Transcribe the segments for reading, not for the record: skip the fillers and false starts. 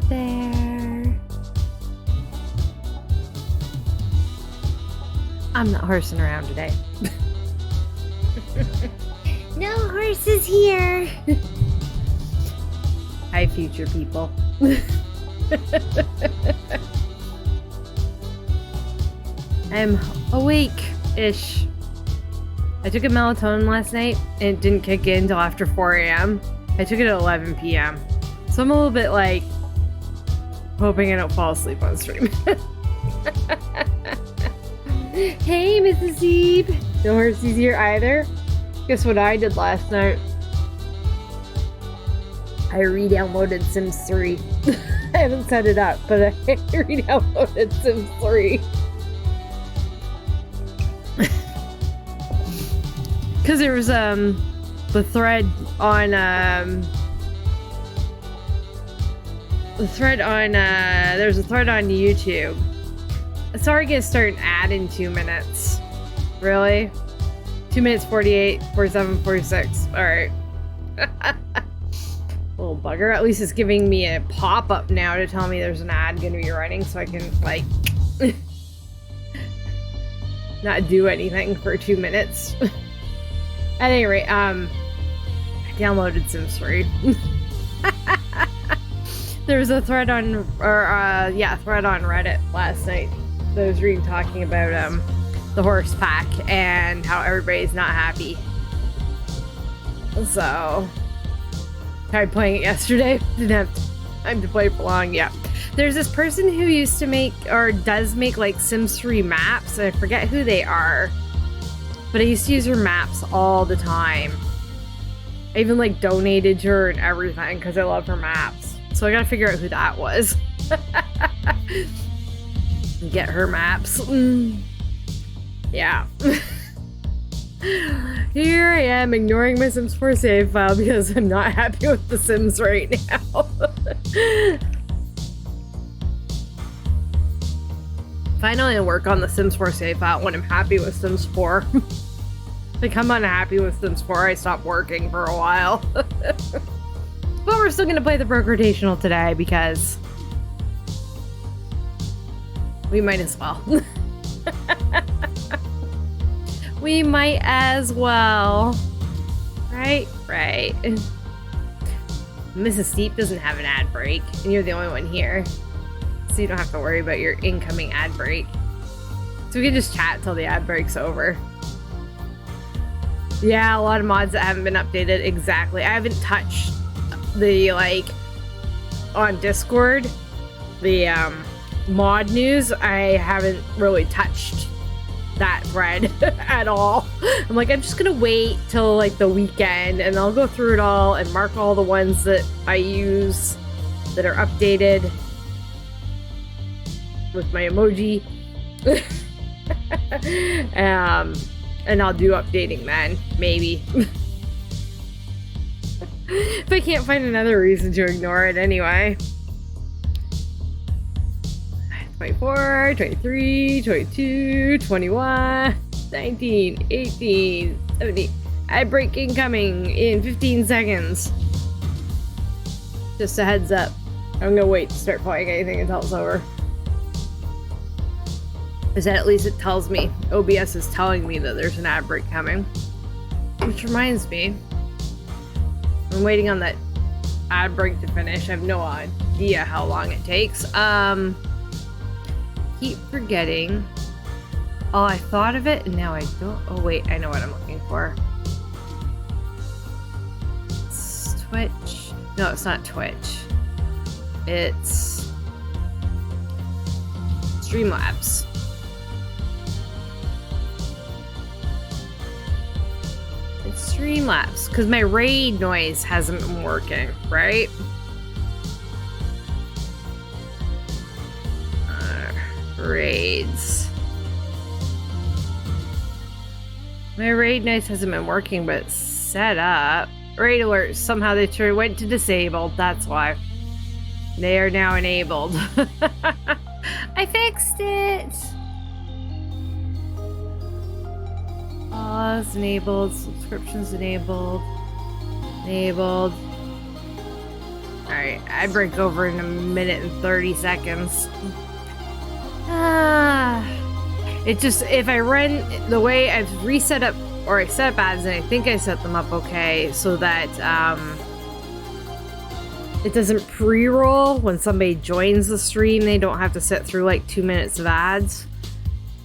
there. I'm not horsing around today. No horses here. Hi, future people. I'm awake-ish. I took a melatonin last night and it didn't kick in until after 4 a.m. I took it at 11 p.m. So I'm a little bit like hoping I don't fall asleep on stream. Hey, Mrs. Zeeb. No horses here either. Guess what I did last night? I re-downloaded Sims 3. I haven't set it up, but I re-downloaded Sims 3. Because there was the thread on there's a thread on YouTube. It's already gonna start an ad in 2 minutes. Really? 2 minutes 48, 47, 46. Alright. Little bugger. At least it's giving me a pop-up now to tell me there's an ad gonna be running so I can like not do anything for 2 minutes. At any rate, I downloaded Sims 3. There was a thread on, thread on Reddit last night that was reading talking about the horse pack and how everybody's not happy. So, tried playing it yesterday. Didn't have time to play for long. Yeah, there's this person who used to make or does make like Sims 3 maps. And I forget who they are, but I used to use her maps all the time. I even like donated to her and everything because I love her maps. So I gotta figure out who that was. Get her maps. Yeah. Here I am ignoring my Sims 4 save file because I'm not happy with the Sims right now. Finally, I work on the Sims 4 save file when I'm happy with Sims 4. Like, I'm unhappy with Sims 4, I stopped working for a while. But we're still gonna play the Broke Rotational today because we might as well. We might as well. Right? Right. Mrs. Steep doesn't have an ad break, and you're the only one here. So you don't have to worry about your incoming ad break. So we can just chat till the ad break's over. Yeah, a lot of mods that haven't been updated. Exactly. I haven't touched the, like, on Discord, the mod news. I haven't really touched that thread at all. I'm like, I'm just gonna wait till like the weekend and I'll go through it all and mark all the ones that I use that are updated with my emoji. And I'll do updating then, maybe. If I can't find another reason to ignore it anyway. 24, 23, 22, 21, 19, 18, 17. Ad break incoming in 15 seconds. Just a heads up. I'm gonna wait to start playing anything until it's over. Is that at least it tells me, OBS is telling me that there's an ad break coming. Which reminds me, I'm waiting on that ad break to finish. I have no idea how long it takes. Keep forgetting. Oh, I thought of it and now I don't. Oh wait, I know what I'm looking for. It's Twitch. No, it's not Twitch. It's Streamlabs. It's Streamlabs because my raid noise hasn't been working, right? Raids. My raid noise hasn't been working, but it's set up. Raid alerts. Somehow they went to disabled. That's why. They are now enabled. I fixed it. Pause enabled. Subscriptions enabled. Enabled. Alright, I break over in 1 minute and 30 seconds. It just, if I run the way I've reset up, or I set up ads, and I think I set them up okay, so that it doesn't pre-roll when somebody joins the stream. They don't have to sit through like 2 minutes of ads.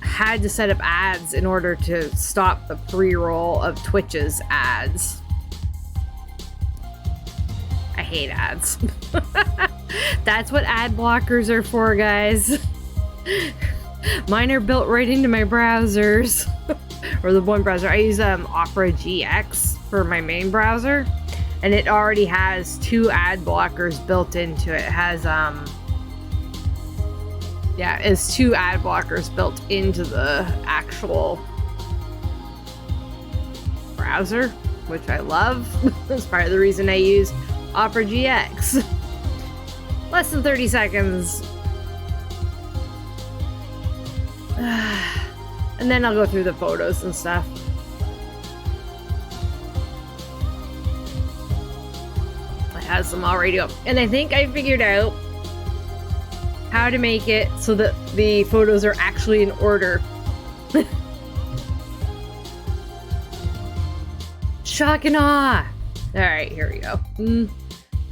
I had to set up ads in order to stop the pre-roll of Twitch's ads. I hate ads. That's what ad blockers are for, guys. Mine are built right into my browsers. Or the one browser. I use Opera GX for my main browser. And it already has 2 ad blockers built into it. It has, yeah, it's 2 ad blockers built into the actual browser, which I love. That's part of the reason I use Opera GX. Less than 30 seconds. And then I'll go through the photos and stuff. It has them already up. And I think I figured out how to make it so that the photos are actually in order. Shock and awe. Alright, here we go.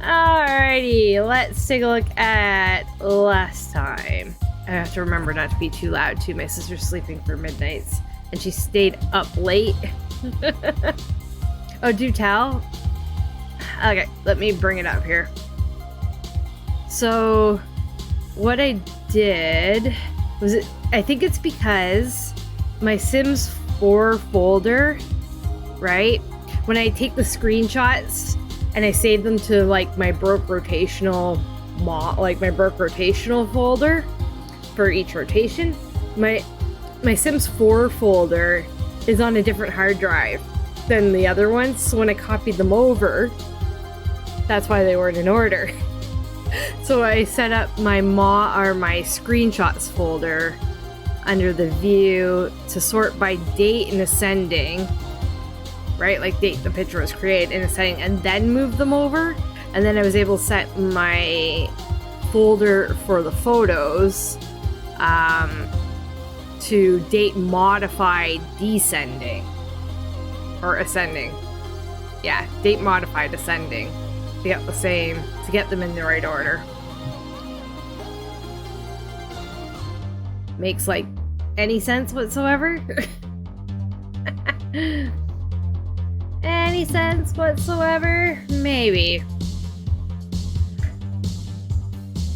Alrighty, let's take a look at last time. I have to remember not to be too loud too. My sister's sleeping for midnights and she stayed up late. Oh, do tell. Okay, let me bring it up here. So what I did was, I think it's because my Sims 4 folder, right? When I take the screenshots and I save them to like my Broke Rotational folder for each rotation, my Sims 4 folder is on a different hard drive than the other ones. So when I copied them over, that's why they weren't in order. So I set up my my screenshots folder under the view to sort by date and ascending, right? Like date the picture was created in ascending, and then move them over. And then I was able to set my folder for the photos to date modified descending or ascending. Yeah, date modified ascending to get the same, to get them in the right order. Makes like any sense whatsoever? Any sense whatsoever? Maybe.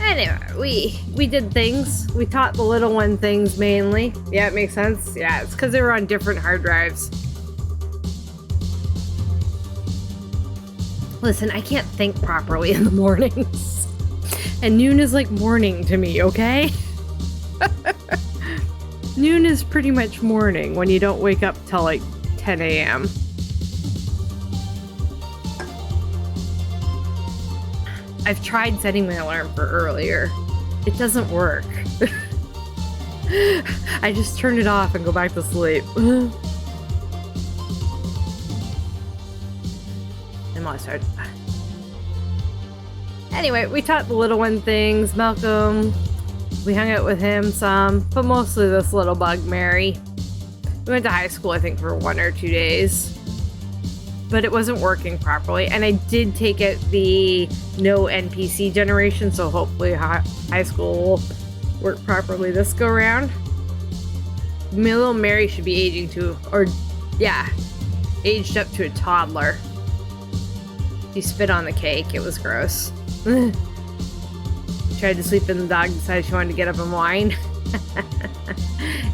Anyway, we did things. We taught the little one things mainly. Yeah, it makes sense. Yeah, it's because they were on different hard drives. Listen, I can't think properly in the mornings. And noon is like morning to me, okay? Noon is pretty much morning when you don't wake up till like 10 a.m. I've tried setting my alarm for earlier. It doesn't work. I just turn it off and go back to sleep. I'm all started. Anyway, we taught the little one things. Malcolm, we hung out with him some, but mostly this little bug, Mary. We went to high school, I think, for 1 or 2 days. But it wasn't working properly, and I did take it the no NPC generation, so hopefully high school will work properly this go around. My little Mary should be aging to, or yeah, aged up to a toddler. She spit on the cake. It was gross. Tried to sleep in, the dog decided she wanted to get up and whine.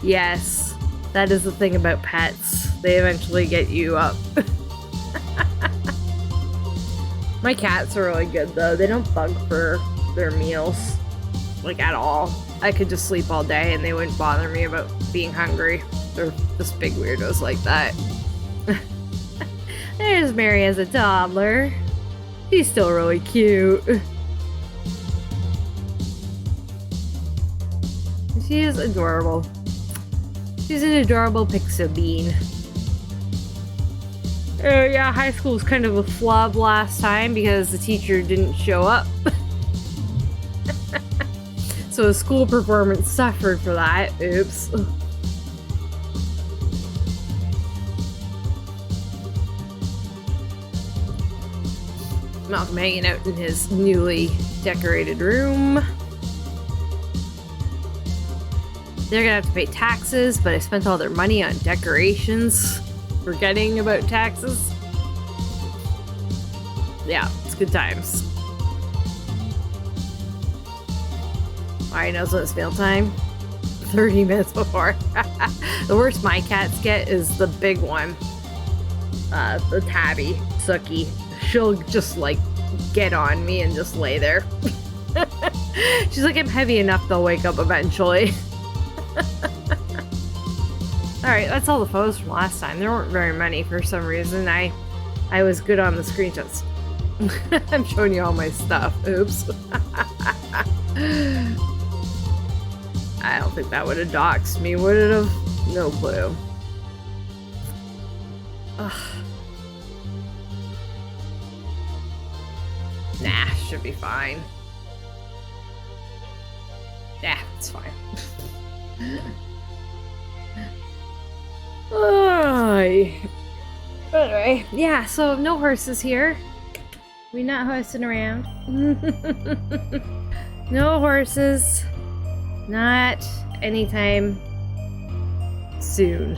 Yes, that is the thing about pets. They eventually get you up. My cats are really good though. They don't bug for their meals, like at all. I could just sleep all day and they wouldn't bother me about being hungry. They're just big weirdos like that. There's Mary as a toddler. She's still really cute. She is adorable. She's an adorable pixel bean. Yeah, high school was kind of a flub last time because the teacher didn't show up. So the school performance suffered for that. Oops. Malcolm hanging out in his newly decorated room. They're gonna have to pay taxes, but I spent all their money on decorations, forgetting about taxes. Yeah, it's good times. Alright, knows when it's meal time. 30 minutes before. The worst my cats get is the big one. The tabby, Sookie. She'll just like get on me and just lay there. She's like, I'm heavy enough they'll wake up eventually. Alright, that's all the photos from last time. There weren't very many for some reason. I was good on the screenshots. I'm showing you all my stuff. Oops. I don't think that would have doxed me, would it have? No clue. Ugh. Nah, should be fine. Yeah, it's fine. Anyway, yeah, so no horses here. We not horsing around. No horses. Not anytime soon.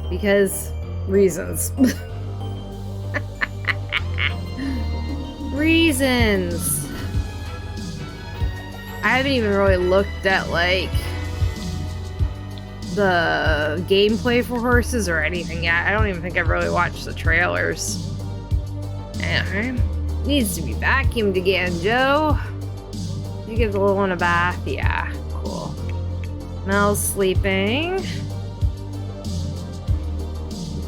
Because reasons. Reasons. I haven't even really looked at like the gameplay for horses or anything yet. I don't even think I've really watched the trailers. Anyway, needs to be vacuumed again, Joe. You give the little one a bath? Yeah, cool. Mel's sleeping.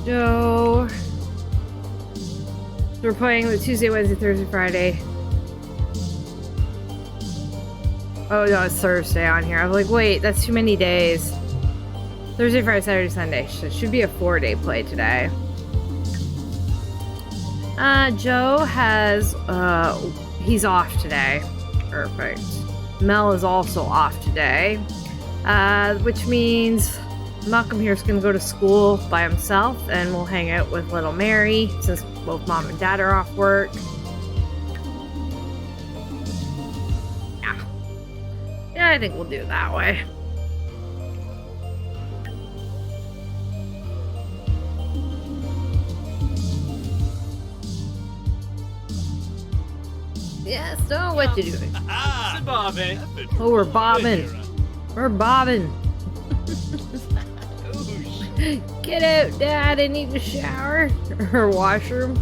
Joe. We're playing the Tuesday, Wednesday, Thursday, Friday. Oh no, it's Thursday on here. I was like, wait, that's too many days. Thursday, Friday, Saturday, Sunday. Should be a 4-day play today. Joe has, he's off today. Perfect. Mel is also off today. Which means Malcolm here is going to go to school by himself and we'll hang out with little Mary since both mom and dad are off work. Yeah, I think we'll do it that way. Yes, know what you're doing. Oh, we're bobbing. We're bobbing. Get out, Dad. I need a shower. Or washroom.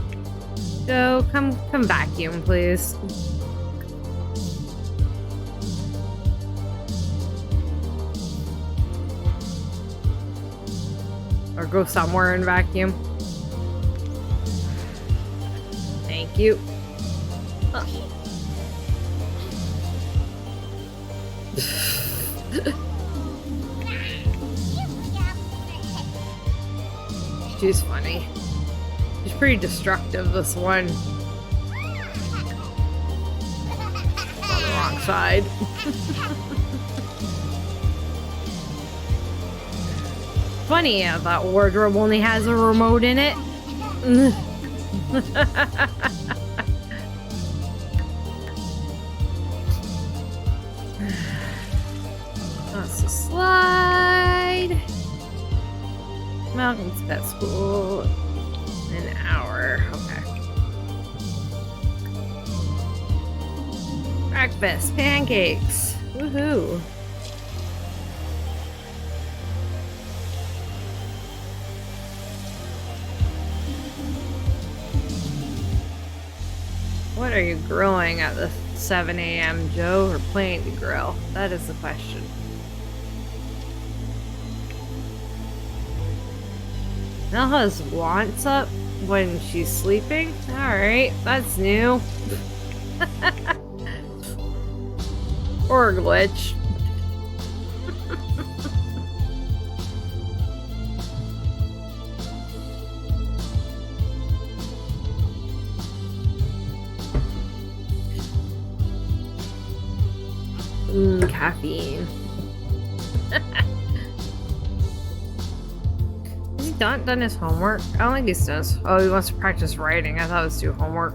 Joe, come vacuum, please. Or go somewhere and vacuum. Thank you. Oh. She's funny. She's pretty destructive, this one. On the wrong side. Funny, that wardrobe only has a remote in it. That's a slide. Malcolm's at school in an hour. Okay. Breakfast, pancakes. Woohoo. What are you grilling at the 7 a.m., Joe, or planning to grill? That is the question. Mel has wants up when she's sleeping? Alright, that's new. Or a glitch. caffeine. Has he not done his homework? I don't think he's done his... Oh, he wants to practice writing. I thought it was do homework.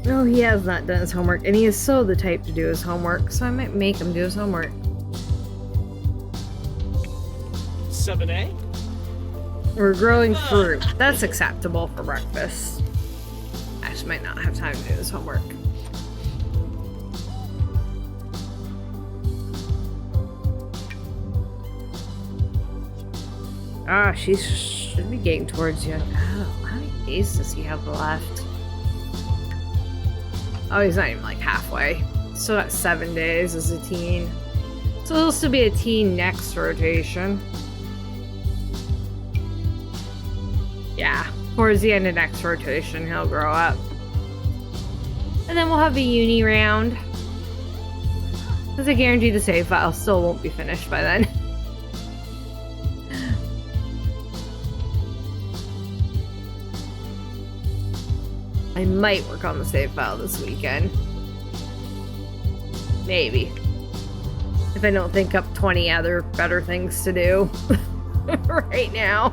No, he has not done his homework, and he is so the type to do his homework, so I might make him do his homework. 7A? We're growing fruit. That's acceptable for breakfast. I just might not have time to do his homework. Ah, she should be getting towards you. How many days does he have left? Oh, he's not even like halfway. Still got 7 days as a teen. So he'll still be a teen next rotation. Yeah, towards the end of next rotation, he'll grow up. And then we'll have a uni round. Because I guarantee the save file still won't be finished by then. I might work on the save file this weekend. Maybe. If I don't think up 20 other better things to do right now.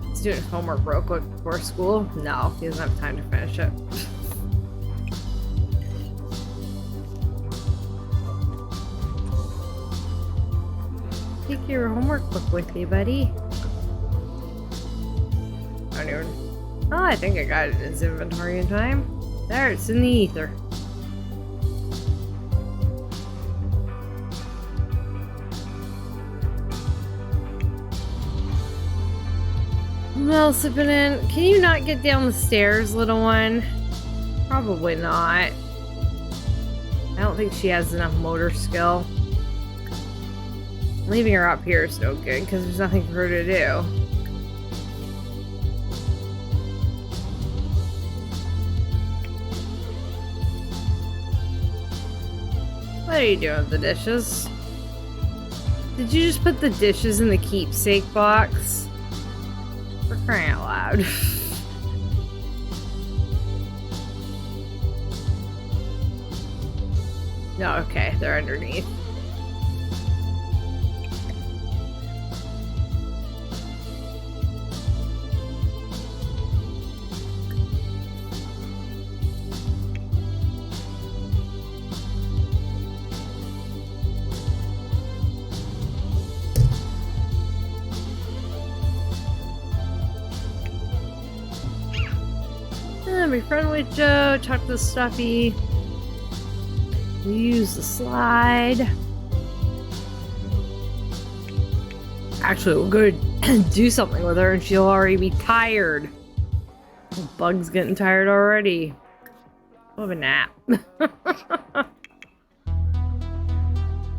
He's doing his homework real quick before school. No, he doesn't have time to finish it. Take your homework book with you, buddy. Oh, I think I got it in his inventory in time. There, it's in the ether. Well, sipping in. Can you not get down the stairs, little one? Probably not. I don't think she has enough motor skill. Leaving her up here is no good because there's nothing for her to do. What are you doing with the dishes? Did you just put the dishes in the keepsake box? For crying out loud. No, okay, they're underneath. Be friend with Joe, chuck the stuffy. Use the slide. Actually, we'll go do something with her and she'll already be tired. Bug's getting tired already. Go have a nap.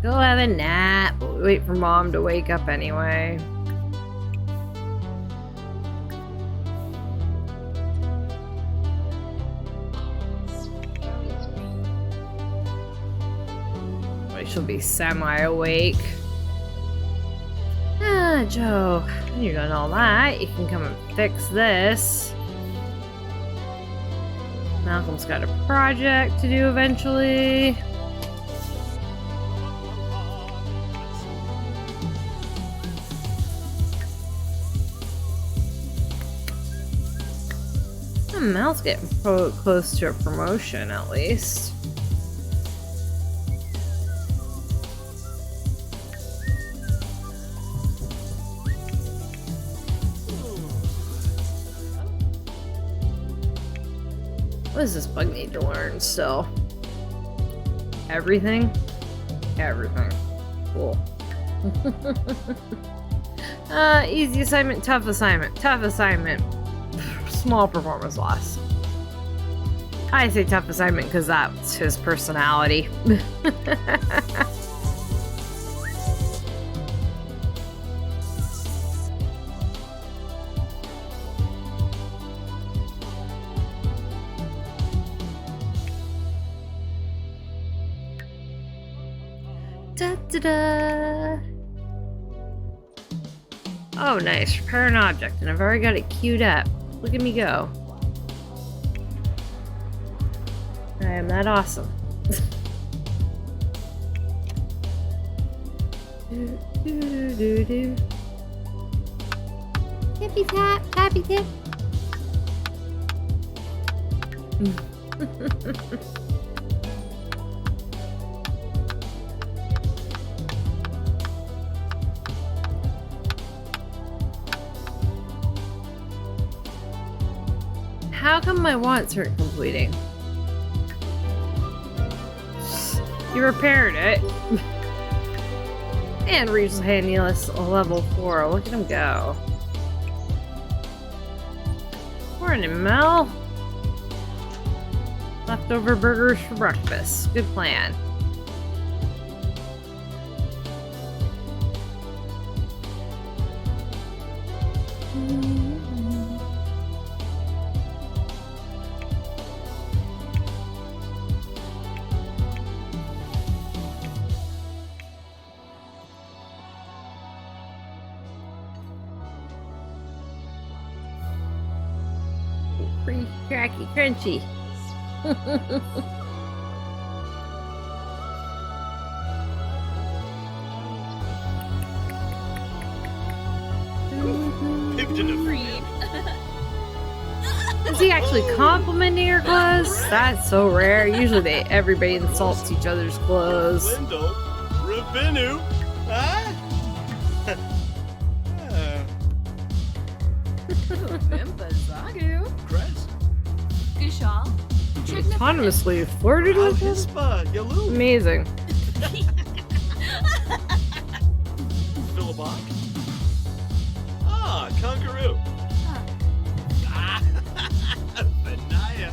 Go have a nap. We'll wait for Mom to wake up anyway. She'll be semi-awake. Ah, Joe, you're doing all that. You can come and fix this. Malcolm's got a project to do eventually. Mal's getting close to a promotion, at least. What does this bug need to learn still? Everything? Everything. Cool. Easy assignment, tough assignment. Tough assignment. Small performance loss. I say tough assignment because that's his personality. Da-da-da. Oh, nice. Repair an object, and I've already got it queued up. Look at me go. I am that awesome. Do. Tippy tap, tappy tip. How come my wants aren't completing? You repaired it. And reached handiness level 4. Look at him go. Morning, Mel. Leftover burgers for breakfast. Good plan. Pretty cracky crunchy. Is he actually complimenting her clothes? That's so rare. Usually everybody insults each other's clothes. Revenue. Autonomously flirted with him? Amazing. Philibok? Ah, Conqueroo. Benaya.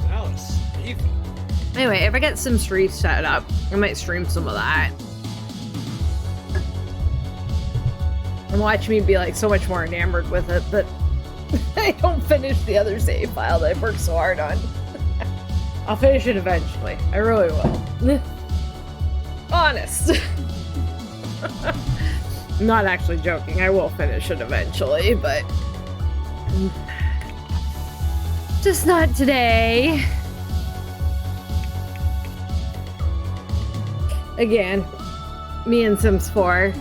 Alice. Eva. Anyway, if I get Sims 3 set up, I might stream some of that. And watch me be like so much more enamored with it that I don't finish the other save file that I've worked so hard on. I'll finish it eventually. I really will. Honest. I'm not actually joking. I will finish it eventually, but just not today. Again, me and Sims 4.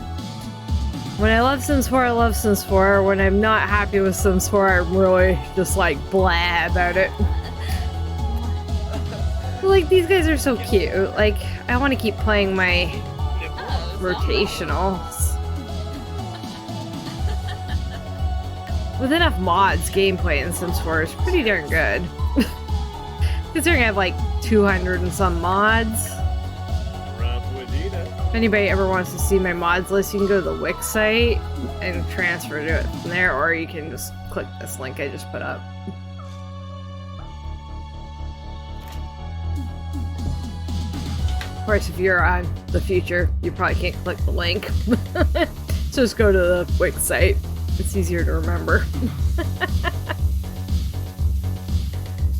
When I love Sims 4, I love Sims 4. When I'm not happy with Sims 4, I'm really just like blah about it. Like, these guys are so cute. Like, I want to keep playing my Rotationals. With enough mods, gameplay in Sims 4 is pretty darn good. Considering I have like 200 and some mods. If anybody ever wants to see my mods list, you can go to the Wix site and transfer to it from there, or you can just click this link I just put up. Of course, if you're on the future, you probably can't click the link. So just go to the Wix site. It's easier to remember.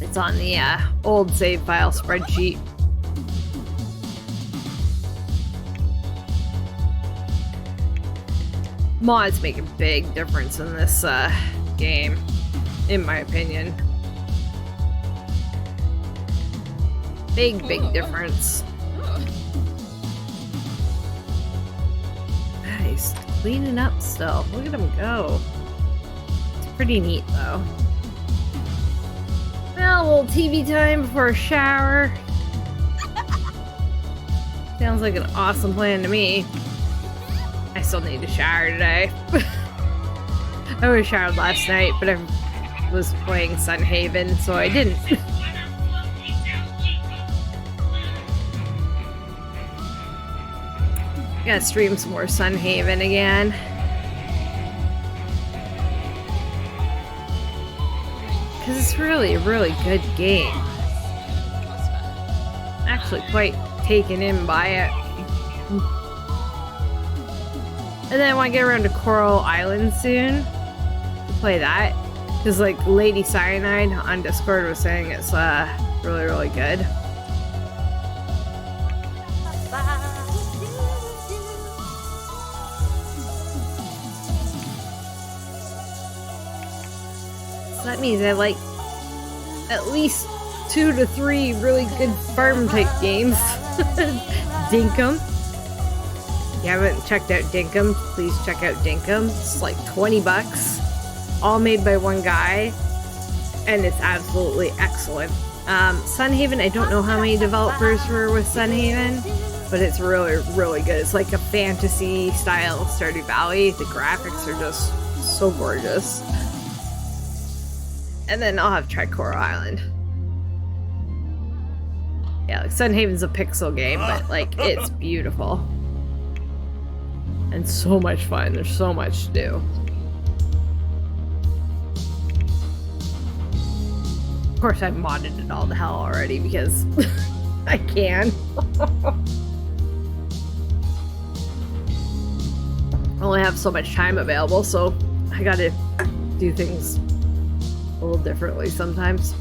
It's on the old save file spreadsheet. Mods make a big difference in this game, in my opinion. Big difference. He's cleaning up still. Look at him go. It's pretty neat though. Well, a little TV time before a shower. Sounds like an awesome plan to me. I still need to shower today. I was showered last night, but I was playing Sunhaven, so I didn't. Gotta stream some more Sunhaven again. Because it's really a really good game. Actually quite taken in by it. And then I want to get around to Coral Island soon to play that. Because, like, Lady Cyanide on Discord was saying it's really, really good. So that means I have like at least 2 to 3 really good farm type games. Dinkum. If you haven't checked out Dinkum, please check out Dinkum. It's like 20 bucks, all made by one guy, and it's absolutely excellent. Sunhaven, I don't know how many developers were with Sunhaven, but it's really, really good. It's like a fantasy style Stardew Valley. The graphics are just so gorgeous. And then I'll have Tricoral Island. Yeah, like Sunhaven's a pixel game, but like it's beautiful. And so much fun. There's so much to do. Of course, I've modded it all to hell already because I can. I only have so much time available, so I gotta do things a little differently sometimes.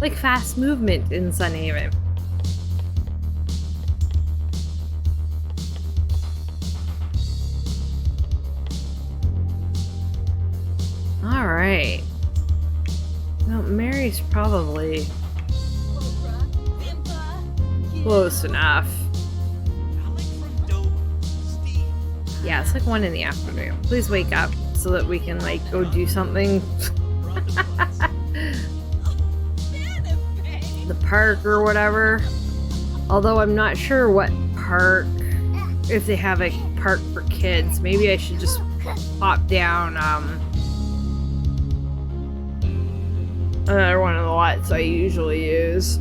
Like fast movement in Sunhaven. Alright. Well, Mary's probably close enough. Yeah, it's like 1 in the afternoon. Please wake up so that we can like go do something. The park or whatever. Although I'm not sure what park, if they have a park for kids. Maybe I should just pop down another one of the lots I usually use.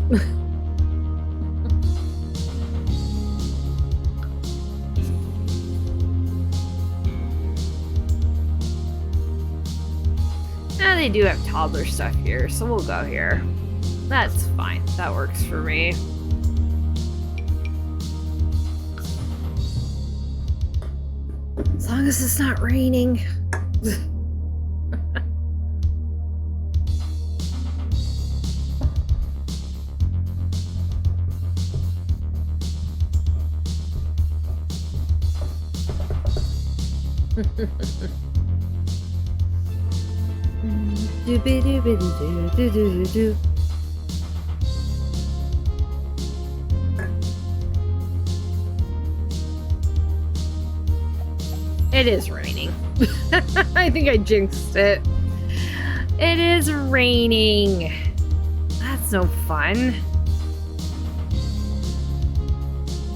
Now they do have toddler stuff here, so we'll go here. That's fine. That works for me. As long as it's not raining. Do-be-do-be-do-do-do-do-do. It is raining. I think I jinxed it. It is raining. That's no fun.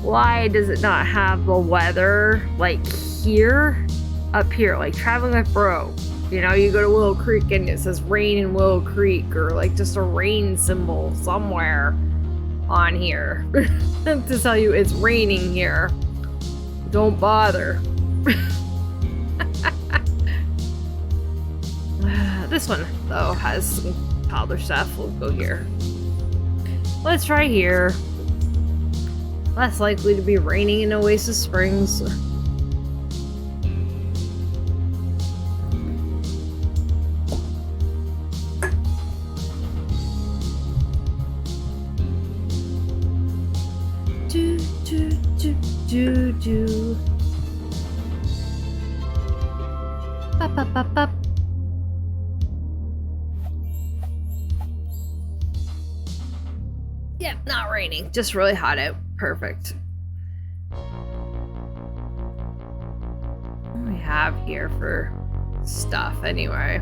Why does it not have the weather like here? Up here, like traveling with Bro. You know, you go to Willow Creek and it says rain in Willow Creek, or like just a rain symbol somewhere on here to tell you it's raining here. Don't bother. This one, though, has some toddler stuff. We'll go here. Let's try here. Less likely to be raining in Oasis Springs. Do. Up. Yep, not raining. Just really hot out. Perfect. What do we have here for stuff anyway?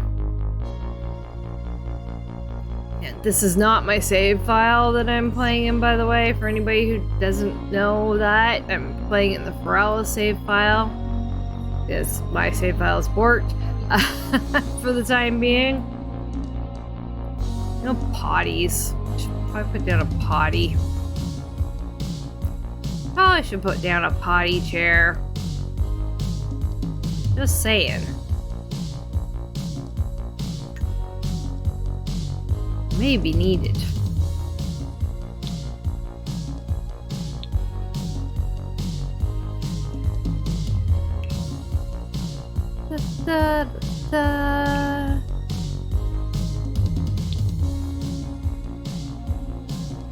Yeah, this is not my save file that I'm playing in, by the way, for anybody who doesn't know that. I'm playing in the Ferrella save file. Yes, my save file is borked for the time being. No potties. Should probably put down a potty. Probably should put down a potty chair. Just saying. May be needed.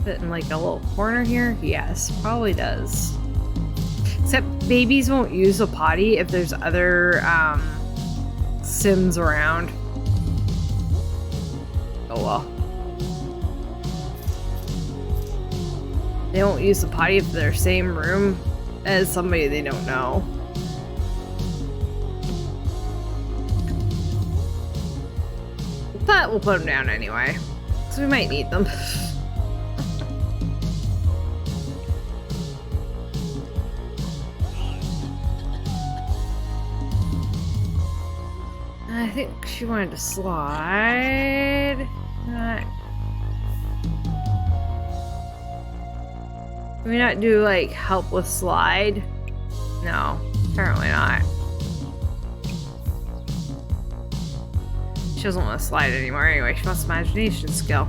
Fit in like a little corner here? Yes, probably does. Except babies won't use a potty if there's other Sims around. Oh well. They won't use the potty if they're same room as somebody they don't know. But we'll put them down anyway, because we might need them. I think she wanted to slide. Can we not do like help with slide? No, apparently not. She doesn't want to slide anymore anyway. She wants imagination skill.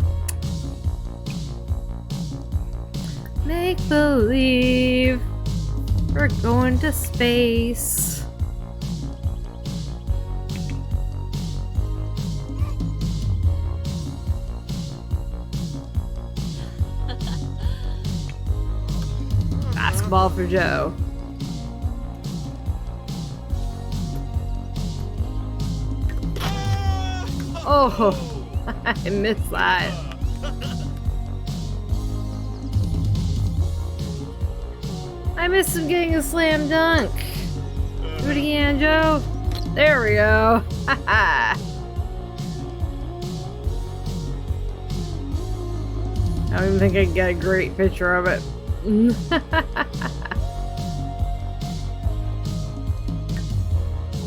Make believe we're going to space. Basketball for Joe. Oh, I missed that. I missed him getting a slam dunk. Do it again, Joe. There we go. I don't even think I can get a great picture of it.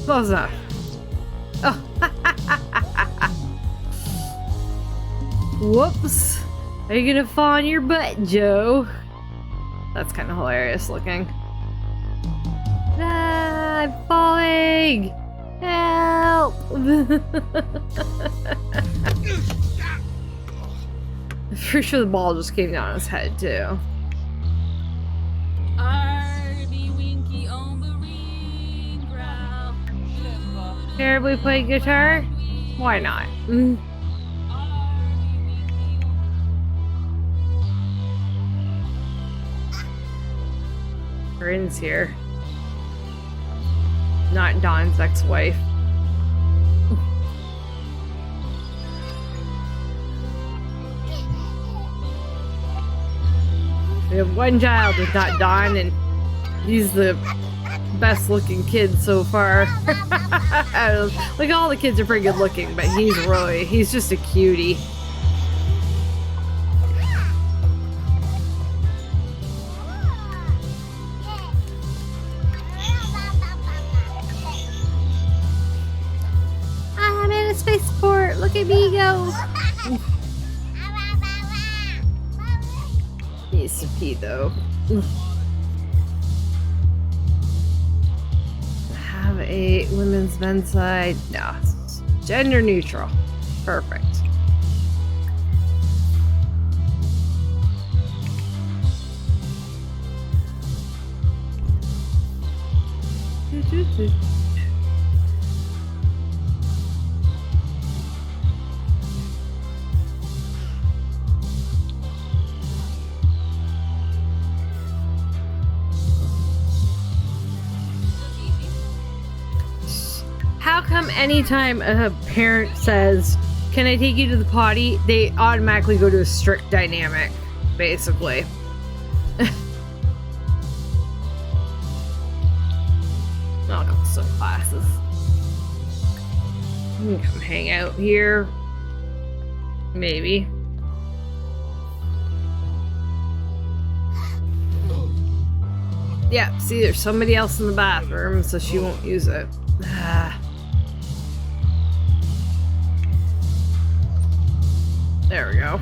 Close enough. Oh. Whoops. Are you gonna fall on your butt, Joe? That's kind of hilarious looking. Ah, I'm falling! Help! I'm pretty sure the ball just came down on his head, too. Terribly play guitar? Why not? Corinne's here. Not Don's ex-wife. We have one child with not Don, and he's the best looking kid so far. Like, all the kids are pretty good looking, but he's just a cutie. I'm in a spaceport. Look at me go. Needs to pee though. Have a women's men's side. No, it's gender neutral. Perfect. How come anytime a parent says, "Can I take you to the potty?" they automatically go to a strict dynamic, basically? I'll go to some classes. You can come hang out here. Maybe. Yeah, see, there's somebody else in the bathroom, so she won't use it. There we go.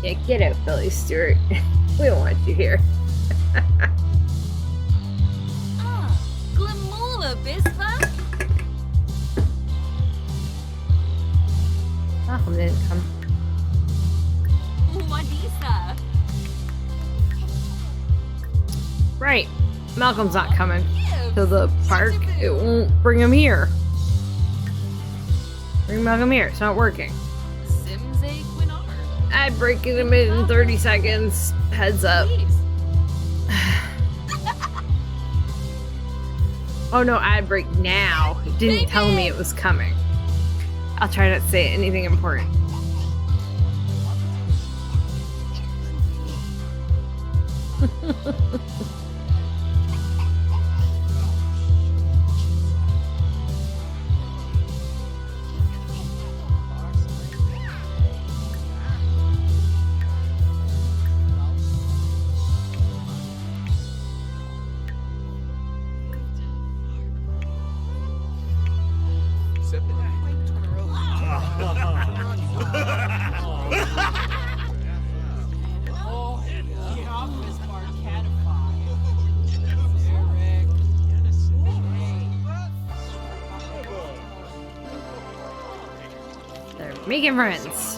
Yeah, get out, Billy Stewart. We don't want you here. Glamula, Bispa. Malcolm didn't come. Wadisa. Right. Malcolm's not coming to the park. It won't bring him here. Bring Malcolm here. It's not working. Simze Quinar. I break it in 30 seconds. Heads up. Oh no, ad break now. It didn't tell me it was coming. I'll try not to say anything important. They're making friends.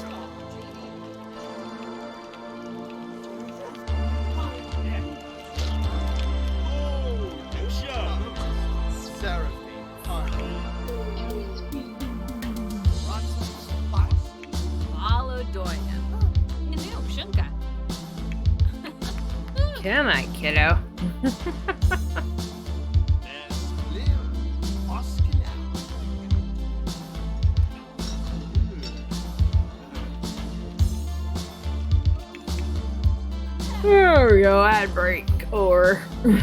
Come on, kiddo. There we go, ad break. Or I'm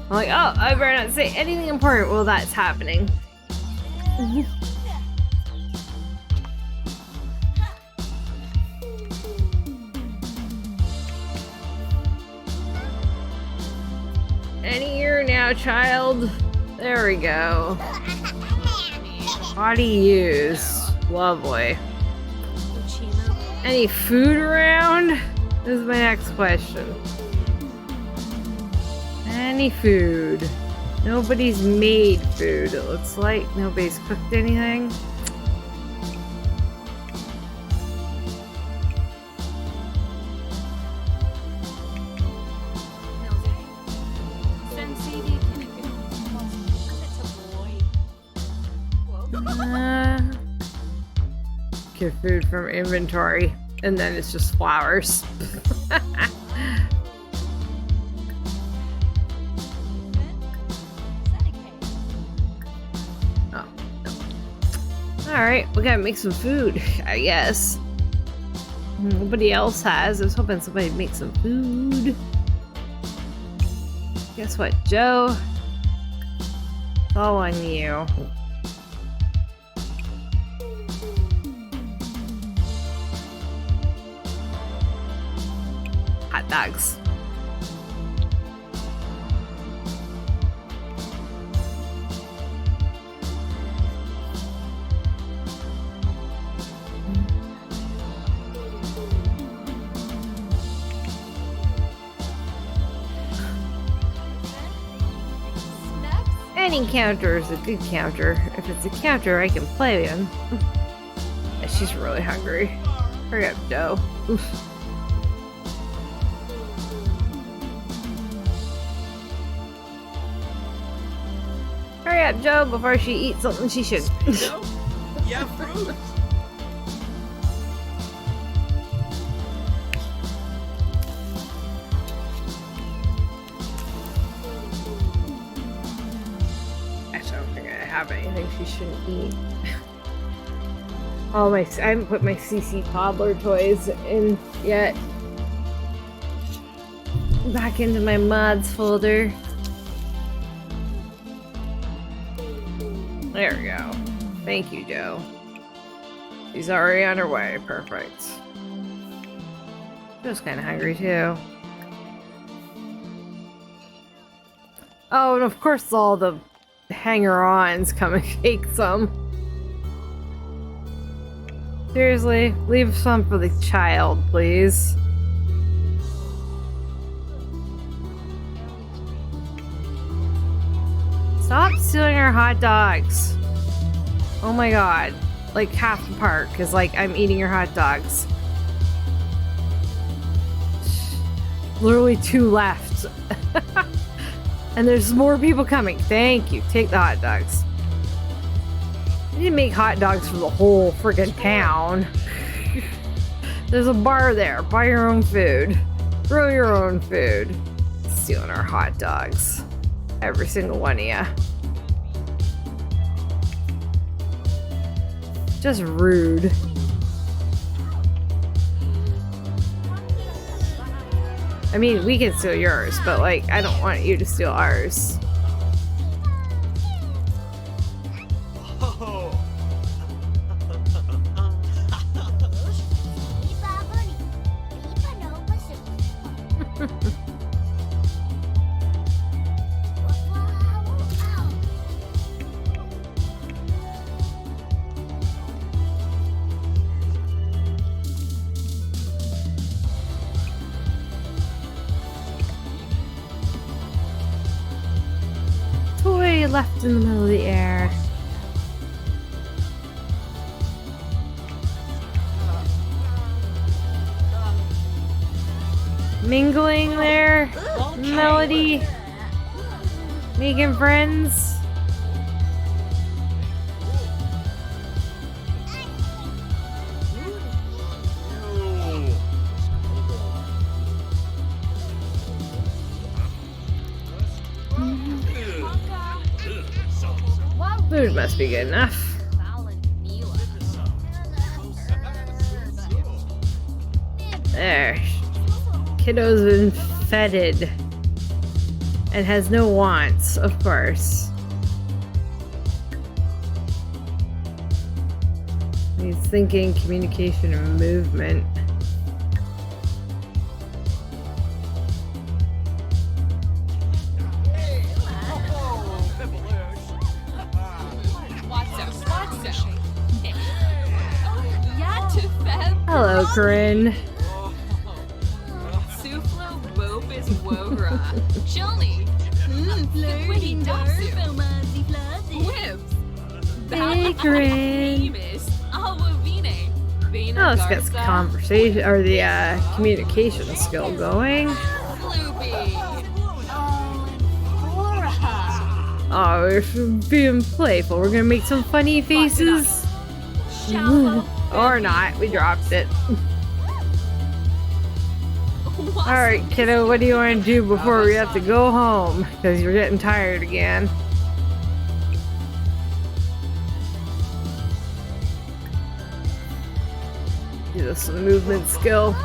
like, oh, I better not say anything important while that's happening. Any ear now, child. There we go. Body use. Lovely. Any food around? This is my next question. Any food? Nobody's made food, it looks like. Nobody's cooked anything. Get food from inventory, and then it's just flowers. Oh, no. Alright, we gotta make some food, I guess. Nobody else has. I was hoping somebody would make some food. Guess what, Joe? It's all on you. Hot dogs. Any counter is a good counter. If it's a counter I can play in. She's really hungry. Hurry up, Joe. Oof. Hurry up, Joe, before she eats something she shouldn't. Yeah, fruit. Actually, I don't think I have anything she shouldn't eat. I haven't put my CC toddler toys in yet. Back into my mods folder. There we go. Thank you, Joe. She's already on her way. Perfect. Joe's kind of hungry, too. Oh, and of course all the hanger-ons come and take some. Seriously, leave some for the child, please. Stop stealing our hot dogs. Oh my god. Like half the park is like, I'm eating your hot dogs. Literally 2 left. And there's more people coming. Thank you. Take the hot dogs. I didn't make hot dogs for the whole friggin' town. There's a bar there. Buy your own food. Grow your own food. Stealing our hot dogs. Every single one of ya. Just rude. I mean, we can steal yours, but like, I don't want you to steal ours. Toy left in the middle of the air. Mingling there, Melody, making friends. Food must be good enough. There. Kiddo's been feted and has no wants, of course. He's thinking, communication, and movement. Hello, Corinne. Hey, Corinne. Oh, let's get some conversation or the communication skill going. Oh, we're being playful. We're gonna make some funny faces. Or not. We dropped it. Alright, kiddo, what do you want to do before we have to go home? Because you're getting tired again. Give us some movement skill.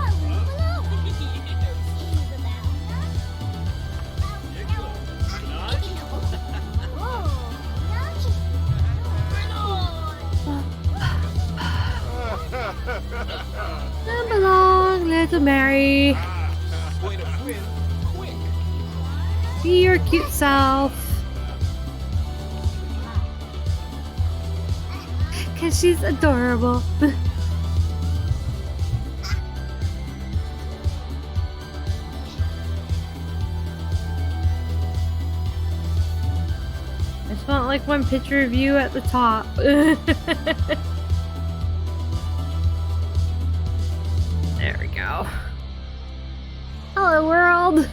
Come along, little Mary. Be your cute self. Cause she's adorable. I just want like one picture of you at the top. There we go. Hello, world.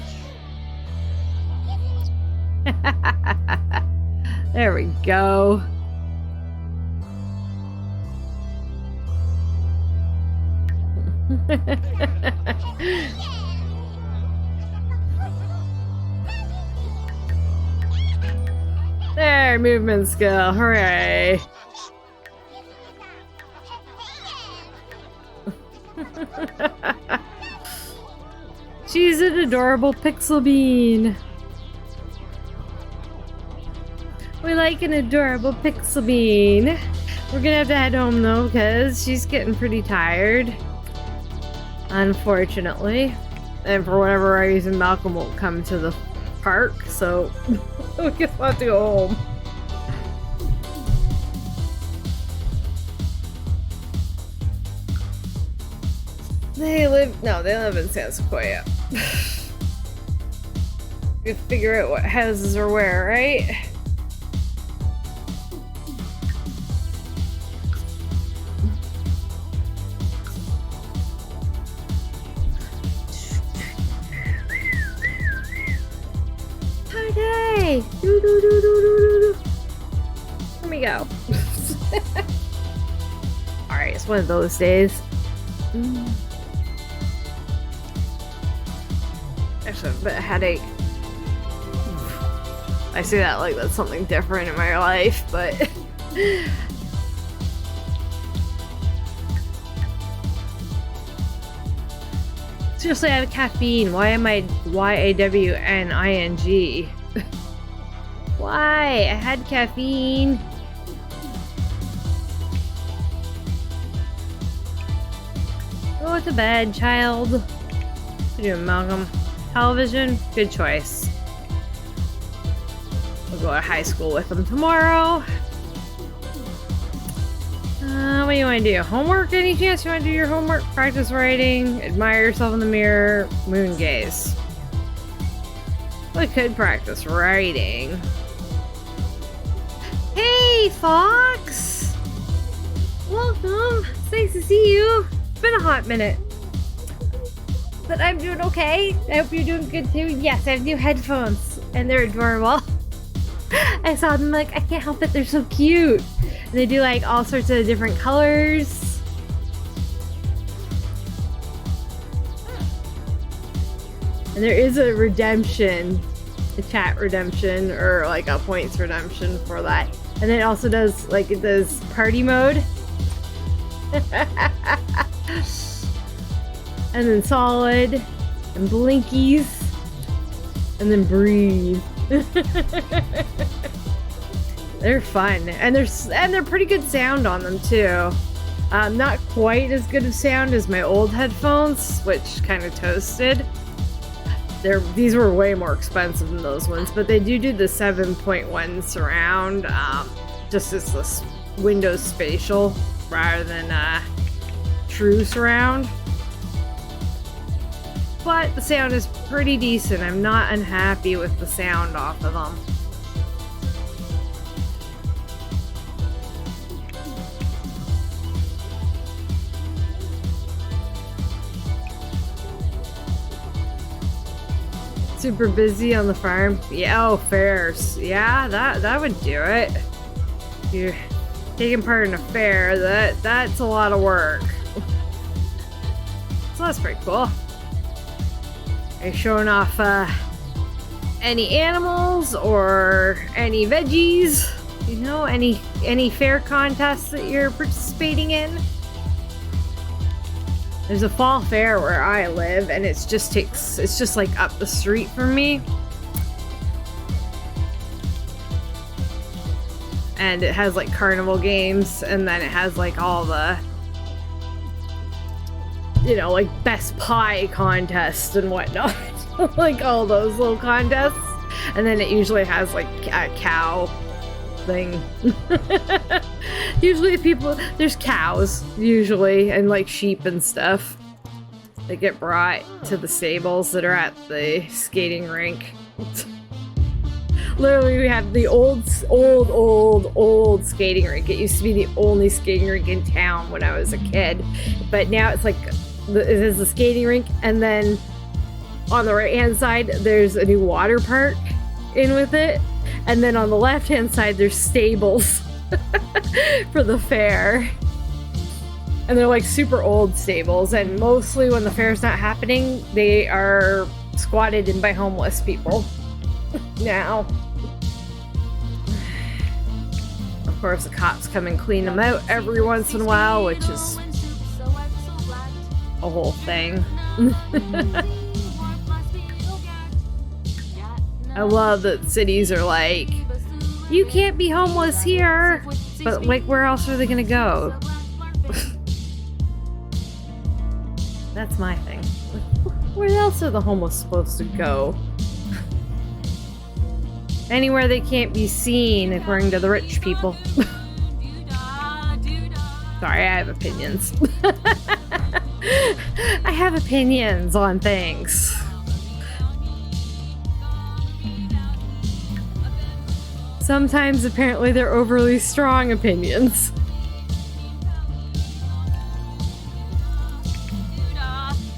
There we go. There, movement skill. Hooray. She's an adorable pixel bean. We like an adorable pixel bean. We're gonna have to head home though, because she's getting pretty tired. Unfortunately. And for whatever reason, Malcolm won't come to the park, so we guess we'll have to go home. They live in San Sequoia. You figure out what houses are where, right? Party! Do do do do do do do. Here we go. Alright, it's one of those days. Actually, a bit of headache. I say that like that's something different in my life, but seriously, I have caffeine. Why am I YAWNING? Why? I had caffeine. Go to bed, child. What are you doing, Malcolm? Television? Good choice. We'll go to high school with him tomorrow. What do you want to do? Homework? Any chance you want to do your homework? Practice writing, admire yourself in the mirror, moon gaze. We could practice writing. Hey, Fox! Welcome! It's nice to see you. It's been a hot minute. But I'm doing okay. I hope you're doing good too. Yes, I have new headphones, and they're adorable. I saw them, like, I can't help it, they're so cute. And they do like all sorts of different colors. And there is a redemption, a chat redemption, or like a points redemption for that. And then it also does, like, it does party mode. And then solid, and blinkies, and then breathe. They're fun, and they're pretty good sound on them too. Not quite as good of sound as my old headphones, which kind of toasted. These were way more expensive than those ones, but they do the 7.1 surround, just as this Windows spatial rather than true surround. But the sound is pretty decent. I'm not unhappy with the sound off of them. Super busy on the farm. Yeah, oh, fairs. Yeah, that would do it. If you're taking part in a fair, that's a lot of work. So that's pretty cool. Are you showing off any animals or any veggies? You know, any fair contests that you're participating in? There's a fall fair where I live, and it's just like up the street from me. And it has like carnival games, and then it has like all the, you know, like best pie contest and whatnot. Like all those little contests. And then it usually has like a cow thing. Usually there's cows usually, and like sheep and stuff that get brought to the stables that are at the skating rink. Literally, we have the old skating rink. It used to be the only skating rink in town when I was a kid, but now it's like it is the skating rink, and then on the right hand side there's a new water park in with it, and then on the left hand side there's stables for the fair, and they're like super old stables, and mostly when the fair's not happening they are squatted in by homeless people now. Of course the cops come and clean them out every once in a while, which is a whole thing. I love that cities are like, you can't be homeless here, but like where else are they gonna go? That's my thing. Where else are the homeless supposed to go? Anywhere they can't be seen, according to the rich people. Sorry, I have opinions. I have opinions on things. Sometimes, apparently, they're overly strong opinions.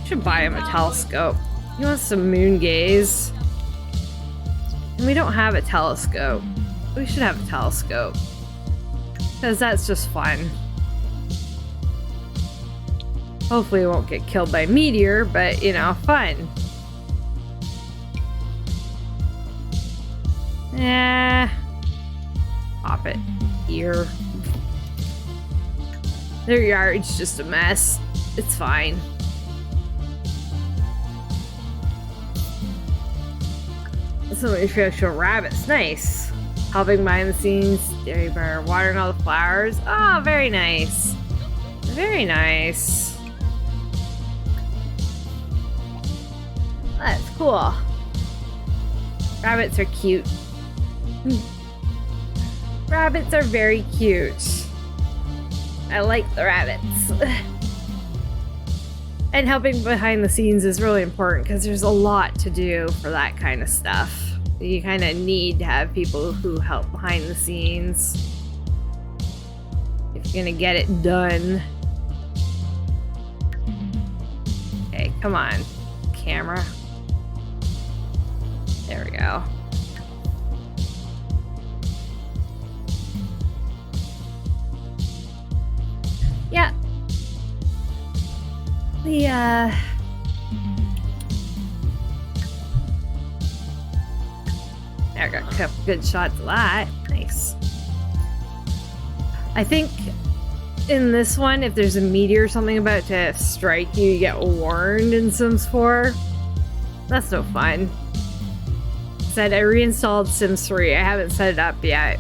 Should buy him a telescope. He wants some moon gaze. And we don't have a telescope. We should have a telescope. Because that's just fun. Hopefully it won't get killed by a meteor, but, you know, fun. Pop it here. Their yard's just a mess. It's fine. Somebody show rabbits. Nice. Helping behind the scenes. Dairy bar. Watering all the flowers. Oh, very nice. Very nice. That's cool. Rabbits are cute. Rabbits are very cute. I like the rabbits. And helping behind the scenes is really important because there's a lot to do for that kind of stuff. You kind of need to have people who help behind the scenes if you're gonna get it done. Okay, come on, camera. There we go. Yeah. There, I got a couple good shots of that. Nice. I think in this one, if there's a meteor or something about to strike you, you get warned in Sims 4. That's no fun. Said I reinstalled Sims 3. I haven't set it up yet.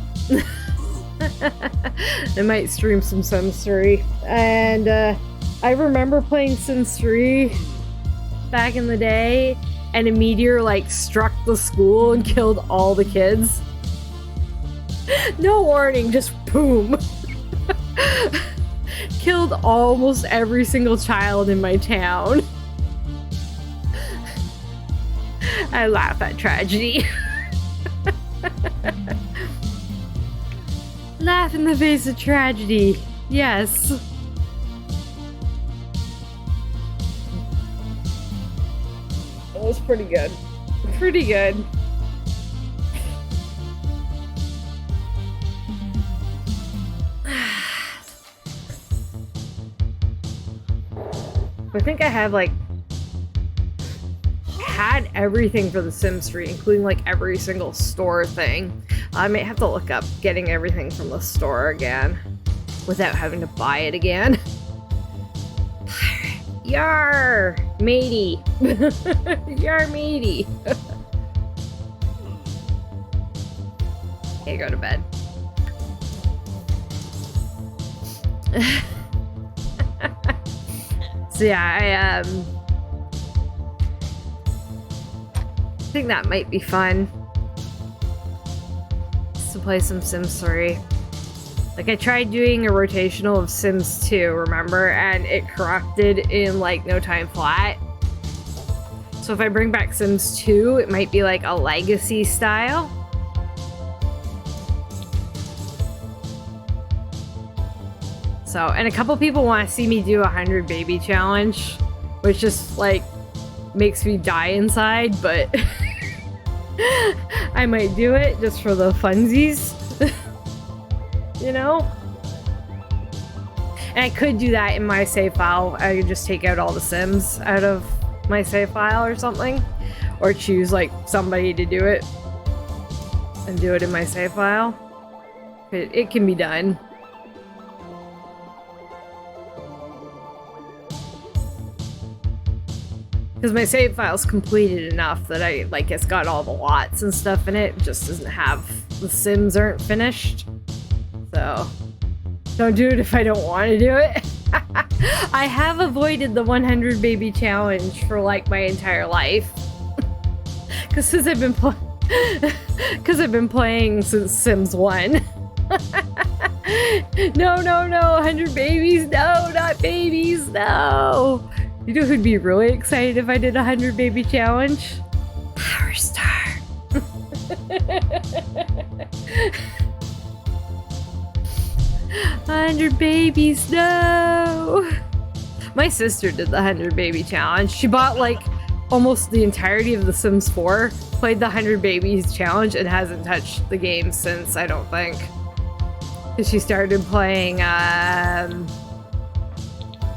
I might stream some Sims 3. And I remember playing Sims 3 back in the day, and a meteor like struck the school and killed all the kids. No warning, just boom. Killed almost every single child in my town. I laugh at tragedy. Laugh in the face of tragedy. Yes. It was pretty good. Pretty good. I think I have like had everything for The Sims 3, including like every single store thing. I may have to look up getting everything from the store again without having to buy it again. Yar, matey. Yar, matey. Okay, go to bed. So yeah, I think that might be fun. Just to play some Sims 3. Like, I tried doing a rotational of Sims 2, remember? And it corrupted in, like, no time flat. So if I bring back Sims 2, it might be, like, a legacy style. So, and a couple people want to see me do a 100 baby challenge, which just, like, makes me die inside, but I might do it just for the funsies. You know? And I could do that in my save file. I could just take out all the Sims out of my save file or something. Or choose, like, somebody to do it. And do it in my save file. It can be done. Because my save file's completed enough that it's got all the lots and stuff in it. It just doesn't have, the Sims aren't finished. So, don't do it if I don't want to do it. I have avoided the 100 baby challenge for like my entire life. Because I've been playing since Sims 1. No, 100 babies, no, not babies, no. You know who'd be really excited if I did a 100 baby challenge? Power Star. 100 babies, no! My sister did the 100 baby challenge. She bought like almost the entirety of The Sims 4, played the 100 babies challenge, and hasn't touched the game since, I don't think. Because she started playing,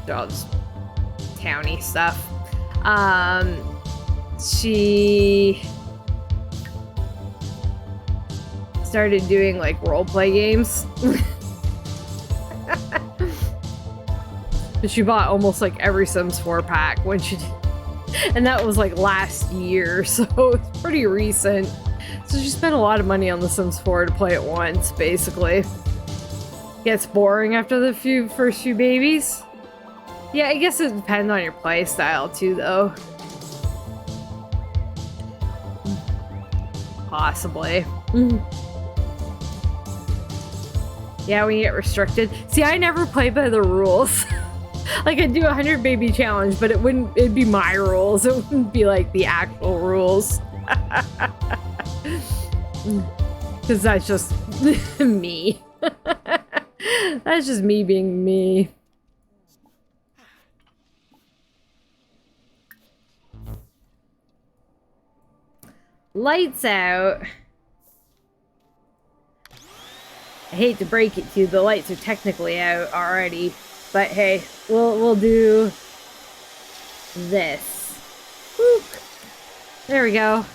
just towny stuff. started doing like role play games. She bought almost like every Sims 4 pack when she did. And that was like last year, so it's pretty recent. So she spent a lot of money on The Sims 4 to play it once, basically. Gets boring after the first few babies. Yeah, I guess it depends on your play style too, though. Possibly. Yeah, when you get restricted. See, I never play by the rules. Like, I'd do a 100 baby challenge, but it'd be my rules. It wouldn't be like the actual rules. Because that's just me. That's just me being me. Lights out. I hate to break it to you, the lights are technically out already. But hey, we'll do this. Whoop. There we go.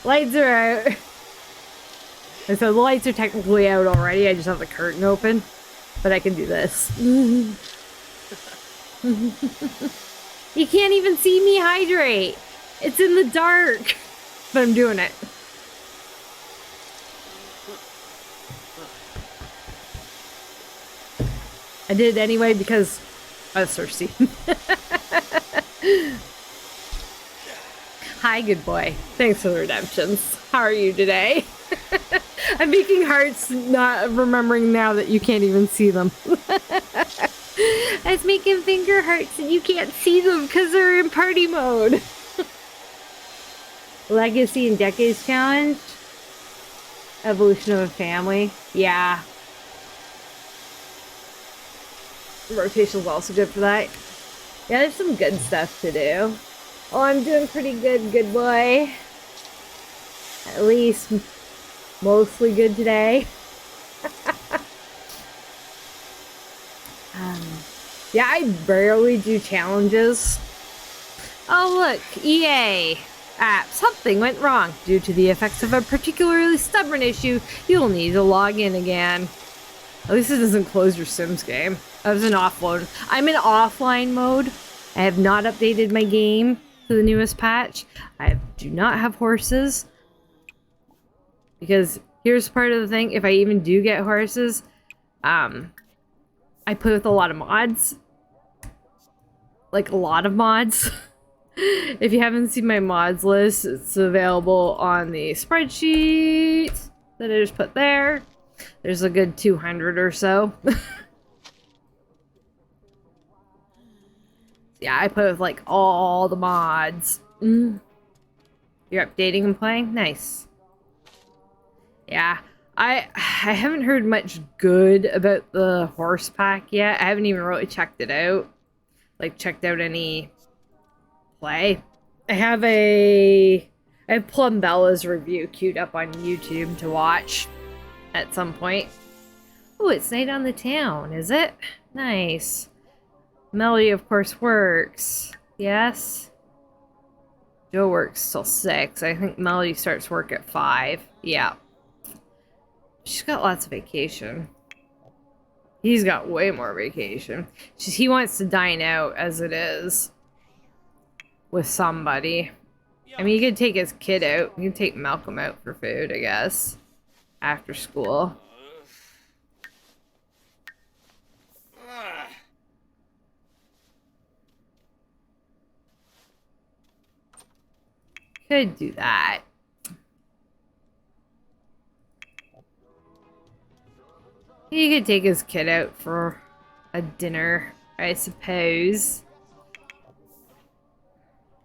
Lights are out. And so the lights are technically out already. I just have the curtain open. But I can do this. You can't even see me hydrate. It's in the dark. But I'm doing it. I did it anyway because I was thirsty. Hi, good boy. Thanks for the redemptions. How are you today? I'm making hearts, not remembering now that you can't even see them. I was making finger hearts and you can't see them because they're in party mode. Legacy and Decades Challenge. Evolution of a Family. Yeah. Rotational's also good for that. Yeah, there's some good stuff to do. Oh, I'm doing pretty good, good boy. At least mostly good today. Yeah, I barely do challenges. Oh look, EA app. Something went wrong. Due to the effects of a particularly stubborn issue, you'll need to log in again. At least it doesn't close your Sims game. That was an offload. I'm in offline mode. I have not updated my game to the newest patch. I do not have horses. Because here's part of the thing. If I even do get horses, I play with a lot of mods. Like a lot of mods. If you haven't seen my mods list, it's available on the spreadsheet that I just put there. There's a good 200 or so. Yeah, I play with like all the mods. You're updating and playing? Nice. Yeah, I haven't heard much good about the horse pack yet. I haven't even really checked it out. Like, checked out any play. I have Plum Bella's review queued up on YouTube to watch at some point. Oh, it's night on the town, is it? Nice. Melody, of course, works. Yes. Joe works till 6. I think Melody starts work at 5. Yeah. She's got lots of vacation. He's got way more vacation. He wants to dine out as it is. With somebody. I mean, you could take his kid out. You can take Malcolm out for food, I guess. After school. Could do that. You could take his kid out for a dinner, I suppose.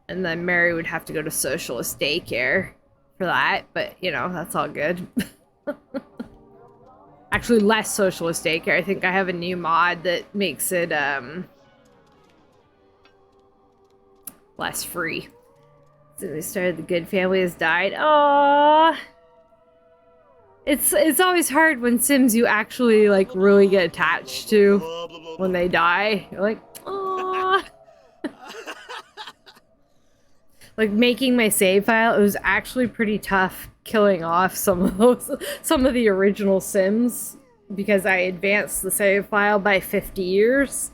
And then Mary would have to go to socialist daycare for that, but you know, that's all good. Actually, less socialist daycare. I think I have a new mod that makes it less free. So they started The Good Family Has Died. Aww. It's always hard when Sims you actually like really get attached to when they die. You're like, aww. Like making my save file, it was actually pretty tough killing off some of the original Sims because I advanced the save file by 50 years.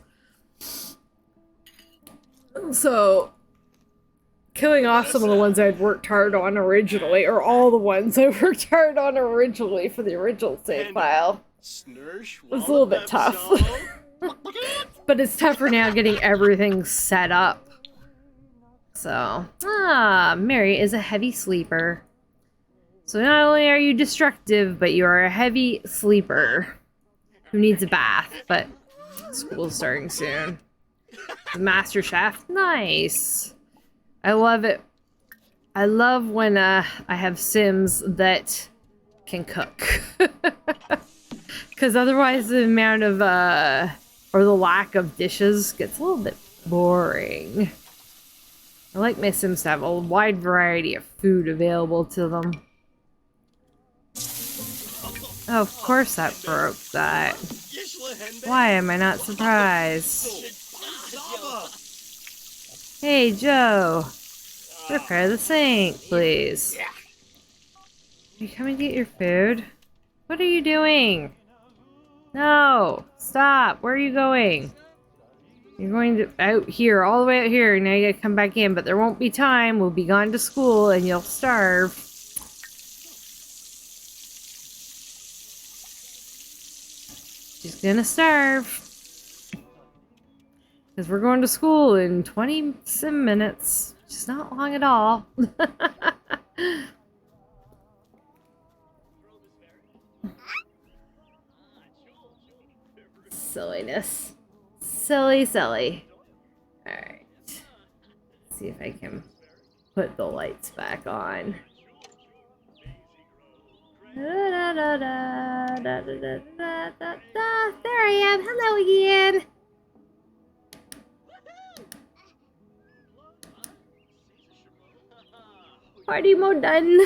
So killing off some of the ones I'd worked hard on originally, or all the ones I worked hard on originally for the original save file. It was a little bit tough. But it's tougher now getting everything set up. So, Mary is a heavy sleeper. So not only are you destructive, but you are a heavy sleeper who needs a bath, but school's starting soon. The Master Chef, nice. I love it. I love when I have Sims that can cook. Because otherwise the amount of, or the lack of dishes gets a little bit boring. I like my Sims to have a wide variety of food available to them. Oh, of course that broke that. Why am I not surprised? Hey, Joe. Repair the sink, please. Are you coming to get your food? What are you doing? No! Stop! Where are you going? You're going to out here, all the way out here. Now you gotta come back in, but there won't be time. We'll be gone to school and you'll starve. She's gonna starve. Because we're going to school in 20 sim minutes. Which is not long at all. Silliness. Silly, silly. Alright. See if I can put the lights back on. There I am. Hello again. Party mode done.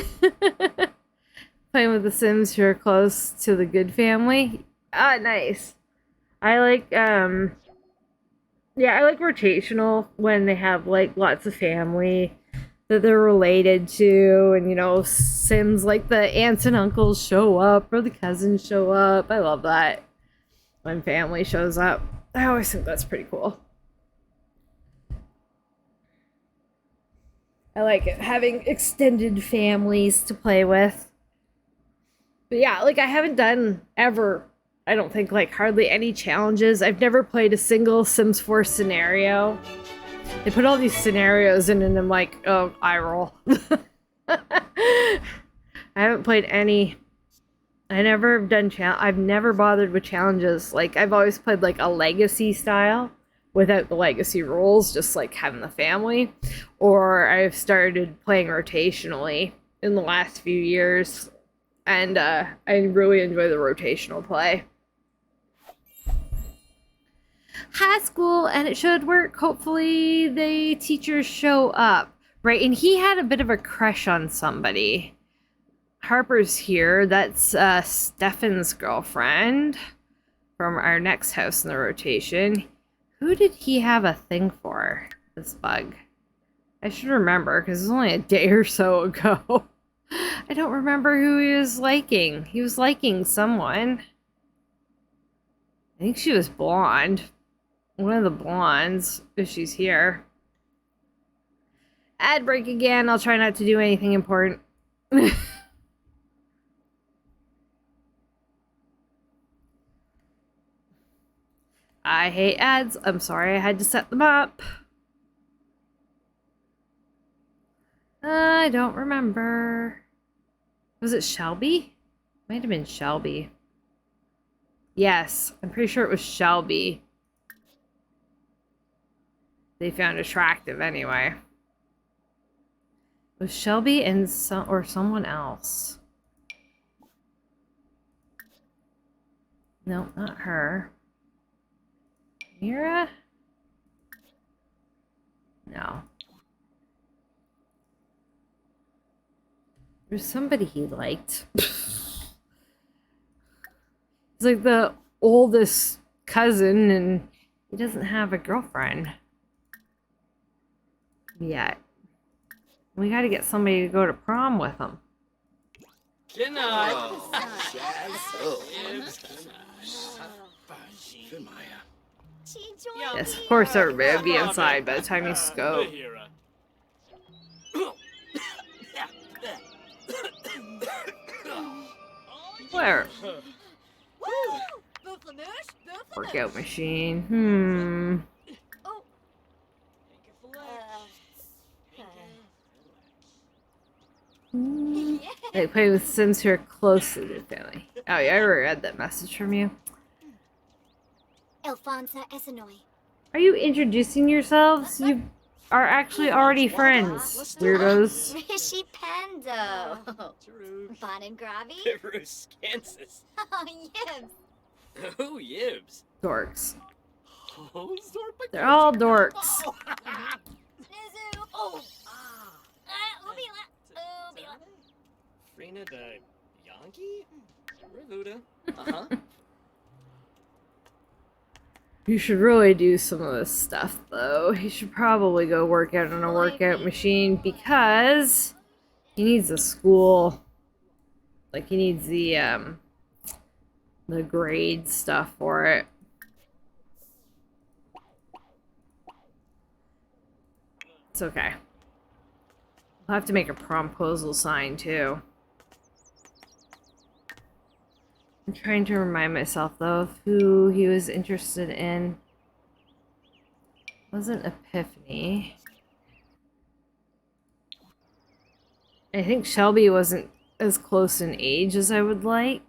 Playing with the Sims who are close to the good family. Ah, nice. I like, yeah, I like rotational when they have, like, lots of family that they're related to, and, you know, Sims like the aunts and uncles show up, or the cousins show up. I love that when family shows up. I always think that's pretty cool. I like it, having extended families to play with. But yeah, like, I haven't done ever, I don't think, like, hardly any challenges. I've never played a single Sims 4 scenario. They put all these scenarios in and I'm like, oh, eye roll. I haven't played any. I never have done I've never bothered with challenges. Like, I've always played, like, a legacy style without the legacy rules, just, like, having the family. Or I've started playing rotationally in the last few years. And I really enjoy the rotational play. High school, and it should work. Hopefully the teachers show up. Right, and he had a bit of a crush on somebody. Harper's here. That's Stefan's girlfriend from our next house in the rotation. Who did he have a thing for, this bug? I should remember, because it was only a day or so ago. I don't remember who he was liking. He was liking someone. I think she was blonde. One of the blondes, if she's here. Ad break again. I'll try not to do anything important. I hate ads. I'm sorry I had to set them up. I don't remember. Was it Shelby? Might have been Shelby. Yes, I'm pretty sure it was Shelby. They found attractive anyway. It was Shelby and someone else. No, not her. Mira? No. There's somebody he liked. He's like the oldest cousin and he doesn't have a girlfriend yet. We gotta get somebody to go to prom with him. Good night. Yes, of course everybody would be inside by the time you scope. Where? Workout machine. They play with Sims who are close to their family. Oh yeah, I already read that message from you. Alfonsa Esanoy. Are you introducing yourselves? You are actually already friends, weirdos. Rishi Pando. Bon and Gravi. Bruce, Kansas. Oh, Yibs. Oh, Yibs. Dorks. Oh, Zorba. They're all dorks. Nizu. Oh. Ubila. Frina de Yankee? Revuda. Uh-huh. You should really do some of this stuff, though. He should probably go work out on a workout machine because he needs a school. Like, he needs the grade stuff for it. It's okay. I'll have to make a promposal sign, too. I'm trying to remind myself, though, of who he was interested in. It wasn't Epiphany. I think Shelby wasn't as close in age as I would like.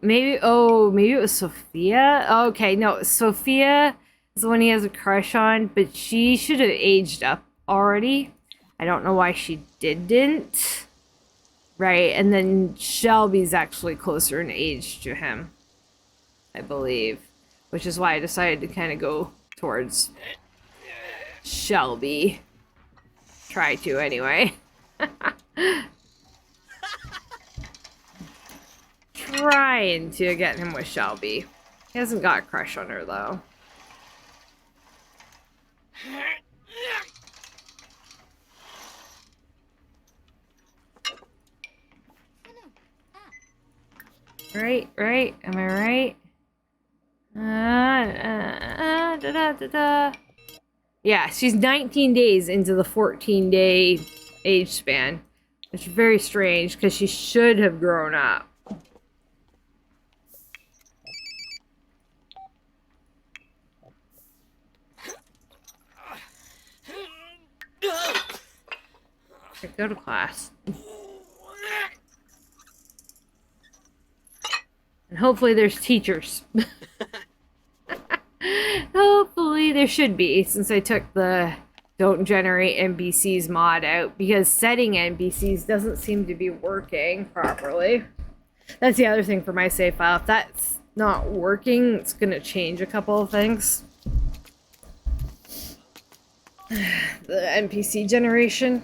Maybe, oh, maybe it was Sophia? Oh, okay, no, Sophia is the one he has a crush on, but she should have aged up already. I don't know why she didn't. Right, and then Shelby's actually closer in age to him, I believe. Which is why I decided to kind of go towards Shelby. Try to, anyway. Trying to get him with Shelby. He hasn't got a crush on her, though. Right, am I right? Yeah, she's 19 days into the 14-day age span. It's very strange, because she should have grown up. Okay, go to class. And hopefully there's teachers. Hopefully there should be, since I took the don't generate NPCs mod out, because setting NPCs doesn't seem to be working properly. That's the other thing for my save file. If that's not working, it's going to change a couple of things. The NPC generation.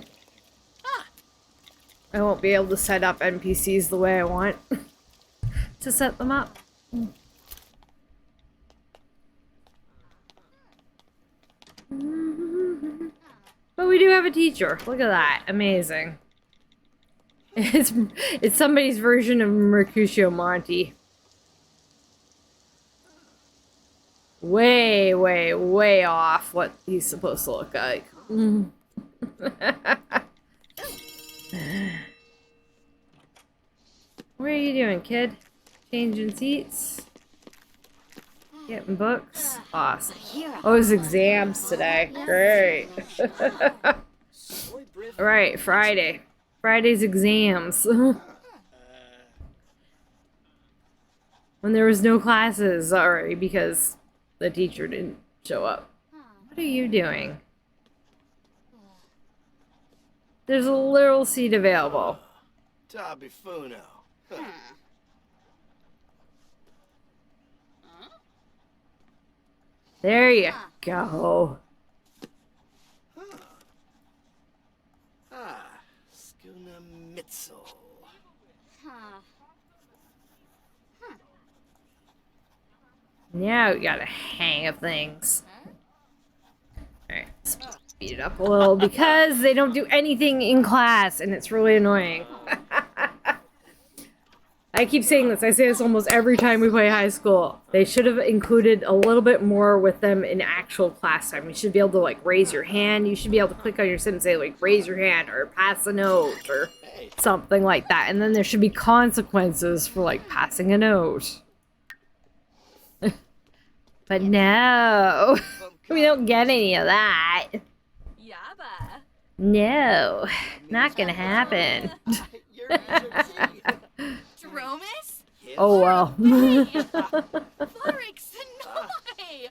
I won't be able to set up NPCs the way I want to set them up. But we do have a teacher. Look at that. Amazing. It's somebody's version of Mercutio Monty. Way, way, way off what he's supposed to look like. What are you doing, kid? Changing seats? Getting books? Awesome. Oh, his exams today. Great. Alright, Friday. Friday's exams. When there was no classes already because the teacher didn't show up. What are you doing? There's a literal seat available. Tabi Funo. There you go. Skuna Mitzel. Now we got a hang of things. Alright. speed it up a little because they don't do anything in class and it's really annoying. I keep saying this. I say this almost every time we play high school. They should have included a little bit more with them in actual class time. You should be able to, like, raise your hand. You should be able to click on your sim and say, like, raise your hand or pass a note or something like that. And then there should be consequences for, like, passing a note. But no. We don't get any of that. Yabba. No. Not gonna happen. Dromus? Oh, well. Forex Sonoy!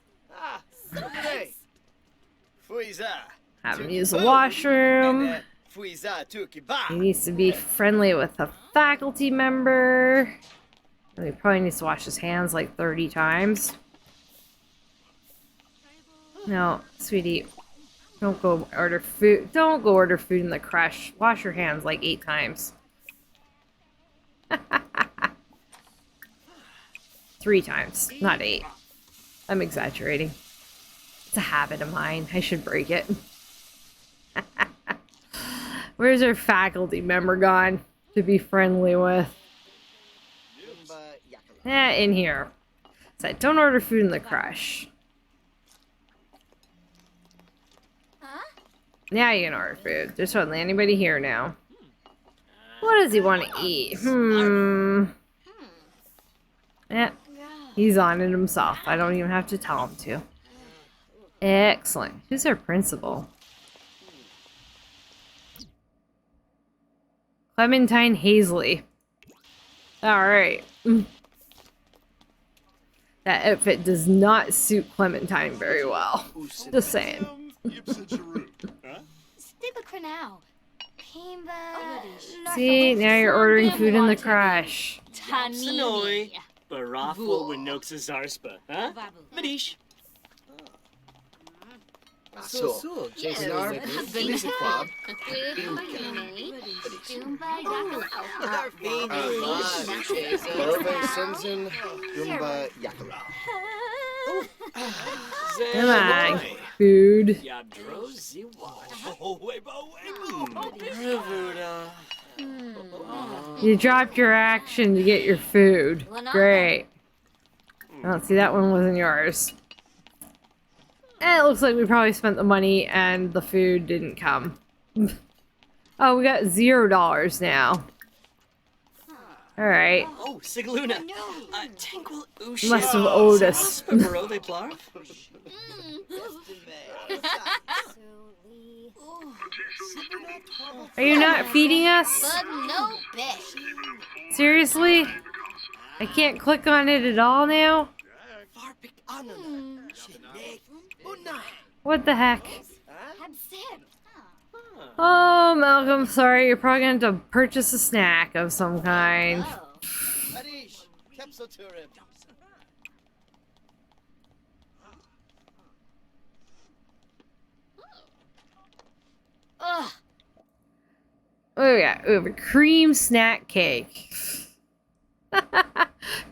Hey. Fuiza. Have him use the washroom. Fuiza tukiba. He needs to be friendly with a faculty member. And he probably needs to wash his hands like 30 times. No, sweetie. Don't go order food. Don't go order food in the crush. Wash your hands like 8 times. 3 times, not 8. I'm exaggerating. It's a habit of mine. I should break it. Where's our faculty member gone to be friendly with? In here. Said, don't order food in the crush. Now you can order food. There's hardly anybody here now. What does he want to eat? Yeah, he's on it himself. I don't even have to tell him to. Excellent. Who's our principal? Clementine Hazley. Alright. That outfit does not suit Clementine very well. Just saying. See, now you're ordering food in the crash. Sonoy. Barafwa Winoxa Zarspa, huh? Medish. So, Jason R. Lisa Club. Simpson, Dumba Yakala. Come on, food. You dropped your action to get your food. Great. Oh, see, that one wasn't yours. It looks like we probably spent the money and the food didn't come. Oh, we got $0 now. Alright. Oh, Sigluna. Must have owed us. Are you not feeding us? Seriously? I can't click on it at all now? What the heck? Oh, Malcolm, sorry. You're probably going to have to purchase a snack of some kind. Oh yeah, we have a cream snack cake.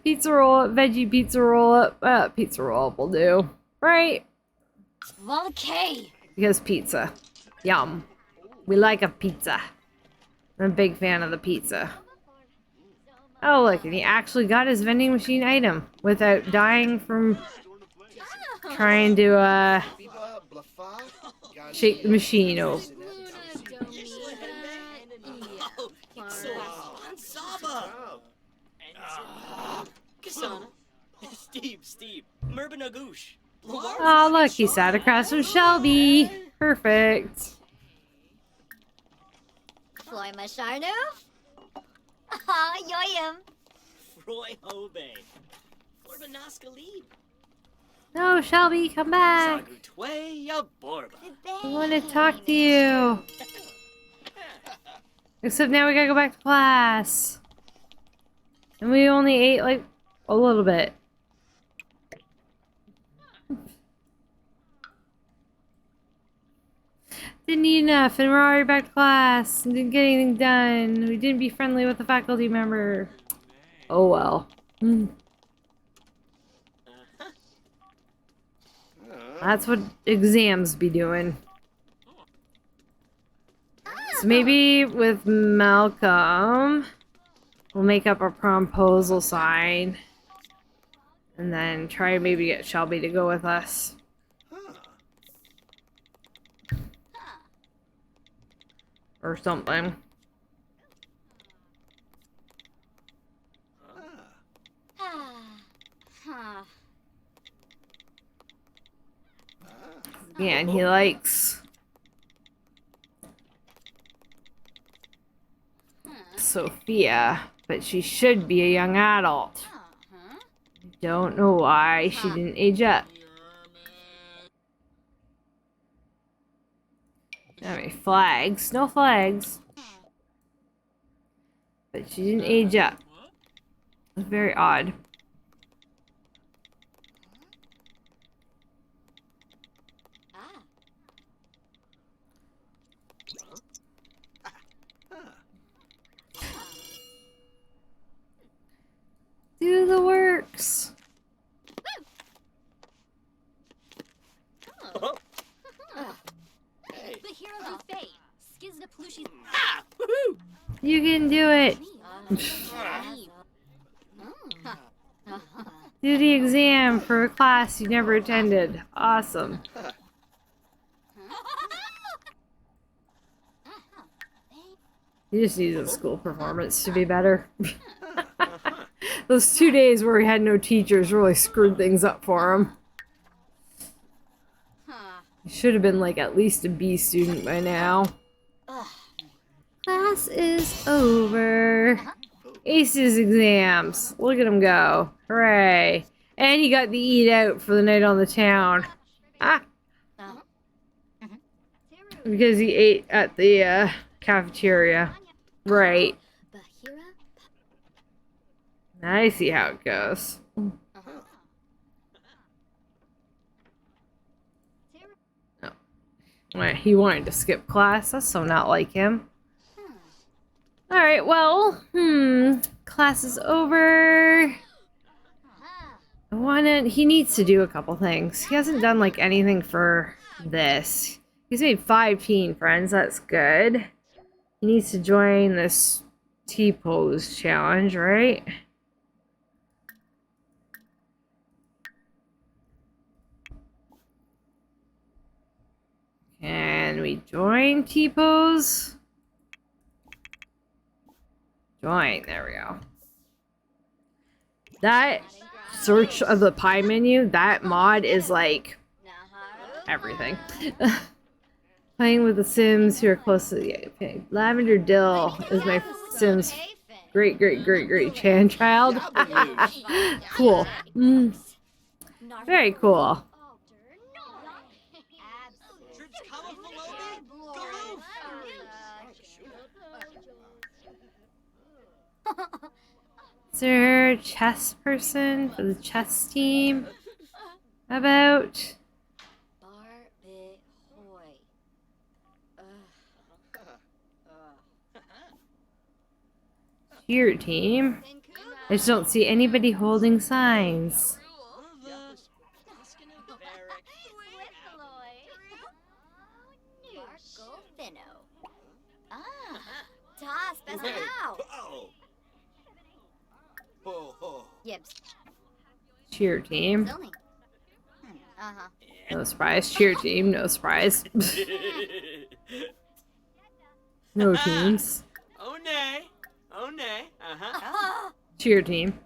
Pizza roll up, veggie pizza roll up. Pizza roll up will do. Right? Because pizza. Yum. We like a pizza. I'm a big fan of the pizza. Oh look, and he actually got his vending machine item without dying from trying to shake the machine over. Steve. Merbanagoosh. Oh, look, he sat across from Shelby. Perfect. Floy Masharnu? Ah, yoyum. Roy Hobe. Orbanaska lead. No, Shelby, come back. I want to talk to you. Except now we gotta go back to class. And we only ate, like, a little bit. Didn't eat enough, and we're already back to class. And didn't get anything done. We didn't be friendly with the faculty member. Oh well. That's what exams be doing. So maybe with Malcolm, we'll make up a promposal sign. And then try and maybe get Shelby to go with us. Or something. Yeah, and he likes Sophia, but she should be a young adult. Don't know why she didn't age up. How many flags? No flags. But she didn't age up. It's very odd. Do the works. Hey. The hero of fate. Skizna Plushy. Ah! Woohoo! You can do it. Do the exam for a class you never attended. Awesome. He just needs his school performance to be better. Those 2 days where he had no teachers really screwed things up for him. He should have been like at least a B student by now. Class is over. Aces exams. Look at him go. Hooray. And he got the eat out for the night on the town. Ah. Because he ate at the cafeteria. Right. I see how it goes. Oh. Well, he wanted to skip class. That's so not like him. Alright, well, class is over. He needs to do a couple things. He hasn't done like anything for this. He's made 5 teen friends, that's good. He needs to join this T-pose challenge, right? Can we join T-pose? Join, there we go. That search of the pie menu, that mod is like everything. Playing with the Sims who are close to the Lavender Dill is my Sims great grandchild. Cool. Very cool. Is there a chess person for the chess team? How about cheer team? I just don't see anybody holding signs. Cheer team. No surprise. Cheer team. No surprise. No teams. Oh nay. Oh nay. Cheer team.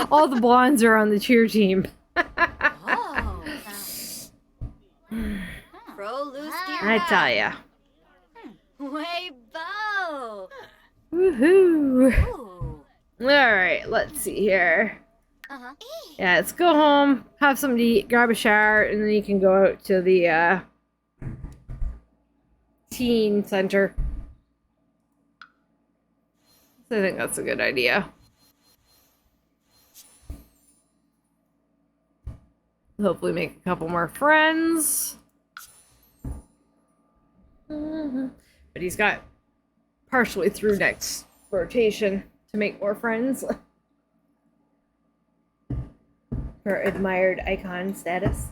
All the blondes are on the cheer team. I tell ya. Way bo. Woohoo. Alright, let's see here. Yeah, let's go home, have something to eat, grab a shower, and then you can go out to the teen center. I think that's a good idea. Hopefully make a couple more friends. But he's got partially through next rotation to make more friends. For admired icon status.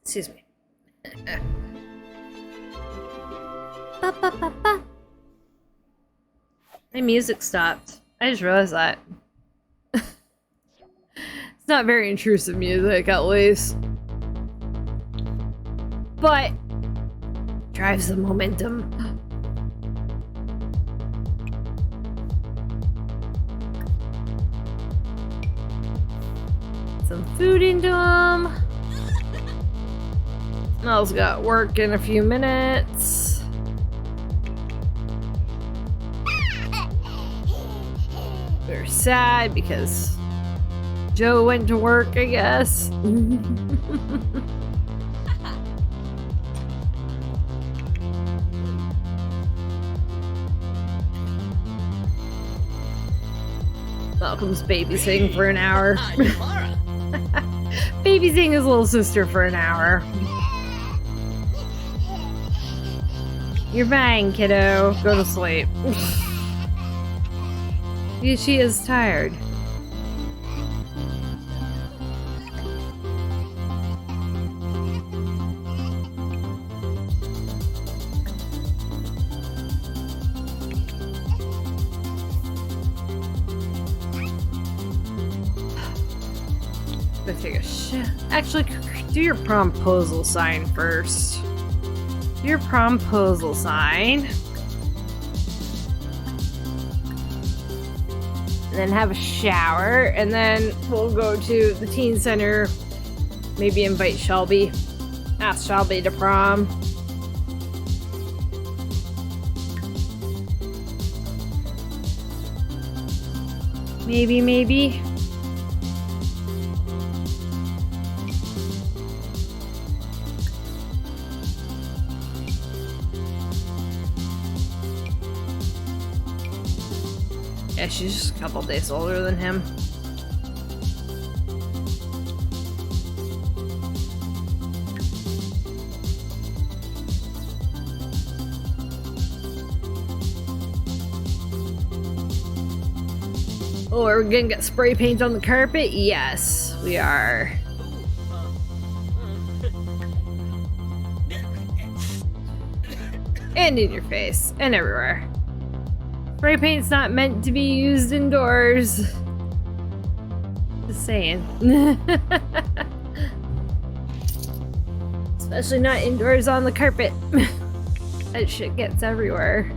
Excuse me. Ba, ba, ba, ba. My music stopped. I just realized that. It's not very intrusive music, at least. But drives the momentum. Some food into him. Mel's got work in a few minutes. They're sad because Joe went to work, I guess. Malcolm's babysitting for an hour. Babysitting his little sister for an hour. You're fine, kiddo. Go to sleep. She is tired. Let's take a shit. Actually, do your promposal sign first. Do your promposal sign. And then have a shower, and then we'll go to the teen center. Maybe invite Shelby. Ask Shelby to prom. Maybe. Yeah, she's just a couple days older than him. Oh, are we gonna get spray paint on the carpet? Yes, we are. And in your face, and everywhere. Spray paint's not meant to be used indoors. Just saying. Especially not indoors on the carpet. That shit gets everywhere.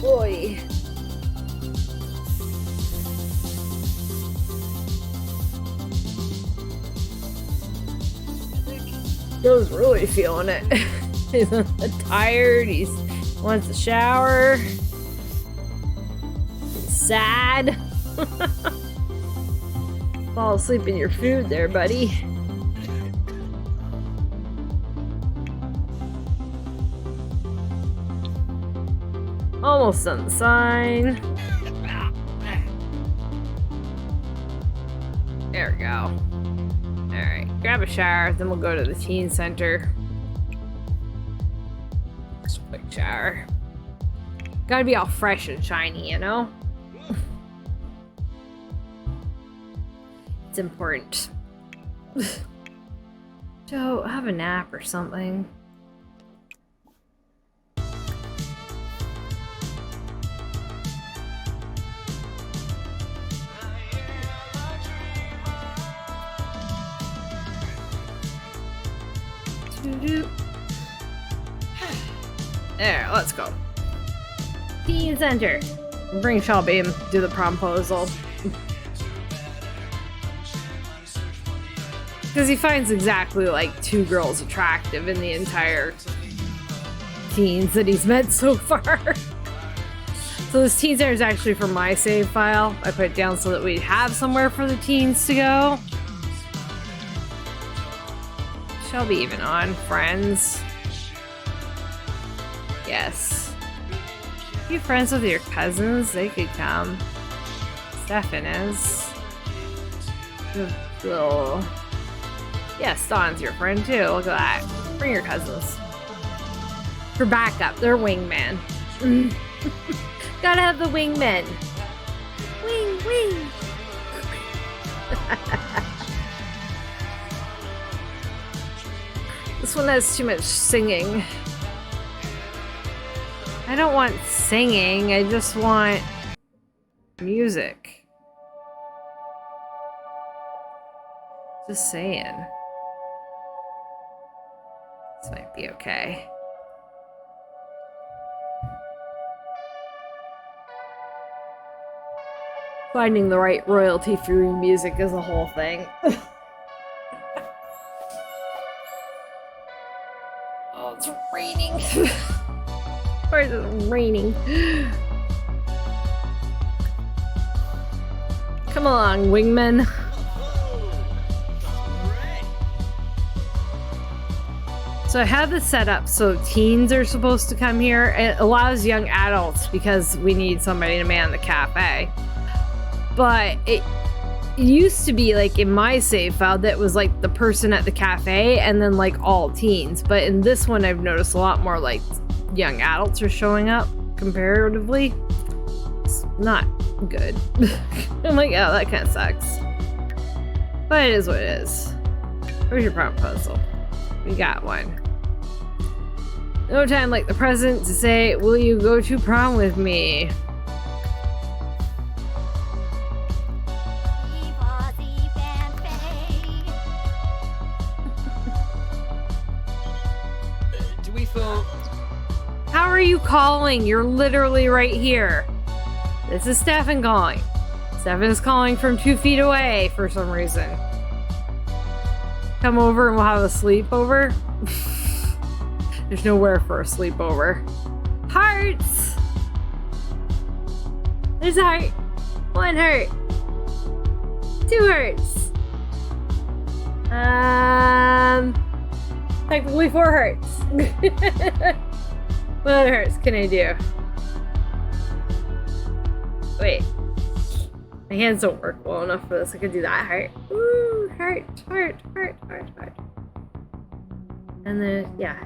Boy. Joe's really feeling it. He's tired, he wants a shower. He's sad. Fall asleep in your food there, buddy. Almost on the sign. There we go. Alright, grab a shower, then we'll go to the teen center. Just a quick shower. Gotta be all fresh and shiny, you know? It's important. Joe, have a nap or something. There, let's go. Teen center. Bring Shelby and do the promposal. Because he finds exactly like 2 girls attractive in the entire teens that he's met so far. So this teen center is actually from my save file. I put it down so that we have somewhere for the teens to go. Shelby even on? Friends? Yes. You friends with your cousins? They could come. Stefan is. Little. Yes, Dawn's your friend too. Look at that. Bring your cousins. For backup, they're wingmen. Gotta have the wingmen. Wing, wing. This one has too much singing. I don't want singing, I just want music. Just saying. This might be okay. Finding the right royalty-free music is a whole thing. Oh, it's raining. Or is it raining? Come along, wingman. So I have this set up so teens are supposed to come here. It allows young adults because we need somebody to man the cafe. But it used to be like in my save file that was like the person at the cafe and then like all teens. But in this one I've noticed a lot more like young adults are showing up comparatively. It's not good. I'm like, oh, that kind of sucks. But it is what it is. Where's your prom proposal? We got one. No time like the present to say, will you go to prom with me? Do we feel... How are you calling? You're literally right here. This is Stefan calling. Stefan is calling from 2 feet away for some reason. Come over and we'll have a sleepover. There's nowhere for a sleepover. Hearts! There's a heart. 1 heart. 2 hearts. Technically 4 hearts. What other hearts can I do? Wait. My hands don't work well enough for this. I could do that heart. Ooh, heart, heart, heart, heart, heart. And then, yeah,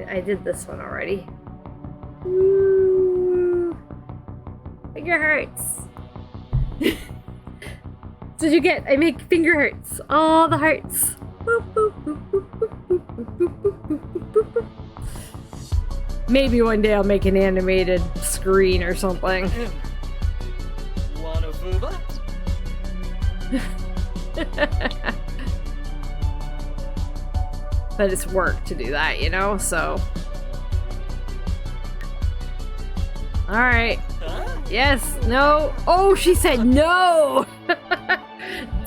I did this one already. Ooh. Finger hearts. Did you get? I make finger hearts. All the hearts. Boop, boop, boop, boop, boop, boop, boop, boop, boop, boop, boop. Maybe one day I'll make an animated screen or something. Wanna booba? But it's work to do that, you know, so. Alright. Huh? Yes, no. Oh, she said no!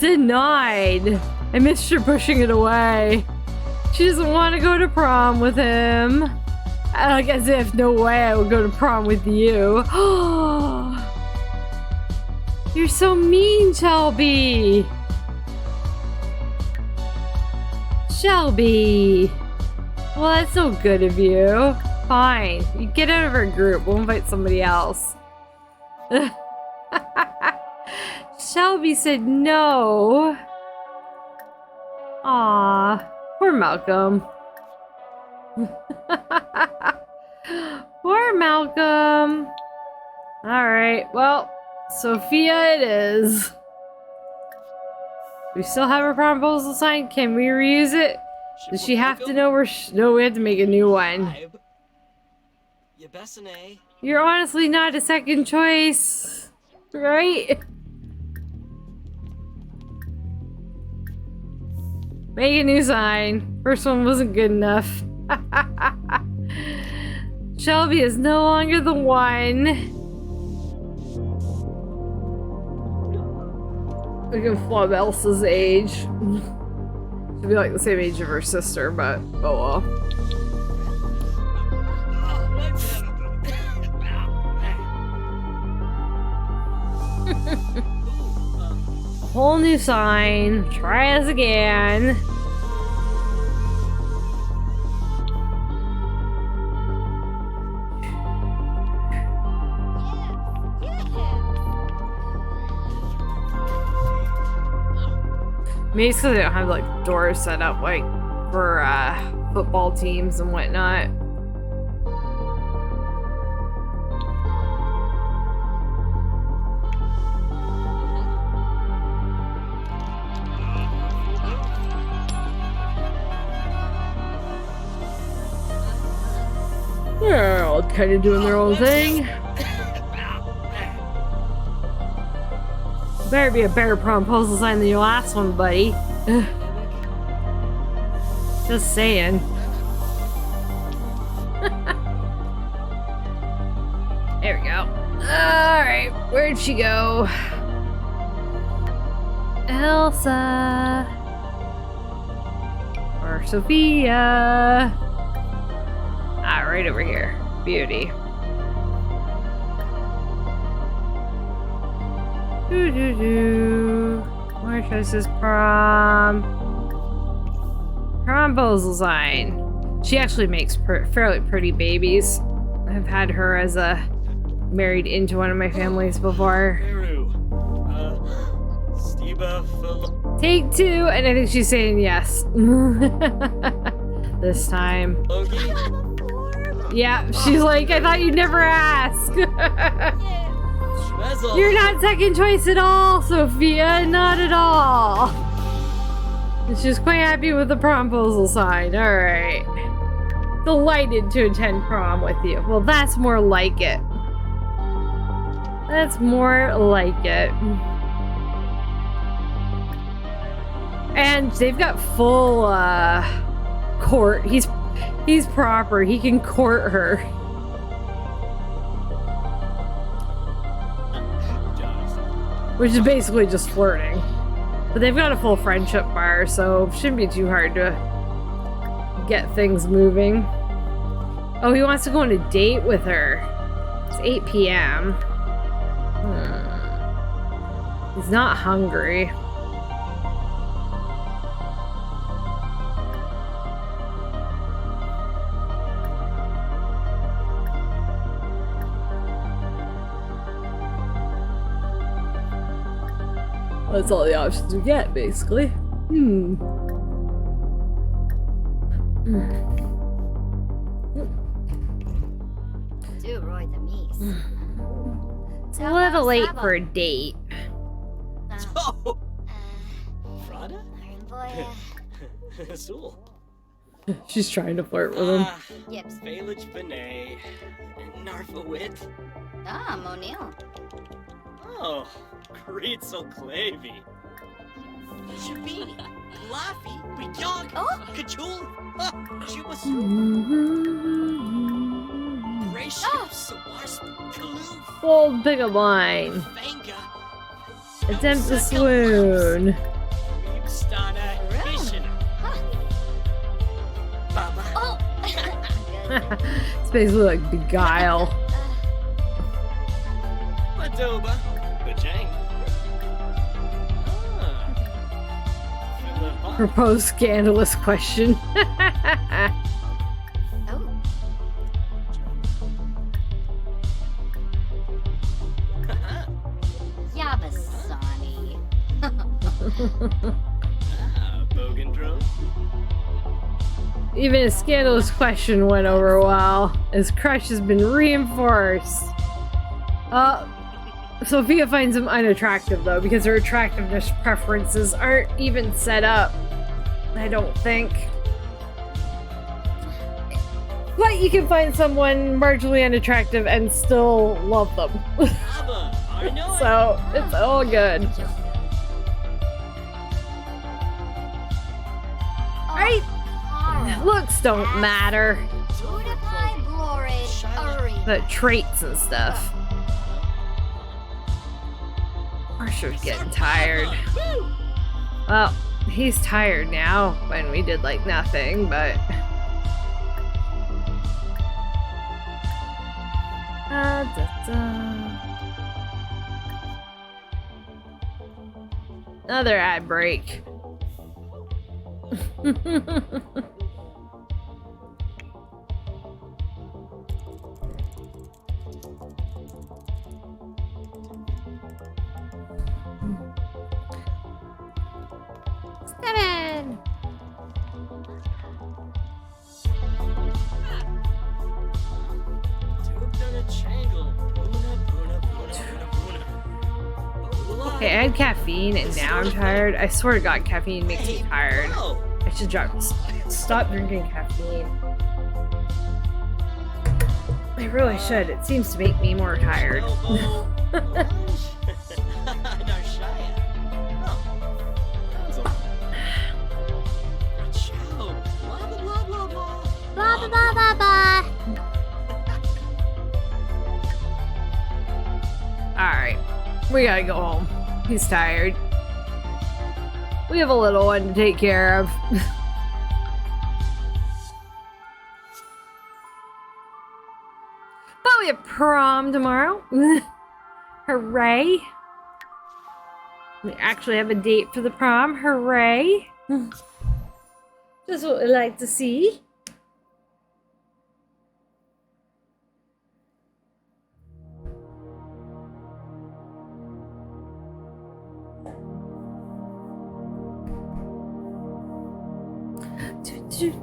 Denied. I missed her pushing it away. She doesn't want to go to prom with him. Like as if no way I would go to prom with you. You're so mean, Shelby. Shelby. Well, that's so good of you. Fine. You get out of our group. We'll invite somebody else. Shelby said no. Aw. Poor Malcolm. Poor Malcolm. Alright, well, Sophia it is. We still have our prom proposal signed. Can we reuse it? Does she have to know we're no, we have to make a new one. Your best an A. You're honestly not a second choice, right? Make a new sign. First one wasn't good enough. Shelby is no longer the one. Look at Flub Elsa's age. She'd be like the same age of her sister, but oh well. Whole new sign. Try us again. Maybe it's because they don't have like doors set up like for football teams and whatnot. They're all kind of doing their own thing. Better be a better promposal sign than your last one, buddy. Just saying. There we go. Alright, where'd she go? Elsa. Or Sophia. Ah, right over here. Beauty. Where choices prom? Promposal sign. She actually makes fairly pretty babies. I've had her as a married into one of my families before. Take two, and I think she's saying yes. This time. Yeah, she's like, I thought you'd never ask. You're not second choice at all, Sophia. Not at all. She's quite happy with the promposal sign. Alright. Delighted to attend prom with you. Well, that's more like it. That's more like it. And they've got full court. He's proper. He can court her. Which is basically just flirting. But they've got a full friendship bar, so it shouldn't be too hard to get things moving. Oh, he wants to go on a date with her. It's 8 p.m. He's not hungry. That's all the options we get, basically. It's a little late for a date. Oh! Frada? Sul. She's trying to flirt with him. Failage Benet. Narfawit. Monil. Oh, Creetzel Clavy. Shabini. Laffy. Bejog. Oh! Kachul. She was Bold pickup line. Attempt to swoon. It's basically like beguile. Proposed scandalous question. Yabasani. Even a scandalous question went over well. His crush has been reinforced. Sophia finds him unattractive though, because her attractiveness preferences aren't even set up. I don't think. But you can find someone marginally unattractive and still love them. So, it's all good. Right? Looks don't matter. But traits and stuff. Marsha's getting tired. Well, he's tired now when we did like nothing, but... Another ad break. Hey, I had caffeine and now I'm tired. I swear to God, caffeine makes me tired. I should stop drinking caffeine. I really should. It seems to make me more tired. Blah blah blah blah blah. Alright. We gotta go home. He's tired. We have a little one to take care of. But we have prom tomorrow. Hooray. We actually have a date for the prom. Hooray. Just what we like to see.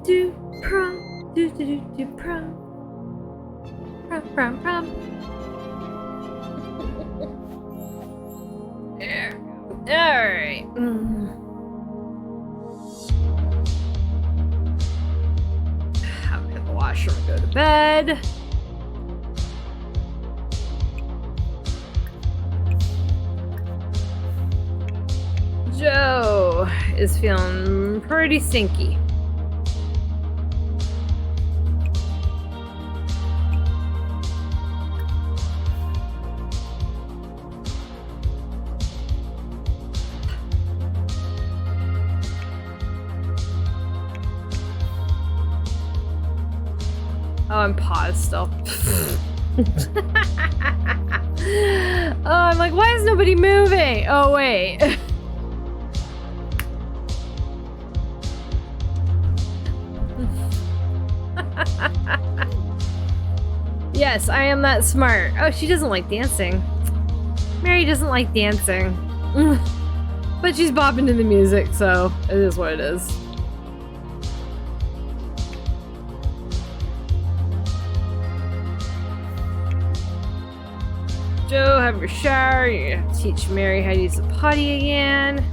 Do prom, do prom, prom. There. All right. I'll hit the washroom and go to bed. Joe is feeling pretty stinky. Oh, I'm paused still. Oh, I'm like, why is nobody moving? Oh, wait. Yes, I am that smart. Oh, she doesn't like dancing. Mary doesn't like dancing. But she's bopping to the music, so it is what it is. Joe, have your shower. You have to teach Mary how to use the potty again.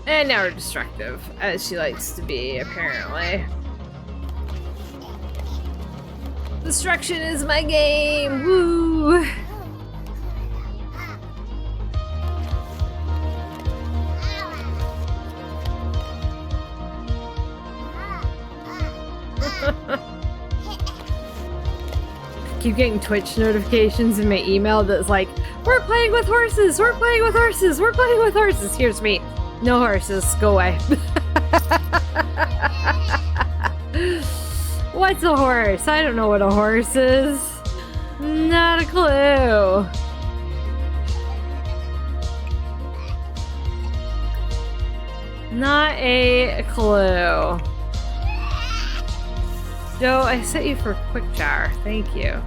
And now we're destructive, as she likes to be, apparently. Destruction is my game! Woo! Keep getting Twitch notifications in my email that's like, we're playing with horses! We're playing with horses! We're playing with horses! Here's me. No horses. Go away. What's a horse? I don't know what a horse is. Not a clue. Not a clue. Joe, I set you for a quick shower. Thank you.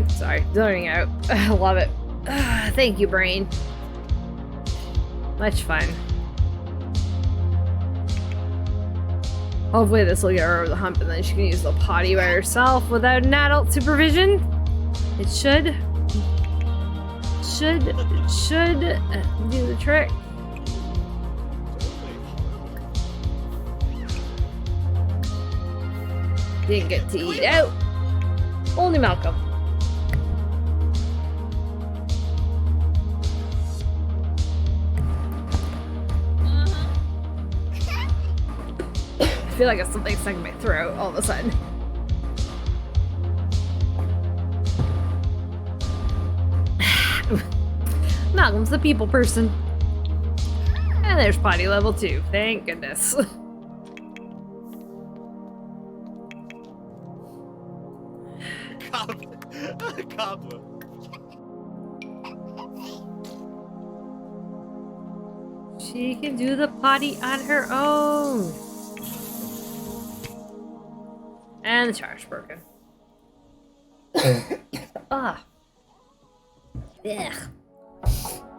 Sorry, zoning out. I love it. Thank you, brain. Much fun. Hopefully this will get her over the hump and then she can use the potty by herself without an adult supervision. It should do the trick. Didn't get to eat out. Only Malcolm. I feel like it's something stuck in my throat all of a sudden. Malcolm's the people person. And there's potty level 2. Thank goodness. Cobbler. She can do the potty on her own. And the char's broken. Ah. Ugh.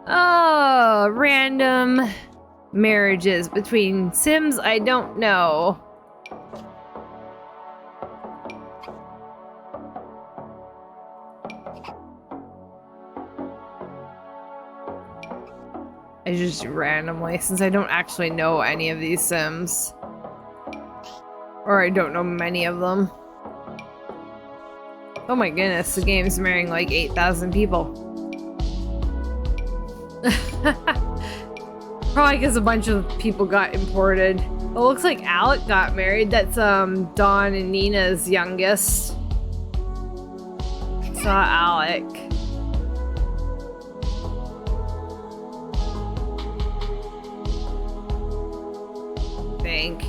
Oh, random marriages between Sims? I don't know. I just do randomly since I don't actually know any of these Sims. Or I don't know many of them. Oh my goodness, the game's marrying like 8,000 people. Probably because a bunch of people got imported. It looks like Alec got married. That's Dawn and Nina's youngest. Saw Alec. Think.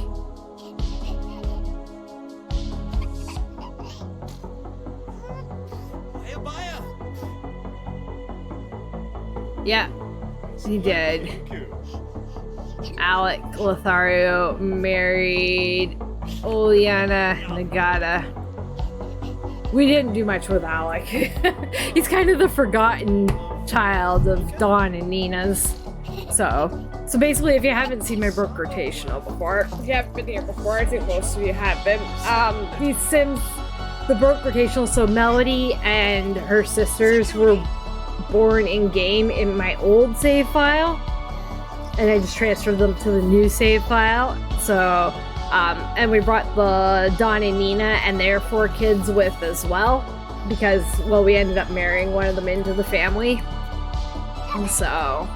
Yeah, he did. Alec Lothario married Oleana Nagata. We didn't do much with Alec. He's kind of the forgotten child of Dawn and Nina's. So basically, if you haven't seen my Broke Rotational before, if you haven't been here before, I think most of you have been. These Sims, the Broke Rotational, so Melody and her sisters were born in game in my old save file, and I just transferred them to the new save file. So and we brought the Dawn and Nina and their 4 kids with as well, because, well, we ended up marrying one of them into the family, and so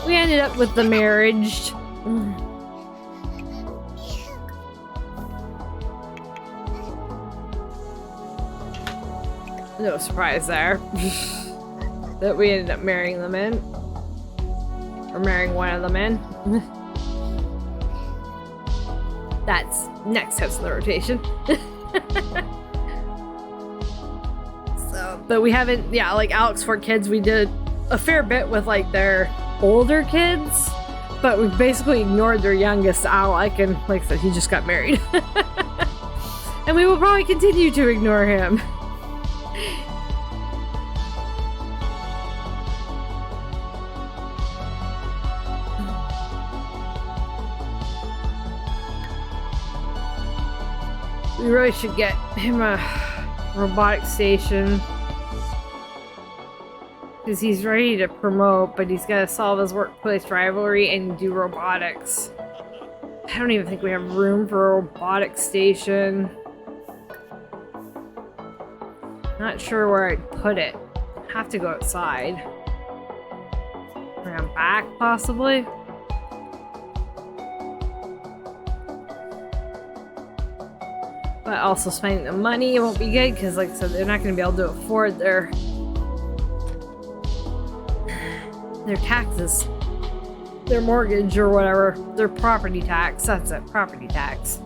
we ended up with the marriage. No surprise there. That we ended up marrying them in. Or marrying one of them in. That's next house in the rotation. So, but we haven't, yeah, like Alec's 4 kids, we did a fair bit with like their older kids, but we basically ignored their youngest, Alec, and like I said, he just got married. And we will probably continue to ignore him. We really should get him a robotic station, because he's ready to promote, but he's got to solve his workplace rivalry and do robotics. I don't even think we have room for a robotic station. Not sure where I'd put it. Have to go outside. Around back, possibly. But also spending the money won't be good, because like I said, they're not going to be able to afford their taxes. Their mortgage or whatever. Their property tax. That's it. Property tax.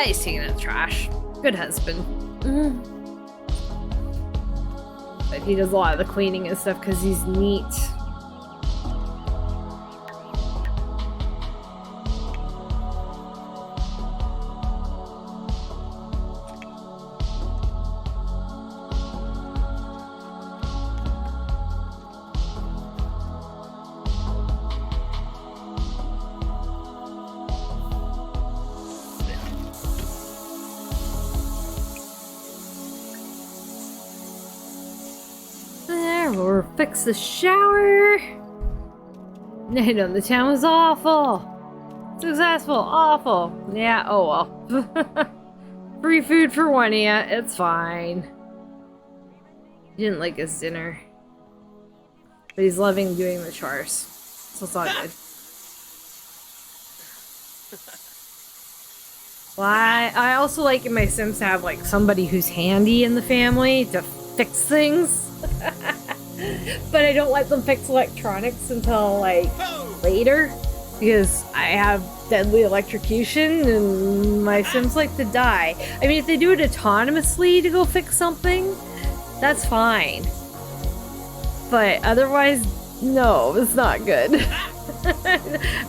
He's taking out the trash. Good husband. But he does a lot of the cleaning and stuff because he's neat. We'll fix the shower. Night on the town was awful. Successful, awful. Yeah, oh well. Free food for one of ya, it's fine. He didn't like his dinner. But he's loving doing the chores. So it's all good. Well, I also like in my Sims to have like somebody who's handy in the family to fix things. But I don't let them fix electronics until like later, because I have deadly electrocution and my Sims like to die. I mean, if they do it autonomously to go fix something, that's fine. But otherwise, no, it's not good.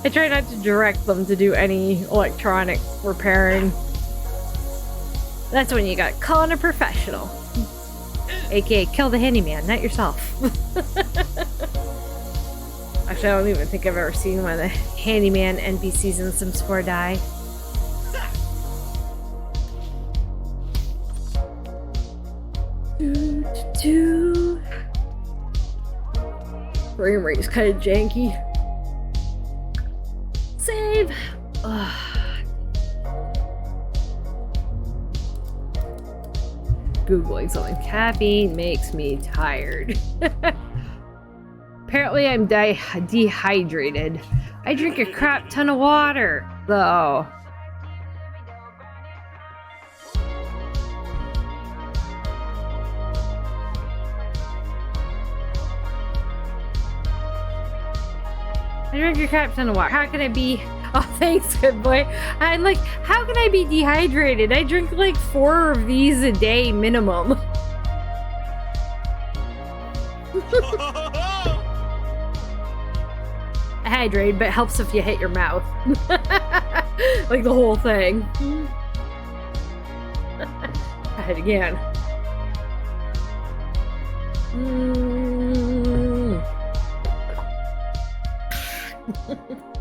I try not to direct them to do any electronic repairing. That's when you got call in a professional. AKA kill the handyman, not yourself. Actually, I don't even think I've ever seen one of the handyman NPCs in Sims 4 die. Frame rate's kind of janky. Save! Ugh. Googling something. Caffeine makes me tired. Apparently I'm dehydrated. I drink a crap ton of water, though. I drink a crap ton of water. How can I be... Oh, thanks, good boy. I'm like, how can I be dehydrated? I drink like 4 of these a day minimum. Hydrate, but it helps if you hit your mouth. Like the whole thing. I hit again.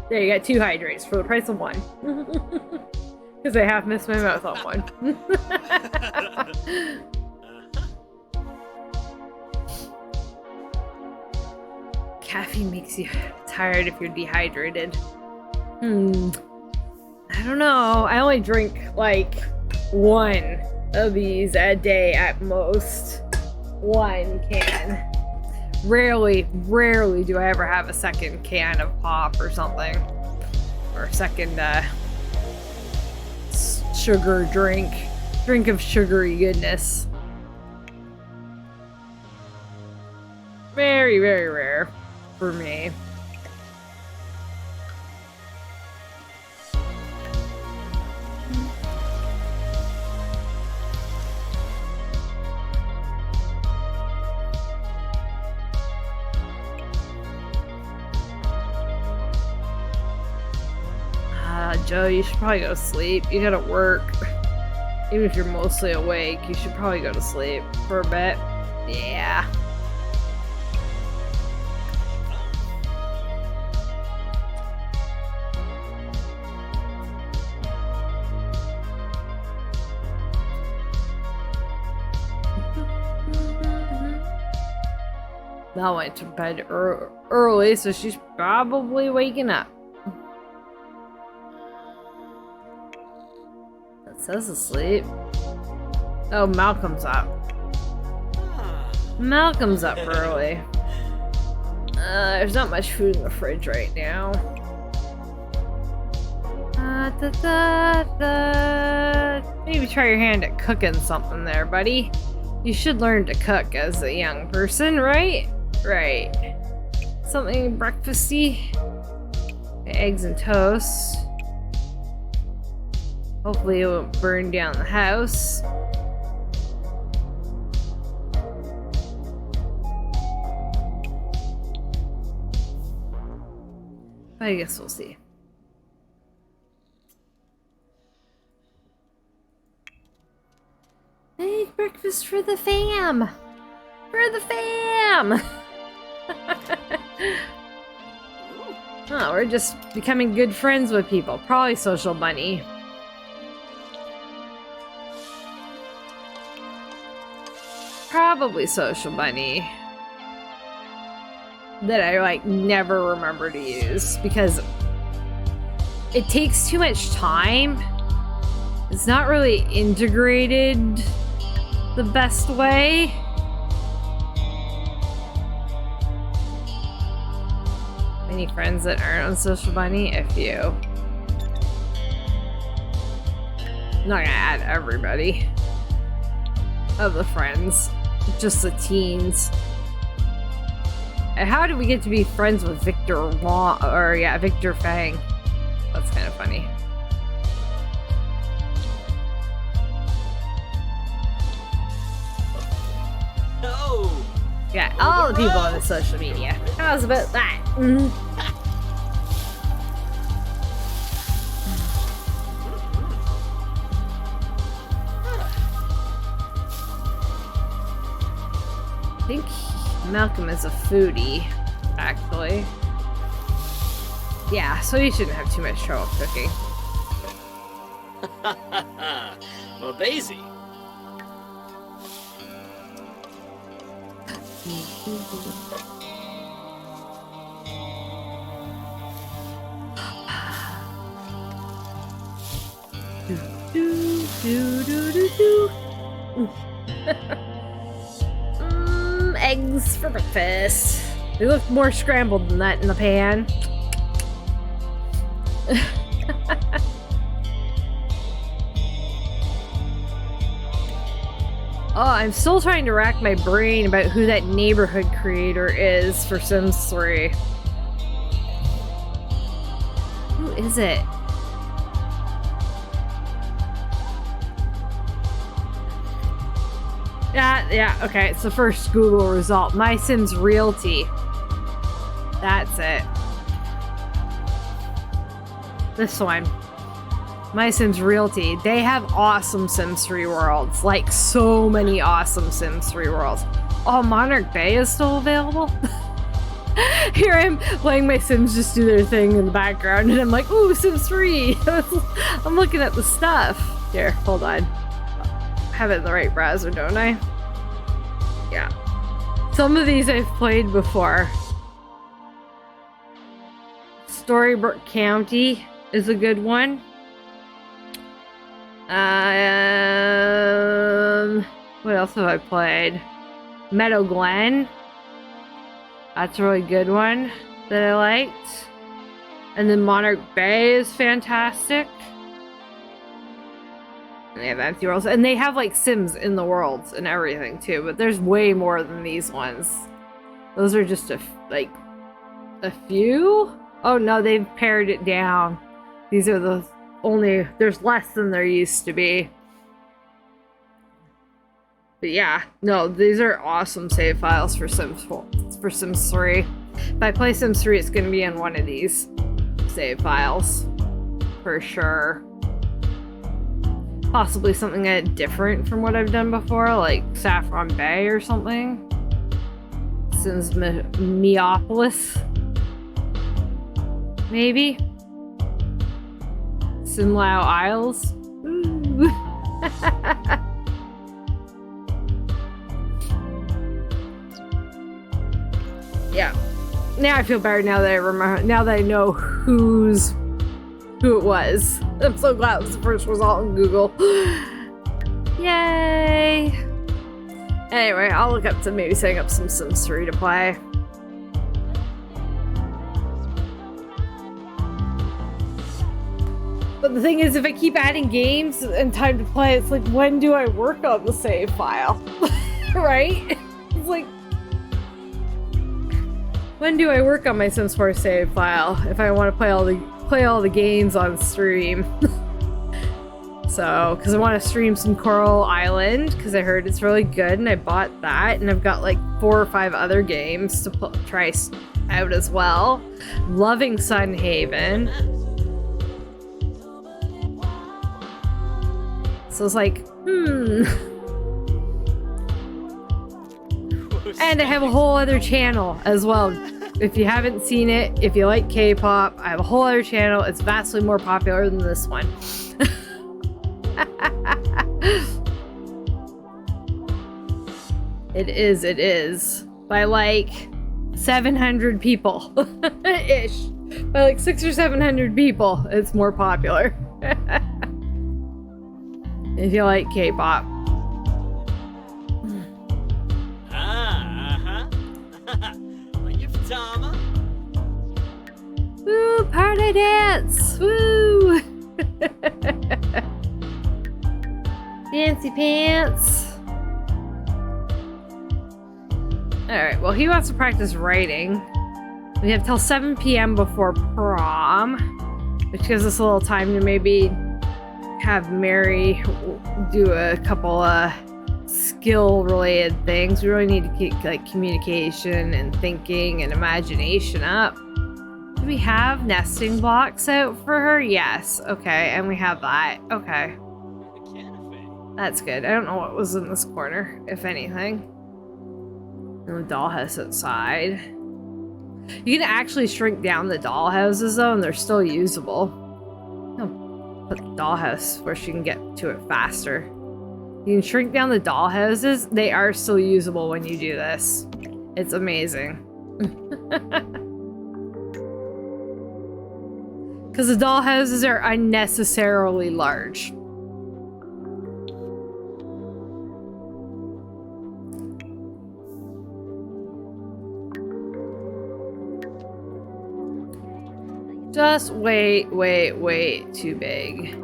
There, you got 2 hydrates for the price of 1. Because I half missed my mouth on one. Caffeine makes you tired if you're dehydrated. I don't know. I only drink like 1 of these a day at most. 1 can. Rarely do I ever have a second can of pop or something. Or a second sugar drink. Drink of sugary goodness. Very, very rare for me. Joe, you should probably go to sleep. You gotta work. Even if you're mostly awake, you should probably go to sleep for a bit. Yeah. Mel went to bed early, so she's probably waking up. Says asleep. Oh, Malcolm's up. Malcolm's up early. There's not much food in the fridge right now. Maybe try your hand at cooking something there, buddy. You should learn to cook as a young person, right? Right. Something breakfasty. Eggs and toast. Hopefully it won't burn down the house. I guess we'll see. Make breakfast for the fam! For the fam! Oh, we're just becoming good friends with people. Probably Social Bunny. Probably Social Bunny. That I like never remember to use because it takes too much time. It's not really integrated the best way. Any friends that aren't on Social Bunny? A few. I'm not gonna add everybody of the friends, just the teens. And how did we get to be friends with Victor Wong, or yeah, Victor Fang? That's kind of funny. all the people on the social media. How's about that? I think Malcolm is a foodie, actually. Yeah, so you shouldn't have too much trouble cooking. Well, Daisy. Eggs for breakfast. They look more scrambled than that in the pan. Oh, I'm still trying to rack my brain about who that neighborhood creator is for Sims 3. Who is it? Yeah, okay, it's the first Google result. My Sims Realty. That's it. This one. My Sims Realty. They have awesome Sims 3 worlds. Like, so many awesome Sims 3 worlds. Oh, Monarch Bay is still available? Here I'm letting my Sims just do their thing in the background, and I'm like, ooh, Sims 3! I'm looking at the stuff. Here, hold on. I have it in the right browser, don't I? Yeah. Some of these I've played before. Storybrooke County is a good one. What else have I played? Meadow Glen. That's a really good one that I liked. And then Monarch Bay is fantastic. And they have empty worlds. And they have like Sims in the worlds and everything too, but there's way more than these ones. Those are just a few? Oh no, they've pared it down. These are the only, there's less than there used to be. But yeah, no, these are awesome save files for Sims 3. If I play Sims 3, it's going to be in one of these save files. For sure. Possibly something different from what I've done before, like Saffron Bay or something. Sims Meopolis. Maybe. Simlao Isles. Ooh. Yeah. Now I feel better now that I remember. Now that I know who it was. I'm so glad it was the first result in Google. Yay! Anyway, I'll look up to maybe setting up some Sims 3 to play. But the thing is, if I keep adding games and time to play, it's like, when do I work on the save file? Right? It's like, when do I work on my Sims 4 save file if I want to play all the games on stream? So, because I want to stream some Coral Island, because I heard it's really good, and I bought that, and I've got like 4 or 5 other games to try out as well. Loving Sunhaven. So it's like, And I have a whole other channel as well. If you haven't seen it, if you like K-pop, I have a whole other channel. It's vastly more popular than this one. It is. By like 700 people. Ish. By like 600 or 700 people, it's more popular. If you like K-pop. Woo, party dance! Woo! Fancy pants. Alright, well, he wants to practice writing. We have till 7 p.m. before prom, which gives us a little time to maybe have Mary do a couple skill-related things. We really need to keep like communication and thinking and imagination up. Do we have nesting blocks out for her? Yes. Okay, and we have that. Okay. That's good. I don't know what was in this corner, if anything. And the dollhouse outside. You can actually shrink down the dollhouses though, and they're still usable. Oh, put the dollhouse where she can get to it faster. You can shrink down the dollhouses. They are still usable when you do this. It's amazing. Because the dollhouses are unnecessarily large. Just way too big.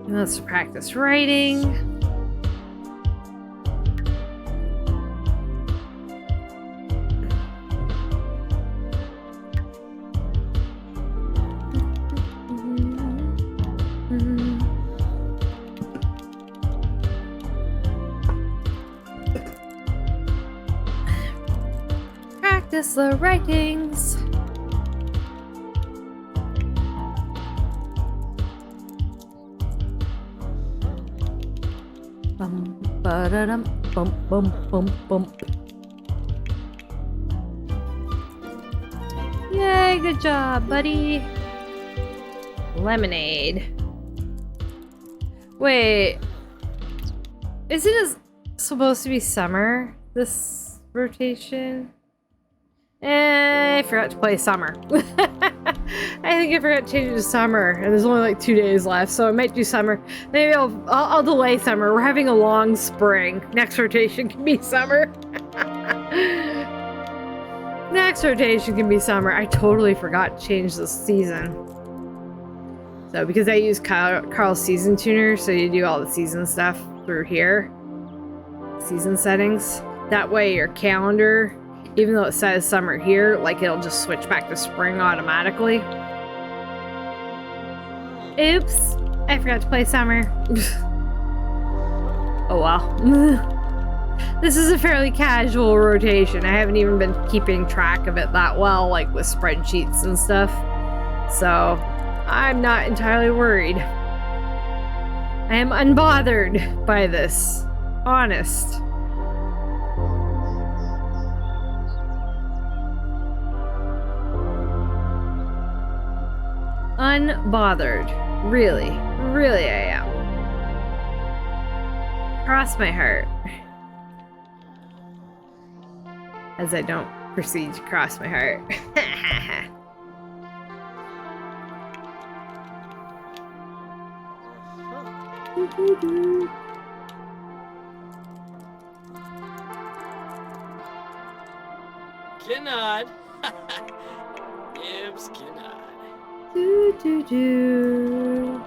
Let's practice writing. Practice the writings. Ba-da-dum, bump, bump, bump, bump. Yay, good job, buddy. Lemonade. Wait. Isn't it supposed to be summer, this rotation? I forgot to play summer. I think I forgot to change it to summer, and there's only like 2 days left, so I might do summer. Maybe I'll delay summer. We're having a long spring. Next rotation can be summer. Next rotation can be summer. I totally forgot to change the season. So because I use Carl's season tuner, so you do all the season stuff through here. Season settings. That way your calendar, even though it says summer here, like it'll just switch back to spring automatically. Oops, I forgot to play summer. Oh well. This is a fairly casual rotation. I haven't even been keeping track of it that well, like with spreadsheets and stuff. So I'm not entirely worried. I am unbothered by this. Honest. Unbothered. Really. Really I am. Cross my heart. As I don't proceed to cross my heart. Cannot. Gibbs cannot. Do do do.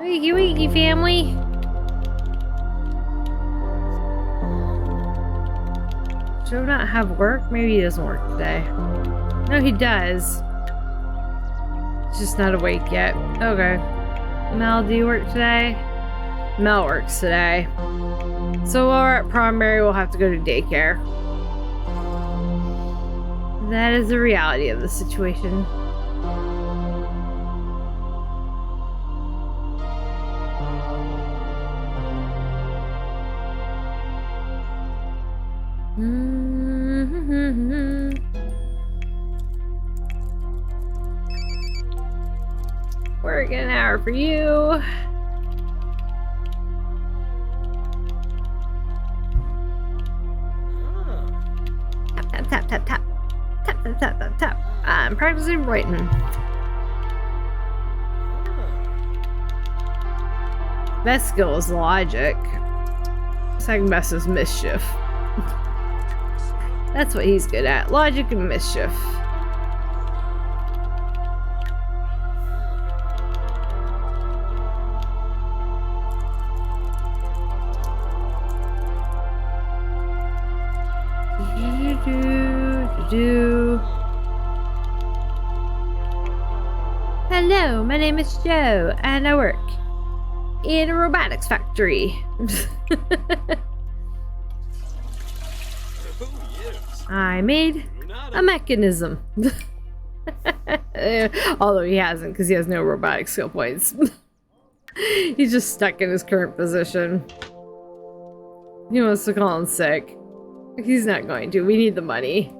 Wakey wakey family. Joe not have work? Maybe he doesn't work today. No, he does. He's just not awake yet. Okay. Mel, do you work today? Mel works today. So while we're at prom, Mary will have to go to daycare. That is the reality of the situation. Work an hour for you. Tap, tap, tap, tap, tap. Tap, tap, tap, tap, tap. I'm practicing writing. Best skill is logic. Second best is mischief. That's what he's good at. Logic and mischief. do. Hello, my name is Joe, and I work in a robotics factory. I made a mechanism. Although he hasn't, because he has no robotic skill points. He's just stuck in his current position. He wants to call in sick. He's not going to. We need the money.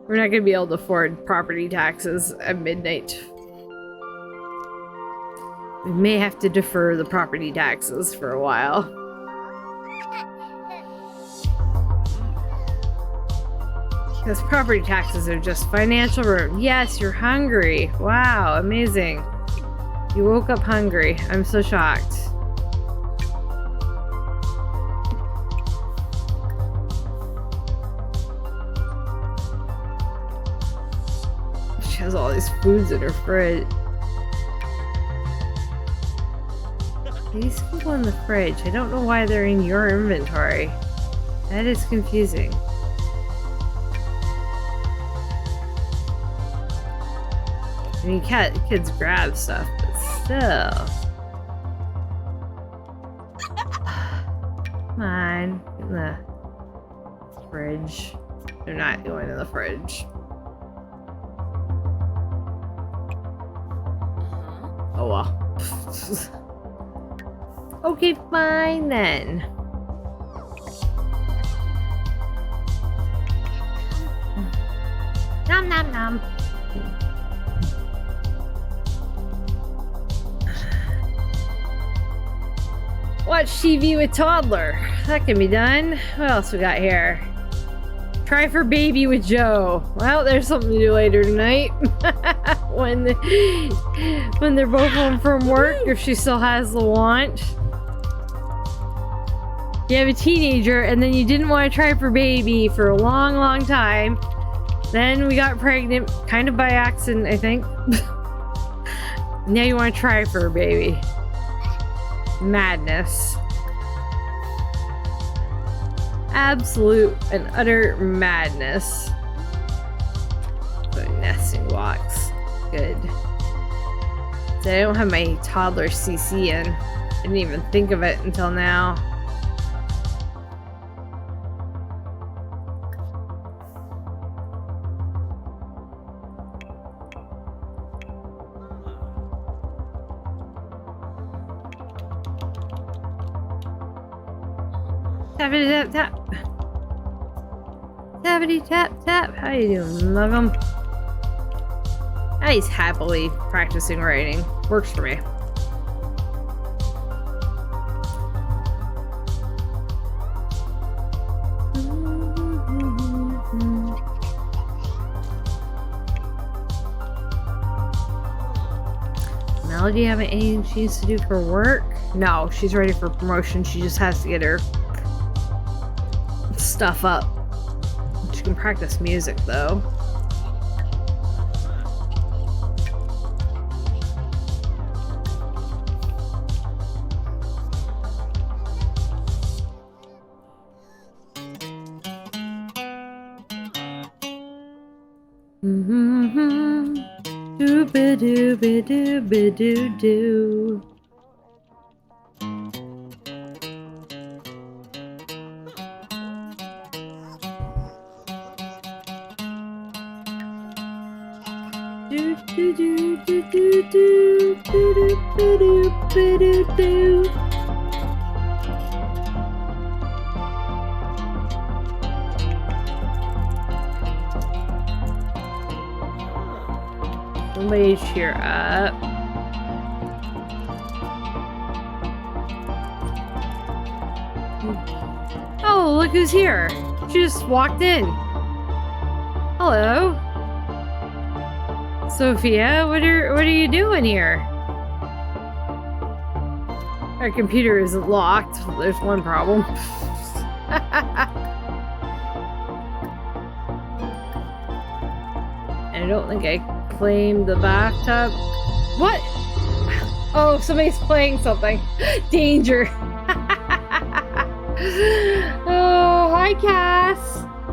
We're not going to be able to afford property taxes at midnight. We may have to defer the property taxes for a while. Because property taxes are just financial ruin. Yes, you're hungry. Wow, amazing. You woke up hungry. I'm so shocked. She has all these foods in her fridge. These can go in the fridge. I don't know why they're in your inventory. That is confusing. I mean, kids grab stuff, but still. Come on, get in the fridge. They're not going in the fridge. Oh well. Okay, fine then. Nom nom nom. Watch TV with toddler. That can be done. What else we got here? Try for baby with Joe. Well, there's something to do later tonight. when they're both home from work, if she still has the want. You have a teenager, and then you didn't want to try for baby for a long, long time. Then we got pregnant, kind of by accident, I think. Now you want to try for a baby. Madness. Absolute and utter madness. So nesting blocks. Good. So I don't have my toddler CC in. I didn't even think of it until now. Tappity tap tap. Tappity tap tap. How you doing, Mug'em? He's happily practicing writing. Works for me. Melody having anything she needs to do for work? No, she's ready for promotion. She just has to get her stuff up. She can practice music though. Doo-ba-doo-ba-doo-ba-doo-doo. Somebody cheer up. Oh, look who's here. She just walked in. Hello. Sophia, what are you doing here? Our computer is locked. There's one problem. I don't think I claimed the bathtub. What? Oh, somebody's playing something. Danger. Oh, hi, Cass.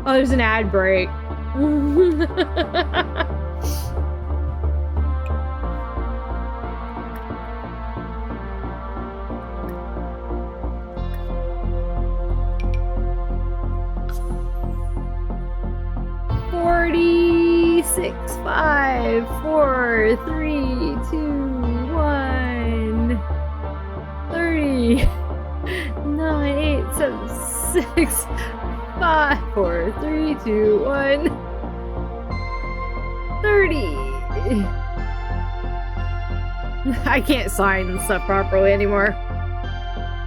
Oh, there's an ad break. $46, 5, 4, 3, 2, 1. 30, 9, 8, 7, 6, 5, 4, 3, 2, 1. 30. I can't sign stuff properly anymore.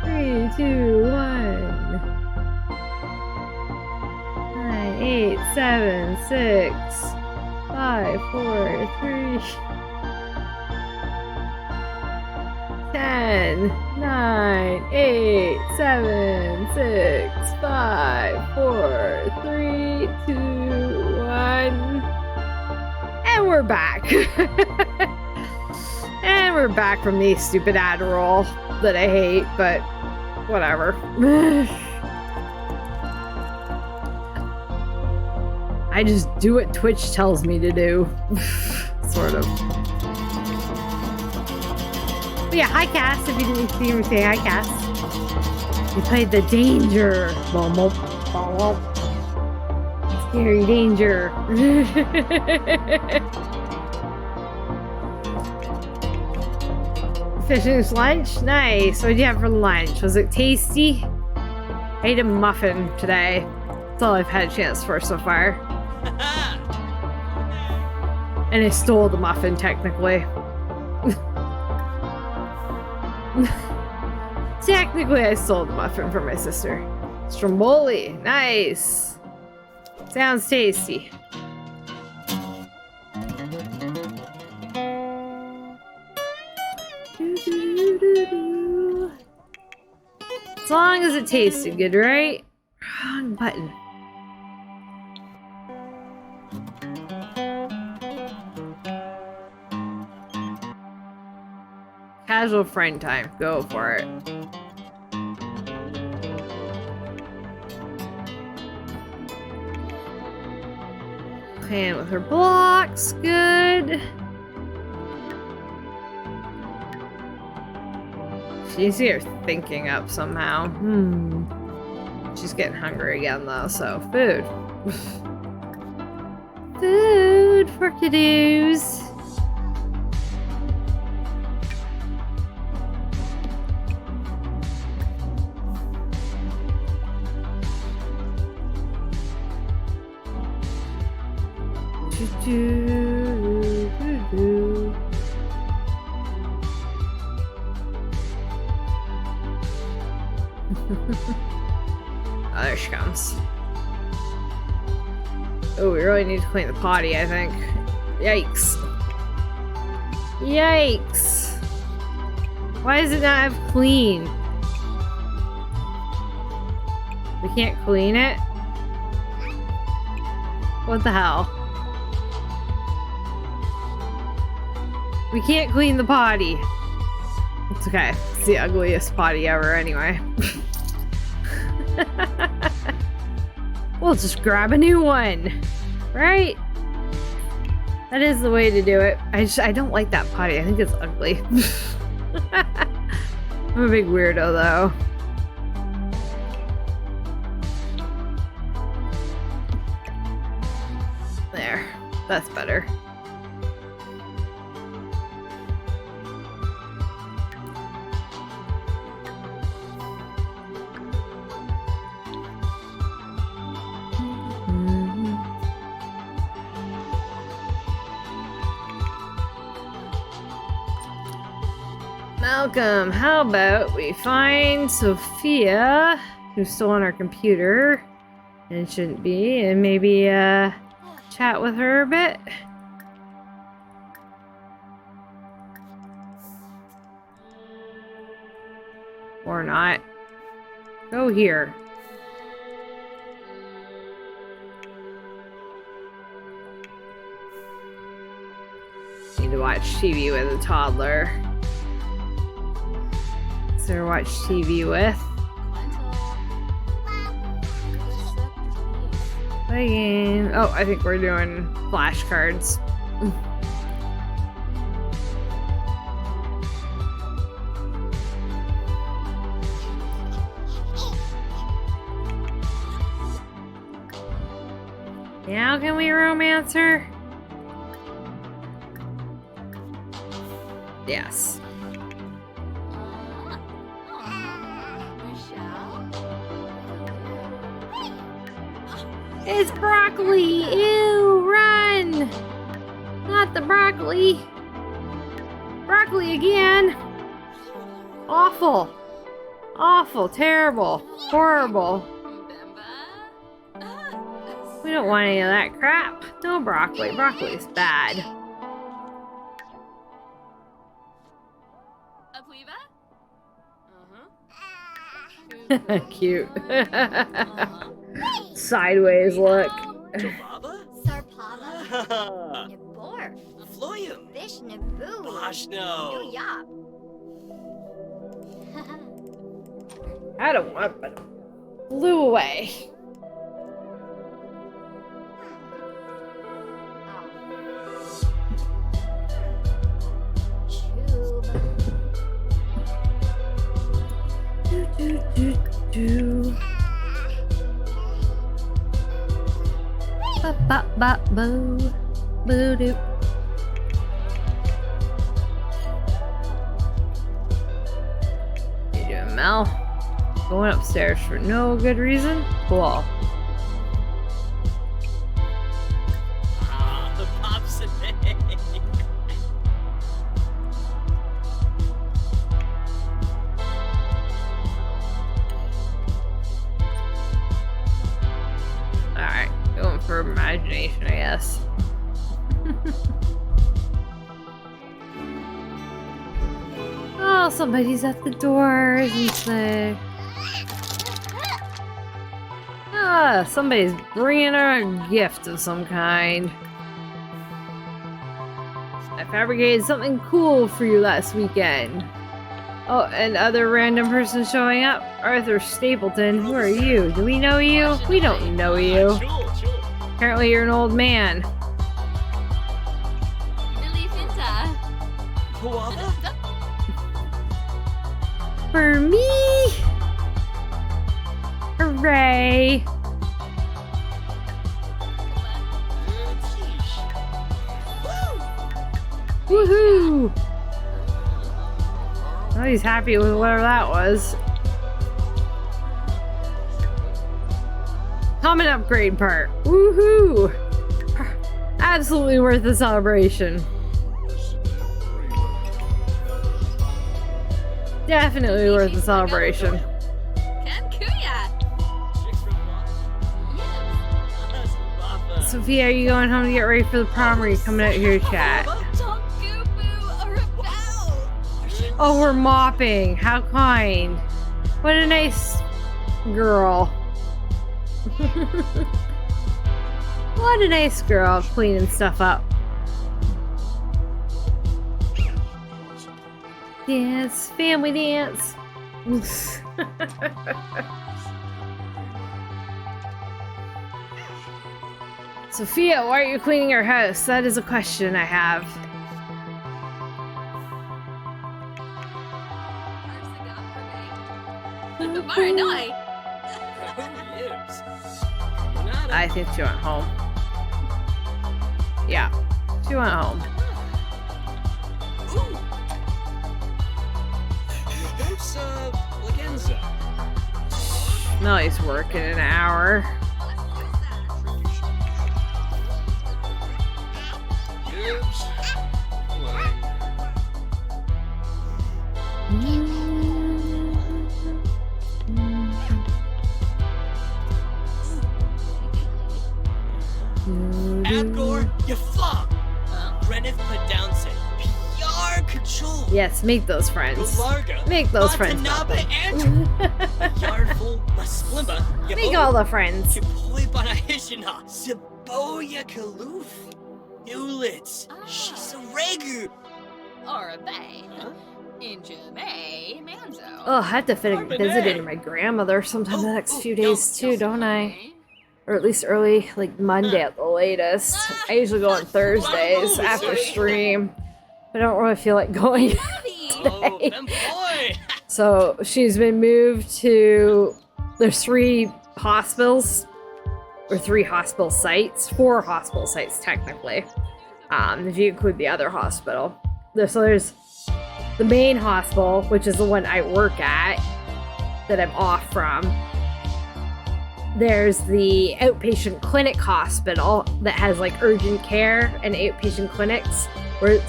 3, 2, 1. 9, 8, 7, 6, 5, 4, 3, 10, 9, 8, 7, 6, 5, 4, 3, 2, 1. And we're back. And we're back from the stupid Adderall that I hate, but whatever. I just do what Twitch tells me to do. Sort of. But yeah, hi Cass, if you didn't see me say hi Cass. We played the Danger. Scary Danger. Finished lunch? Nice. What did you have for lunch? Was it tasty? I ate a muffin today. That's all I've had a chance for so far. And I stole the muffin, technically. Technically, I stole the muffin from my sister. Stromboli. Nice. Sounds tasty. As long as it tasted good, right? Wrong button. Casual friend time. Go for it. Playing with her blocks. Good. She's here thinking up somehow. She's getting hungry again though, so food. Food for kiddos. Oh, there she comes. Oh, we really need to clean the potty, I think. Yikes. Yikes. Why does it not have clean? We can't clean it? What the hell? We can't clean the potty. It's okay. It's the ugliest potty ever anyway. We'll just grab a new one. Right? That is the way to do it. I don't like that potty. I think it's ugly. I'm a big weirdo though. There. That's better. Malcolm, how about we find Sophia, who's still on our computer, and shouldn't be, and maybe chat with her a bit? Or not. Go here. Need to watch TV with a toddler. So watch TV with. Play game. Oh, I think we're doing flashcards. Now can we romance her? Yes. It's broccoli! Ew, run! Not the broccoli! Broccoli again! Awful! Awful, terrible, horrible. We don't want any of that crap. No broccoli. Broccoli's bad. Cute. Sideways look. Jobaba? Sarpava. Nibor. Floyum. Fish Nibu. Boshno. Yop. I don't want, but flew away. Do. Ba ba ba boo. Boo doo. You doing, Mel? Going upstairs for no good reason? Cool. Ah, the pops and Alright, going for imagination, I guess. Oh, somebody's at the door, isn't there? Ah, somebody's bringing her a gift of some kind. I fabricated something cool for you last weekend. Oh, and other random person showing up? Arthur Stapleton, who are you? Do we know you? We don't know you. Apparently you're an old man. For me? Hooray! Woohoo! Oh, he's happy with whatever that was. Common upgrade part. Woohoo! Absolutely worth the celebration. Definitely worth the celebration. Sophia, are you going home to get ready for the prom, or are you coming out here to chat? Oh, we're mopping. How kind. What a nice girl. What a nice girl, cleaning stuff up. Dance, family dance. Sophia, why are you cleaning your house? That is a question I have. I think she went home. Yeah, she went home. Melly's working an hour. Abgor, you flop! Reneth put down say, PR control! Yes, make those friends. Make those friends. Make all the friends. Siboya Kaloof. Newlitz. She's a regu. Oh, I have to visit my grandmother sometime the next few days too, don't I? or at least early, like Monday at the latest. I usually go on Thursdays after stream, but I don't really feel like going Oh, today. them boy! So she's been moved to, there's 3 hospitals, or 3 hospital sites, 4 hospital sites technically, if you include the other hospital. So there's the main hospital, which is the one I work at, that I'm off from. There's the outpatient clinic hospital that has like urgent care and outpatient clinics.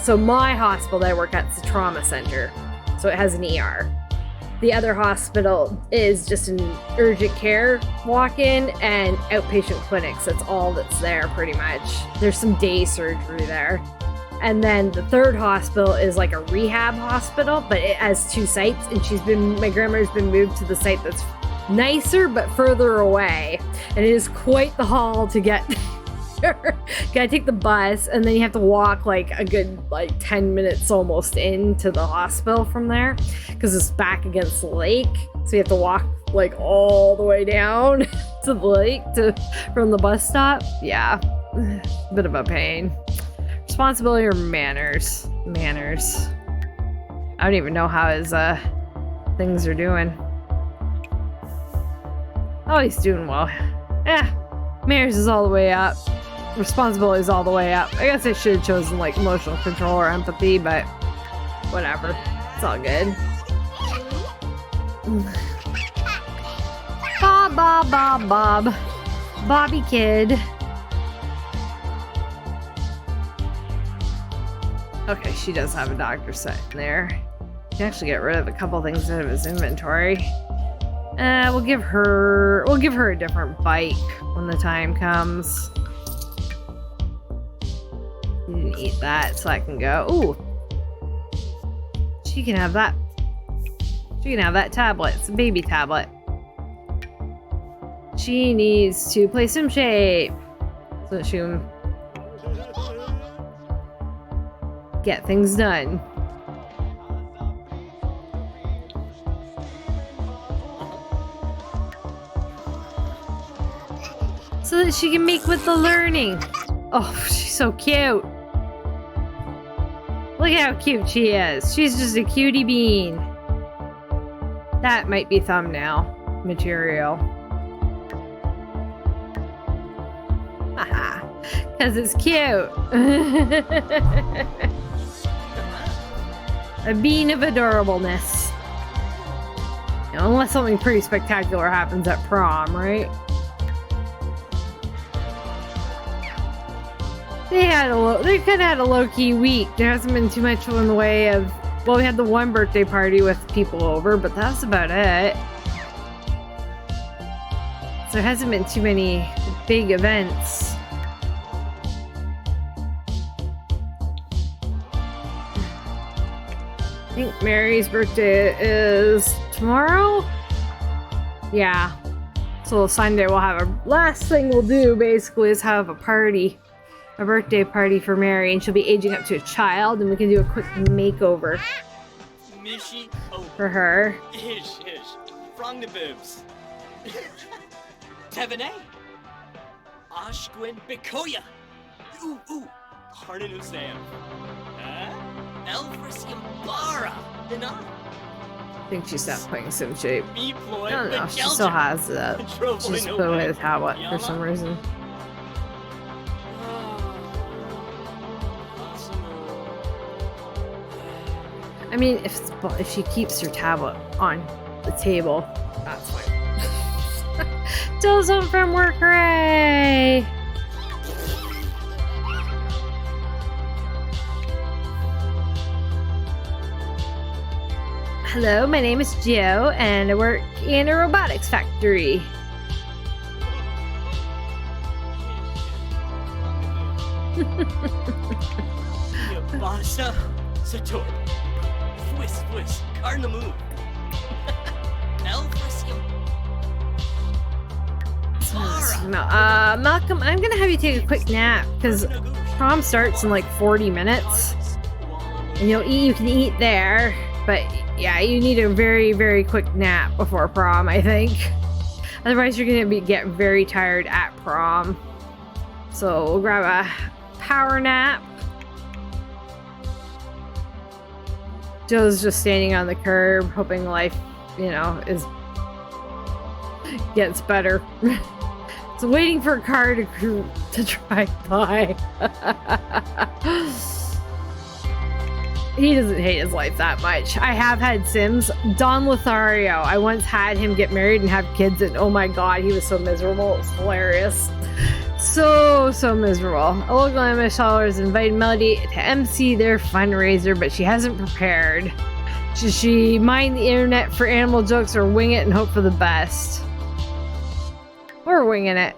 So my hospital that I work at is a trauma center, so it has an ER. The other hospital is just an urgent care walk-in and outpatient clinics. That's all that's there pretty much. There's some day surgery there. And then the third hospital is like a rehab hospital, but it has 2 sites, and my grandmother's been moved to the site that's nicer but further away. And it is quite the haul to get there. Gotta take the bus, and then you have to walk like a good 10 minutes almost into the hospital from there, because it's back against the lake. So you have to walk like all the way down to the lake from the bus stop. Yeah, bit of a pain. Responsibility or manners? Manners. I don't even know how his things are doing. Oh, he's doing well. Manners is all the way up. Responsibility is all the way up. I guess I should have chosen like emotional control or empathy, but whatever. It's all good. Bob. Bobby kid. Okay, she does have a doctor set in there. You can actually get rid of a couple things out of his inventory. We'll give her a different bike when the time comes. You didn't eat that, so I can go. Ooh. She can have that. She can have that tablet. It's a baby tablet. She needs to play sim shape so that she can get things done. So that she can make with the learning. Oh, she's so cute. Look at how cute she is. She's just a cutie bean. That might be thumbnail material. Haha. Because it's cute. A bean of adorableness. You know, unless something pretty spectacular happens at prom, right? They could have had a low-key week. There hasn't been too much in the way of... Well, we had the one birthday party with people over, but that's about it. So there hasn't been too many big events. I think Mary's birthday is tomorrow? Yeah. So Sunday we'll have a... Last thing we'll do, basically, is have a party. A birthday party for Mary, and she'll be aging up to a child, and we can do a quick makeover for her. Ish. From the boobs. Tevene. Ashquin Bikoya. Ooh. Harnan Usam. Elfris Yambara. Dana. I think she stopped playing sim shape. Me ploy. I don't know, she still has that. She just put away the tablet for some reason. I mean, if she keeps her tablet on the table, that's fine. Dill's home from work, hooray! Hello, my name is Joe, and I work in a robotics factory. Basa Sator. Fwiss, Carnamoo. Elfris Yambara. Malcolm, I'm gonna have you take a quick nap, because prom starts in like 40 minutes. And you can eat there, but yeah, you need a very, very quick nap before prom, I think. Otherwise, you're gonna get very tired at prom. So we'll grab a power nap. Joe's just standing on the curb, hoping life, you know, gets better. So waiting for a car to drive by. He doesn't hate his life that much. I have had Sims. Don Lothario. I once had him get married and have kids, and oh my god, he was so miserable. It was hilarious. So miserable. A local MS has invited Melody to MC their fundraiser, but she hasn't prepared. Should she mine the internet for animal jokes or wing it and hope for the best? We're winging it.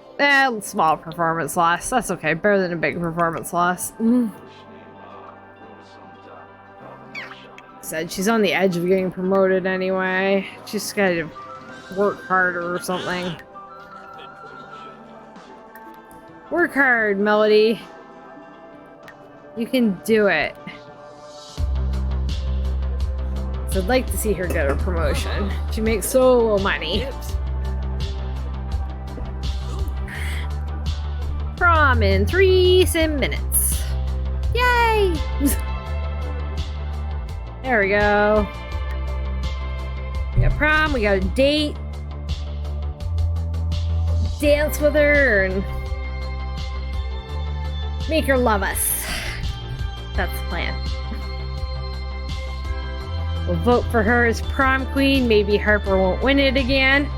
Small performance loss. That's okay. Better than a big performance loss. Said she's on the edge of getting promoted anyway. She's got to work harder or something. Work hard, Melody. You can do it. So I'd like to see her get a promotion. She makes so little money. Prom in 3 sim minutes. Yay! There we go. We got prom, we got a date. Dance with her and make her love us. That's the plan. We'll vote for her as prom queen. Maybe Harper won't win it again.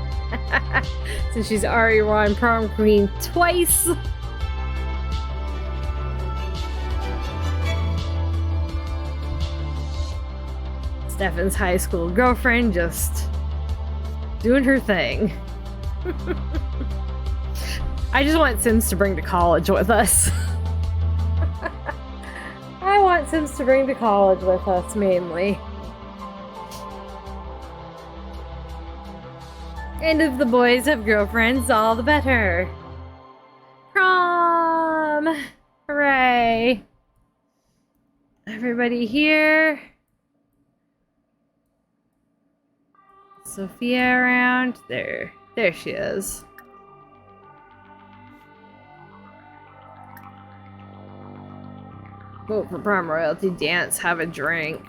Since she's already won prom queen twice. Stefan's high school girlfriend just doing her thing. I just want Sims to bring to college with us. I want Sims to bring to college with us mainly. And if the boys have girlfriends, all the better. Prom! Hooray! Everybody here. Sophia around. There she is. Vote for prom royalty, dance, have a drink.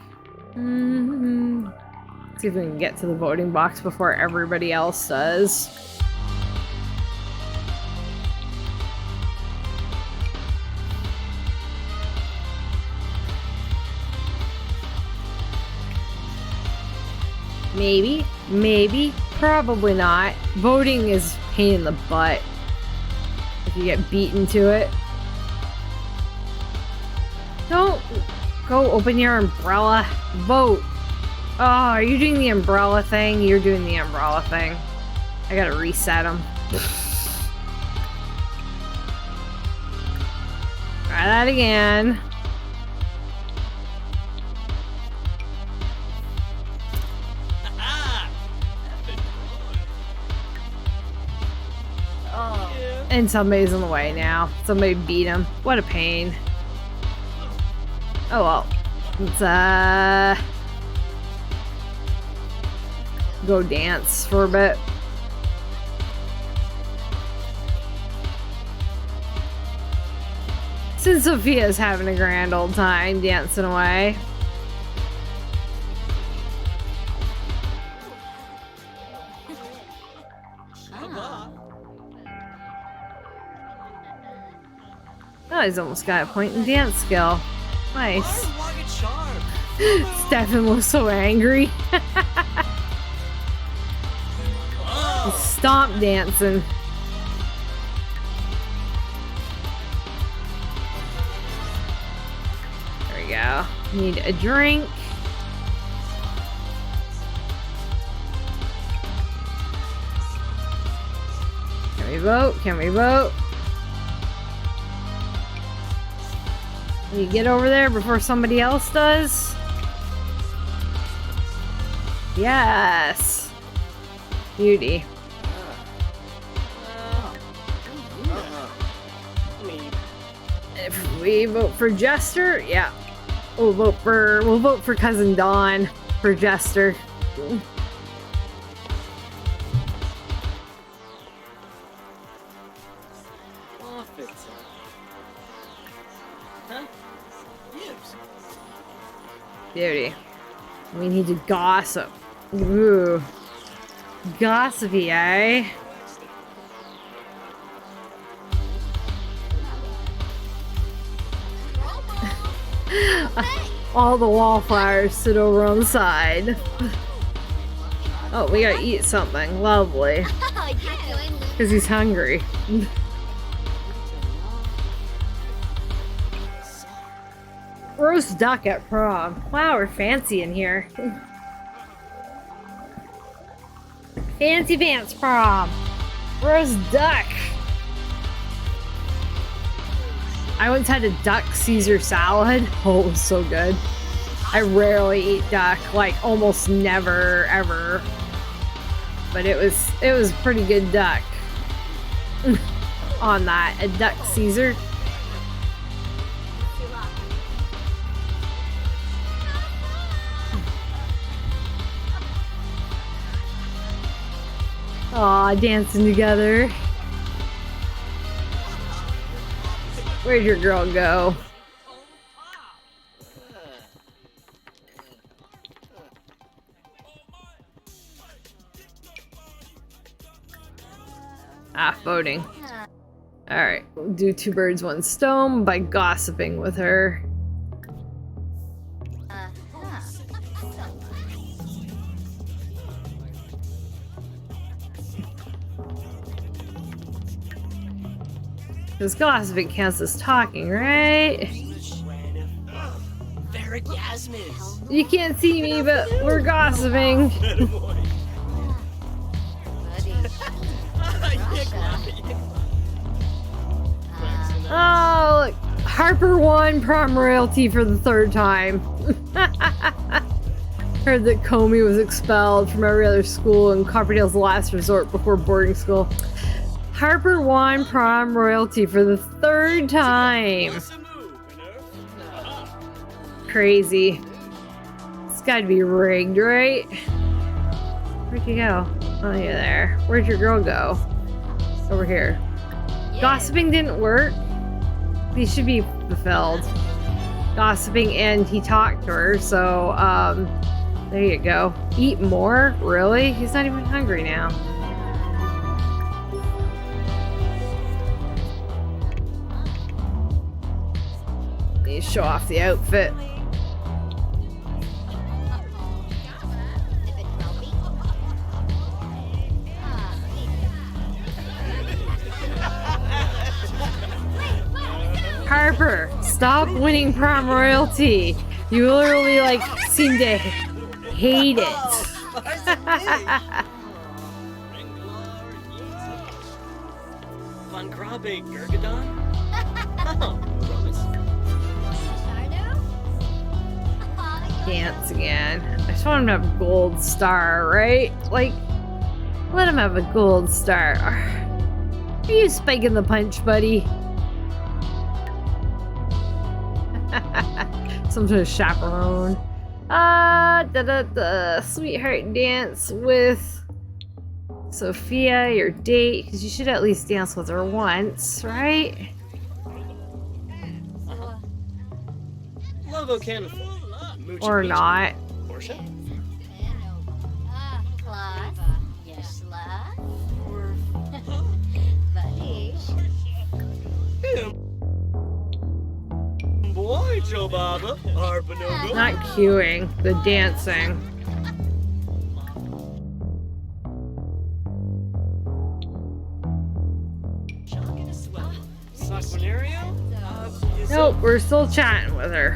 See if we can get to the voting box before everybody else does. Maybe, probably not. Voting is a pain in the butt if you get beaten to it. Don't go open your umbrella. Vote. Oh, are you doing the umbrella thing? You're doing the umbrella thing. I gotta reset them. Try that again. And somebody's in the way now. Somebody beat him. What a pain. Oh well. Let's go dance for a bit. Since Sophia's having a grand old time dancing away. Oh, he's almost got a point in dance skill. Nice. Stefan looks so angry. He's stomp dancing. There we go. Need a drink. Can we vote? Can we vote? Can you get over there before somebody else does? Yes. Beauty. If we vote for Jester, yeah. We'll vote for Cousin Dawn for Jester. outfits. Huh? Yes. Beauty. We need to gossip. Ooh. Gossipy, eh? All the wallflowers sit over on the side. Oh, we gotta eat something. Lovely. Because he's hungry. Roast duck at prom. Wow, we're fancy in here. Fancy pants prom. Roast duck. I once had a duck Caesar salad. Oh, it was so good. I rarely eat duck, like almost never, ever. But it was pretty good duck. On that, a duck Caesar. Aw, dancing together. Where'd your girl go? Ah, voting. Alright, we'll do 2 birds, 1 stone by gossiping with her. Because gossiping counts as talking, right? You can't see me, but we're gossiping. Oh, look. Harper won prom royalty for the 3rd time. Heard that Comey was expelled from every other school and Copperdale's last resort before boarding school. Harper won prom royalty for the 3rd time. Crazy. It's gotta be rigged, right? Where'd you go? Oh, you're there. Where'd your girl go? Over here. Gossiping didn't work. These should be fulfilled. Gossiping and he talked to her, so there you go. Eat more? Really? He's not even hungry now. Need to show off the outfit. Harper, stop winning prom royalty. You literally like seem to hate it. Von Grabe Gergadon? Oh, Dance again. I just want him to have a gold star, right? Like, let him have a gold star. Are you spiking the punch, buddy? Some sort of chaperone. Sweetheart dance with Sophia, your date, because you should at least dance with her once, right? Lovo Canada. Or not. Portia? Boy, Joe Baba, Arpanogo. Not cueing, the dancing. Nope, we're still chatting with her.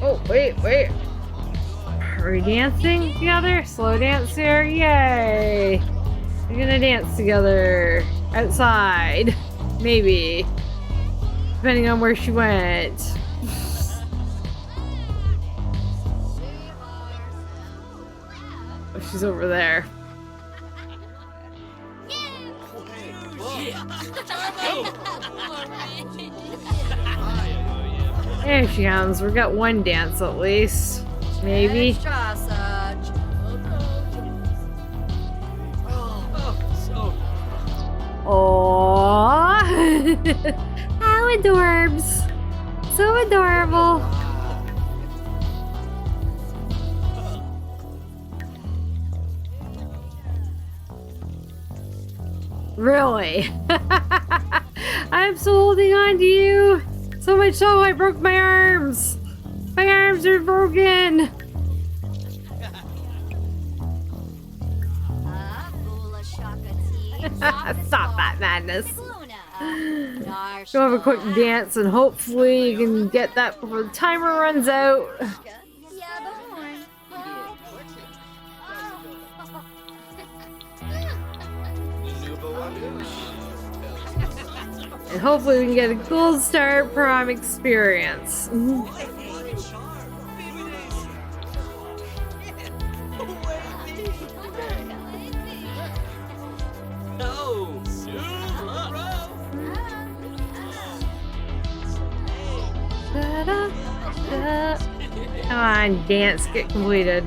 Oh, wait. Are we dancing together? Slow dance here? Yay! We're gonna dance together. Outside. Maybe. Depending on where she went. Oh, she's over there. There she comes. We got 1 dance at least. Maybe. Oh. How adorbs. So adorable. Really? I'm still holding on to you. So much so I broke my arms. My arms are broken. Stop that madness. Go have a quick dance and hopefully you can get that before the timer runs out. And hopefully we can get a gold star prom experience. Come on, dance, get completed.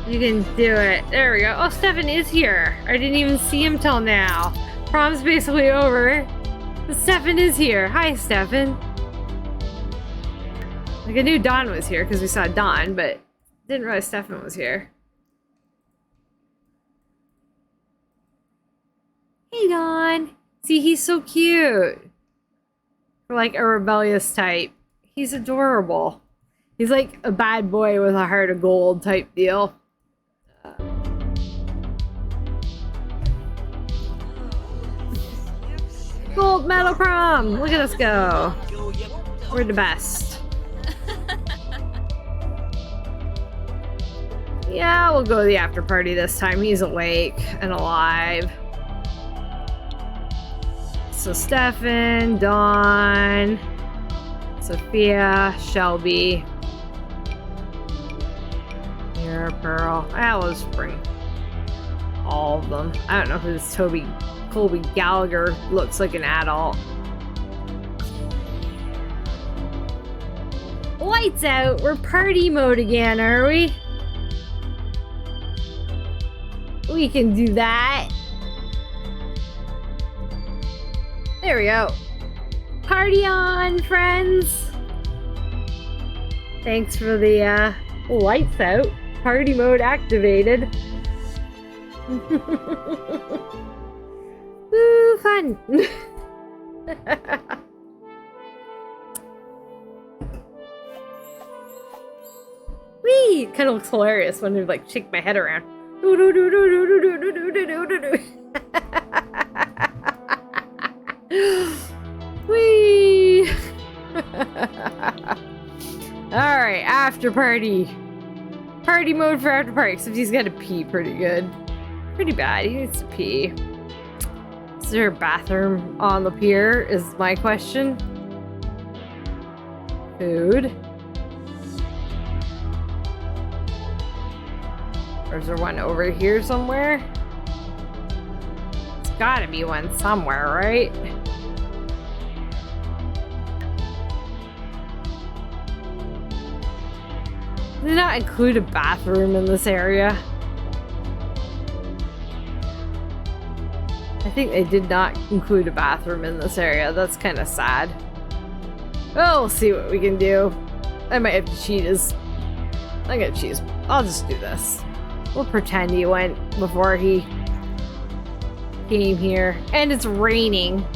You can do it. There we go. Oh, Stefan is here. I didn't even see him till now. Prom's basically over. But Stefan is here. Hi, Stefan. Like, I knew Dawn was here because we saw Dawn, but didn't realize Stefan was here. Hey, Dawn. See, he's so cute. For like a rebellious type. He's adorable. He's like a bad boy with a heart of gold type deal. Gold medal prom! Look at us go. We're the best. Yeah, we'll go to the after party this time. He's awake and alive. So Stefan, Dawn, Sophia, Shelby. Here, Pearl. I'll just bring all of them. I don't know who this Colby Gallagher looks like an adult. Lights out. We're party mode again, are we? We can do that. There we go. Party on, friends. Thanks for the lights out. Party mode activated. Woo, fun. Whee! Kind of looks hilarious when I like shake my head around. Whee! Alright, after party. Party mode for after party, except he's got to pee pretty good. Pretty bad, he needs to pee. Is there a bathroom on the pier, is my question. Food. Or is there one over here somewhere? There's gotta be one somewhere, right? Did they not include a bathroom in this area? I think they did not include a bathroom in this area. That's kind of sad. Well, we'll see what we can do. I might have to cheat I'm gonna cheat I'll just do this. We'll pretend he went before he came here. And it's raining.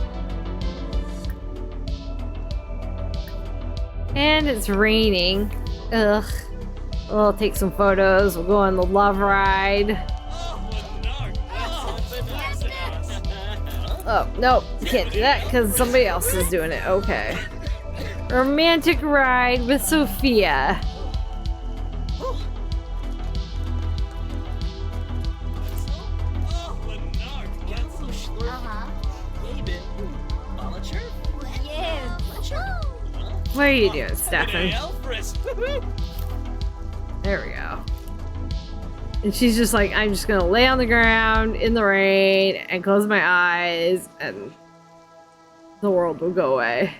And it's raining. Ugh. We'll take some photos. We'll go on the love ride. Oh, no. Can't do that because somebody else is doing it. Okay. Romantic ride with Sophia. What are you doing, Stefan? There we go. And she's just like, I'm just gonna lay on the ground in the rain and close my eyes and the world will go away.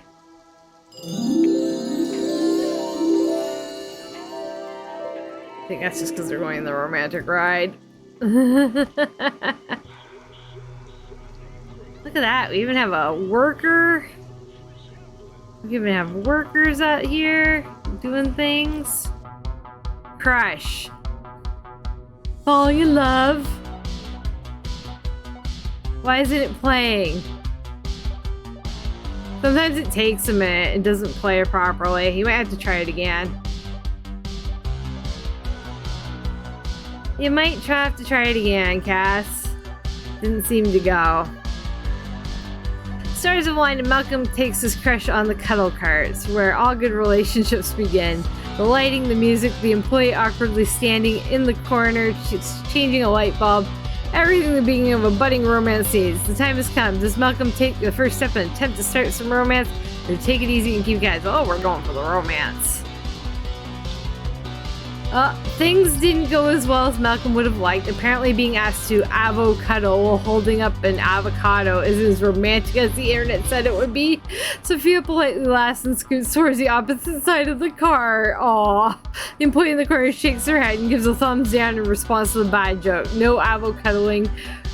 I think that's just because they're going on the romantic ride. Look Look at that. We even have a worker. We even have workers out here doing things. Crush. Falling in love. Why isn't it playing? Sometimes it takes a minute. It doesn't play properly. You might have to try it again. You might have to try it again, Cass. Didn't seem to go. Stars of Wine and Malcolm takes his crush on the cuddle carts, where all good relationships begin. The lighting, the music, the employee awkwardly standing in the corner, changing a light bulb. Everything the beginning of a budding romance needs. The time has come. Does Malcolm take the first step and attempt to start some romance, or take it easy and keep guys? Oh, we're going for the romance. Things didn't go as well as Malcolm would have liked. Apparently being asked to avocado while holding up an avocado isn't as romantic as the internet said it would be. Sophia politely laughs and scoots towards the opposite side of the car. Aww. The employee in the corner shakes her head and gives a thumbs down in response to the bad joke. No avocadoing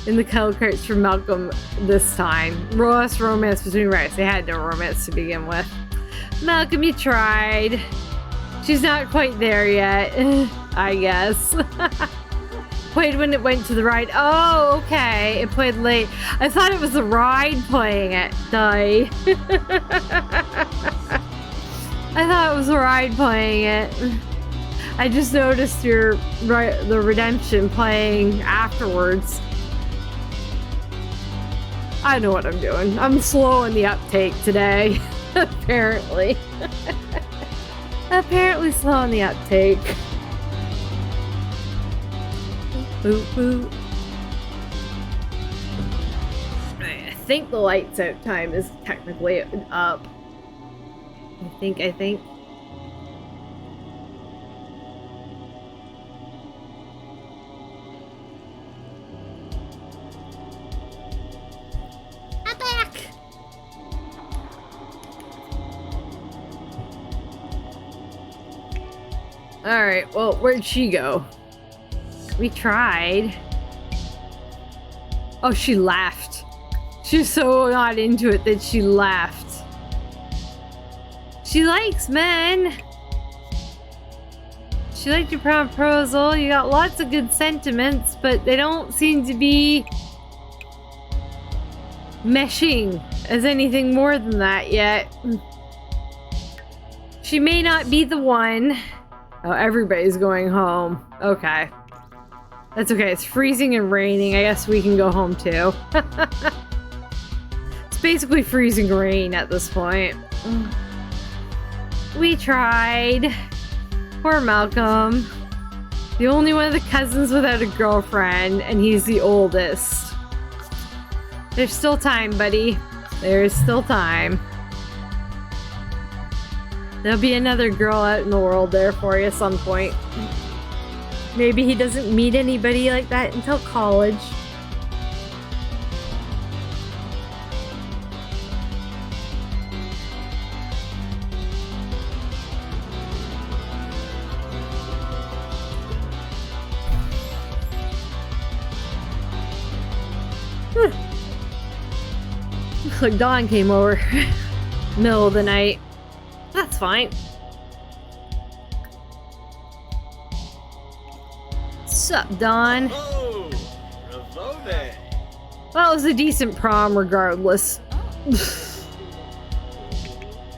in the cuddle carts for Malcolm this time. Ross romance between rights. They had no romance to begin with. Malcolm, you tried. She's not quite there yet, I guess. Played when it went to the ride. Oh, okay. It played late. I thought it was the ride playing it. Die. I thought it was the ride playing it. I just noticed the redemption playing afterwards. I know what I'm doing. I'm slow in the uptake today, apparently. Apparently slow on the uptake. Boop, boop. I think the lights out time is technically up. I think. I'm back. Alright, well, where'd she go? We tried. Oh, she left. She's so not into it that she left. She likes men. She liked your proposal. You got lots of good sentiments, but they don't seem to be meshing as anything more than that yet. She may not be the one. Oh, everybody's going home. Okay. That's okay. It's freezing and raining. I guess we can go home too. It's basically freezing rain at this point. We tried. Poor Malcolm. The only one of the cousins without a girlfriend, and he's the oldest. There's still time, buddy. There's still time. There'll be another girl out in the world there for you at some point. Maybe he doesn't meet anybody like that until college. Looks like Dawn came over. Middle of the night. That's fine. Sup, Dawn? Oh, Ravone. Well, it was a decent prom regardless.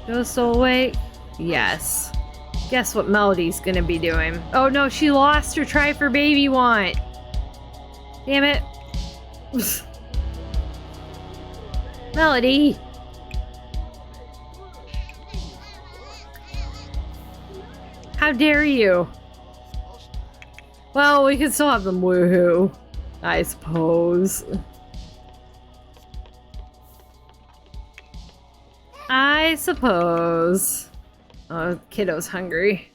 Joe still awake? Yes. Guess what Melody's gonna be doing? Oh no, she lost her try for baby want. Damn it. Melody. How dare you? Well, we can still have them woohoo, I suppose. I suppose. Oh, kiddo's hungry.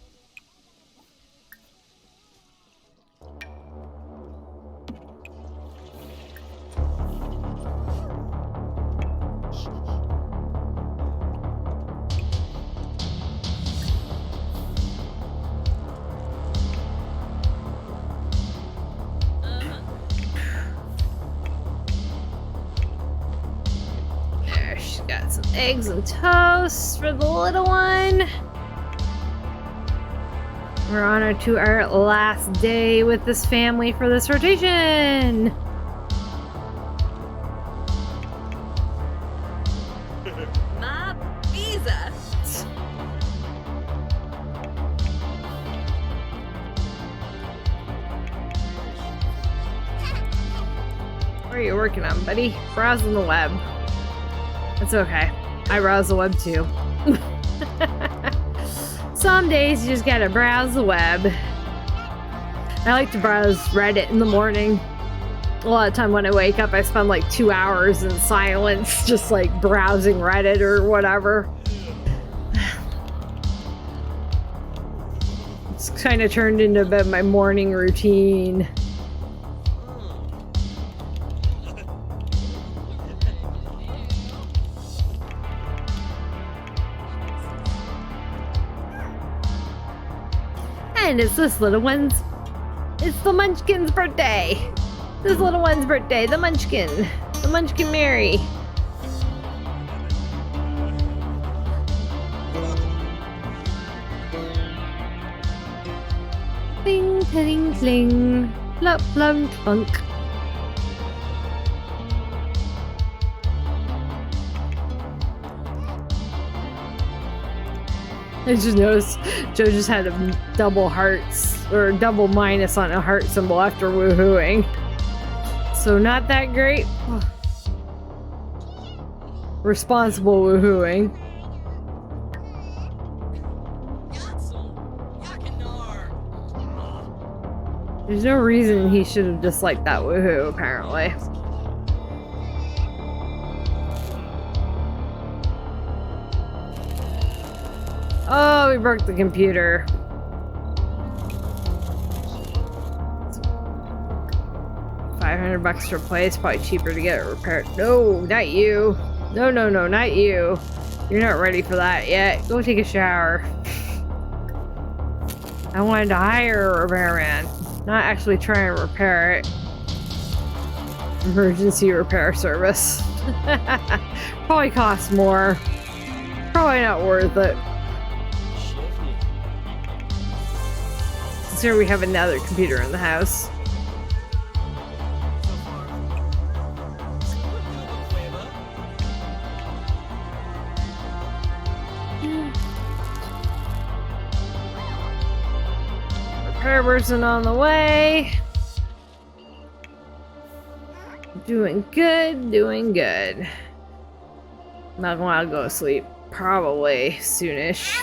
got some eggs and toast for the little one. We're on to our last day with this family for this rotation. Ma visa. What are you working on, buddy? Browsing the web. It's okay. I browse the web too. Some days you just gotta browse the web. I like to browse Reddit in the morning. A lot of time when I wake up, I spend like 2 hours in silence, just like browsing Reddit or whatever. It's kind of turned into a bit of my morning routine. And it's this little one's, it's the Munchkin's birthday. This little one's birthday, the Munchkin Mary. Bing, pling, pling, plop, plum, clunk. I just noticed Joe just had a double hearts, or double minus on a heart symbol after woohooing. So not that great. Responsible woohooing. There's no reason he should have disliked that woohoo, apparently. Oh, we broke the computer. $500 to replace, probably cheaper to get it repaired. No, not you. No, not you. You're not ready for that yet. Go take a shower. I wanted to hire a repairman, not actually try and repair it. Emergency repair service. Probably costs more. Probably not worth it. Since here we have another computer in the house. Repair person on the way. Doing good, doing good. Not gonna go to sleep. Probably soonish.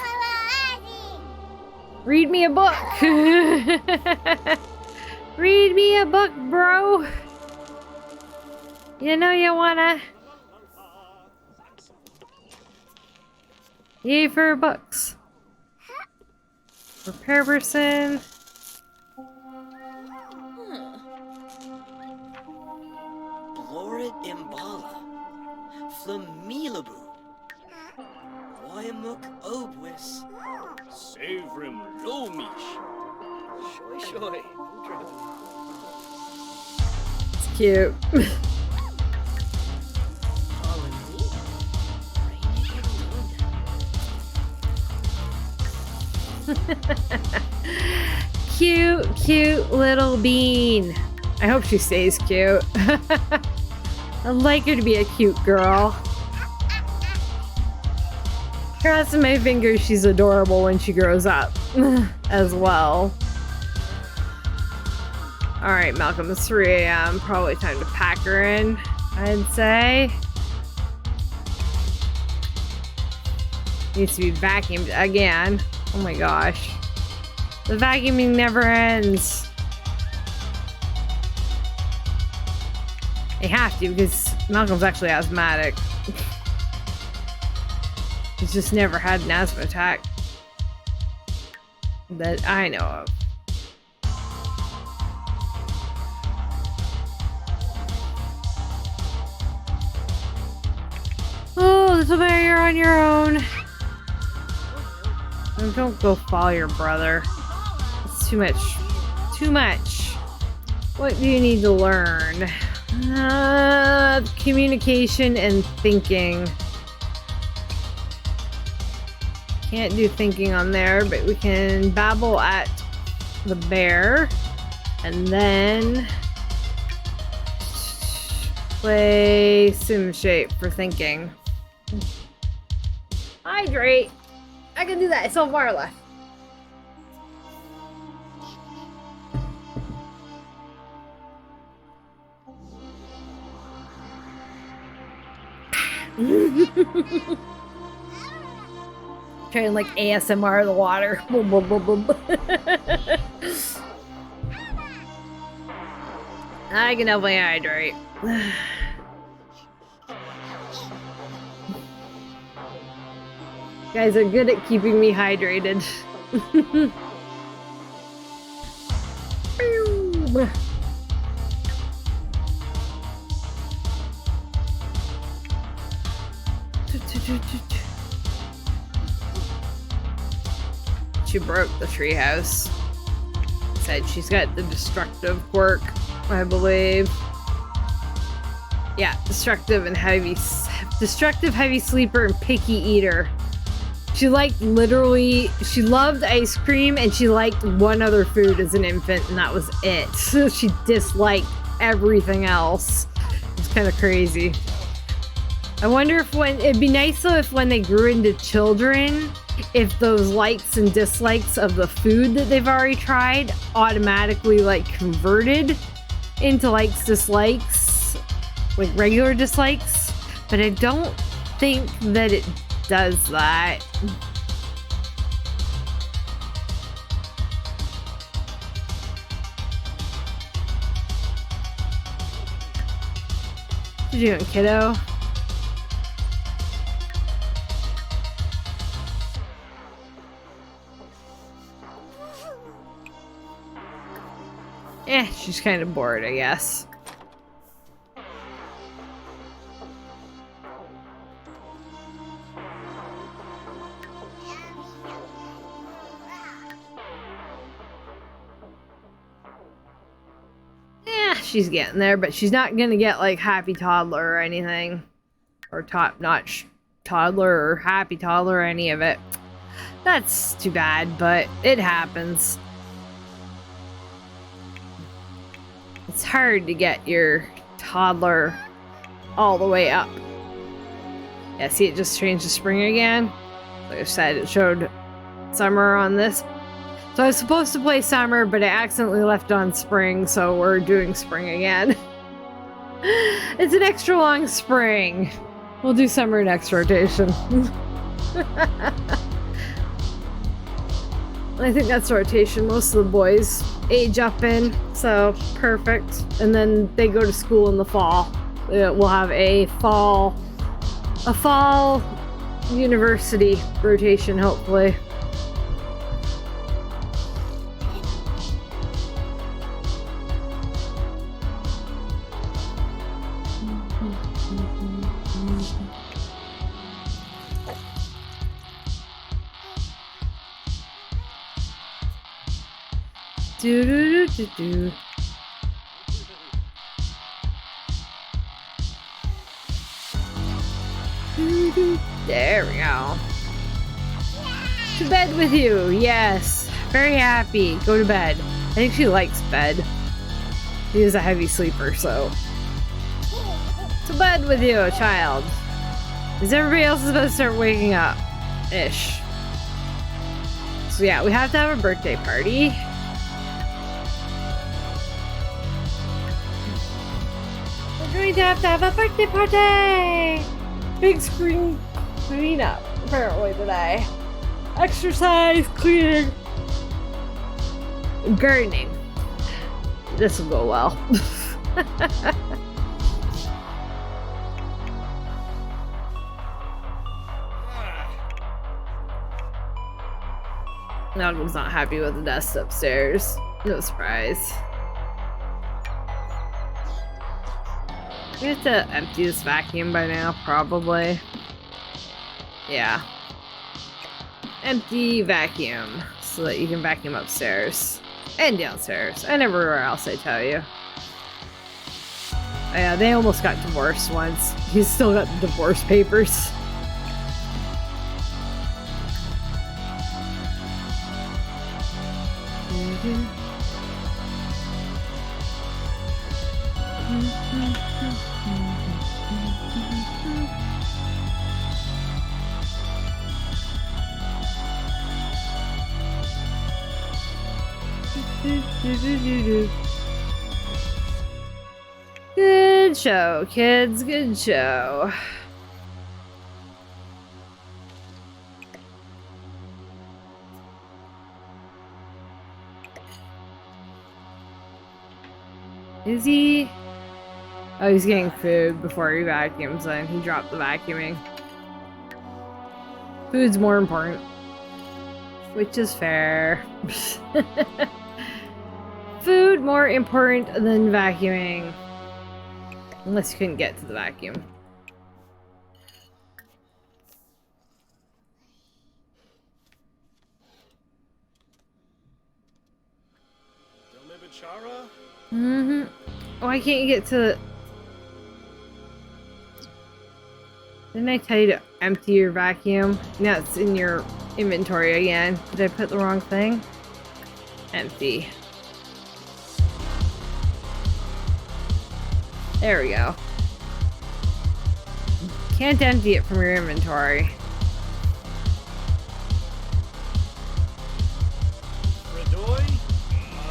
Read me a book. Read me a book, bro. You know you wanna. Yay for books. Repair person. Blorid Imbala. Flamilabu. Wayamuk Obwis. Savrim Lomish. Shoy shoy. It's cute. Cute little bean. I hope she stays cute. I'd like her to be a cute girl. Crossing my fingers she's adorable when she grows up as well. Alright, Malcolm, it's 3 a.m. Probably time to pack her in, I'd say. Needs to be vacuumed again. Oh my gosh. The vacuuming never ends. They have to because Malcolm's actually asthmatic. He's just never had an asthma attack that I know of. Oh, little bear, you're on your own. Don't go follow your brother. It's too much. Too much. What do you need to learn? Communication and thinking. Can't do thinking on there, but we can babble at the bear. And then play sim shape for thinking. Hydrate. I can do that. It's so far left. Trying like ASMR of the water. Boom, boom, boom, boom. I can definitely hydrate. Guys are good at keeping me hydrated. She broke the treehouse. Said she's got the destructive quirk, I believe. Yeah, destructive, heavy sleeper, and picky eater. She liked she loved ice cream, and she liked one other food as an infant, and that was it. So she disliked everything else. It's kind of crazy. I wonder if it'd be nice though if when they grew into children, if those likes and dislikes of the food that they've already tried automatically like converted into likes, dislikes, like regular dislikes. But I don't think that it does that. What you doing, kiddo? She's kind of bored, I guess. Yeah, she's getting there, but she's not gonna get like happy toddler or anything. Or top-notch toddler or happy toddler or any of it. That's too bad, but it happens. It's hard to get your toddler all the way up. Yeah, see, it just changed to spring again. Like I said, it showed summer on this. So I was supposed to play summer, but I accidentally left on spring, so we're doing spring again. It's an extra long spring. We'll do summer next rotation. I think that's rotation. Most of the boys age up in, so perfect. And then they go to school in the fall. We'll have a fall university rotation, hopefully. Do do do do do. There we go. To bed with you. Yes. Very happy. Go to bed. I think she likes bed. She is a heavy sleeper, so. To bed with you, child. Because everybody else is about to start waking up. Ish. So yeah, we have to have a birthday party. We're going to have a birthday party! Big screen cleanup, apparently, today. Exercise, cleaning, gardening. This will go well. Malcolm's not happy with the dust upstairs. No surprise. We have to empty this vacuum by now, probably. Yeah. Empty vacuum, so that you can vacuum upstairs. And downstairs. And everywhere else, I tell you. Oh, yeah, they almost got divorced once. He's still got the divorce papers. Good show, kids. Good show. Is he? Oh, he's getting food before he vacuums, and he dropped the vacuuming. Food's more important. Which is fair. Food more important than vacuuming. Unless you couldn't get to the vacuum. Mm-hmm. Why can't you get to the... Didn't I tell you to empty your vacuum? Now it's in your inventory again. Did I put the wrong thing? Empty. There we go. Can't empty it from your inventory.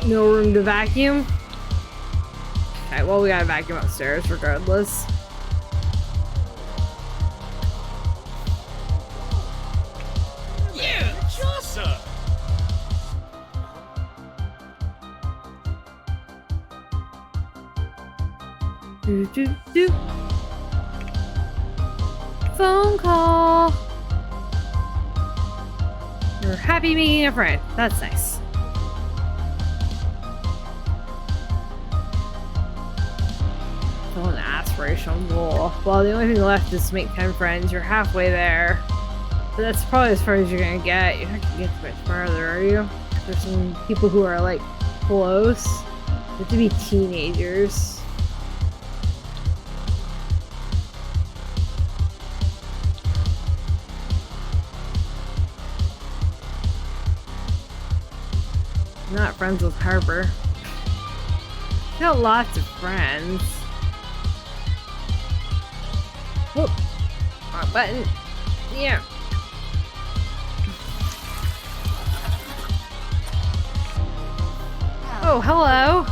No room to vacuum? Okay, well, we gotta vacuum upstairs regardless. Yeah, Jossa! Do do do. Phone call. You're happy meeting a friend. That's nice. Still an aspirational goal. Well, the only thing left is to make 10 friends. You're halfway there. But that's probably as far as you're gonna get. You're not gonna get much farther, are you? There's some people who are like close. You have to be teenagers. Not friends with Harper. I got lots of friends. Whoop. Wrong button. Yeah. Oh, hello.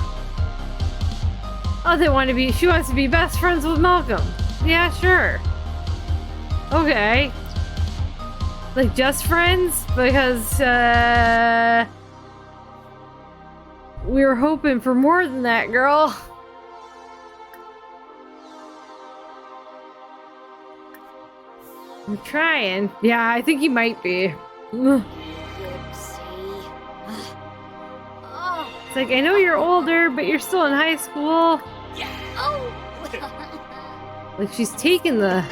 Oh, they want to be. She wants to be best friends with Malcolm. Yeah, sure. Okay. Like just friends? Because, we were hoping for more than that, girl. I'm trying. Yeah, I think he might be. Ugh. It's like, I know you're older, but you're still in high school. Oh! Like, she's taking the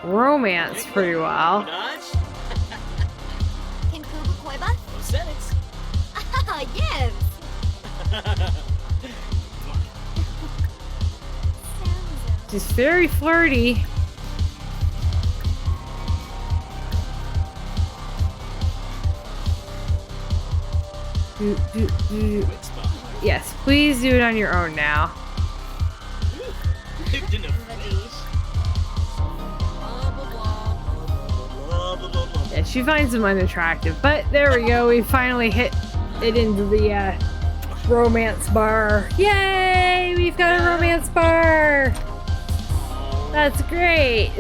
romance pretty well. Can Kubu Koiba? Prosthetics. Ah, yes! She's very flirty. Yes, please do it on your own now. Yeah, she finds him unattractive, but there we go. We finally hit it into the romance bar. Yay! We've got a romance bar. That's great.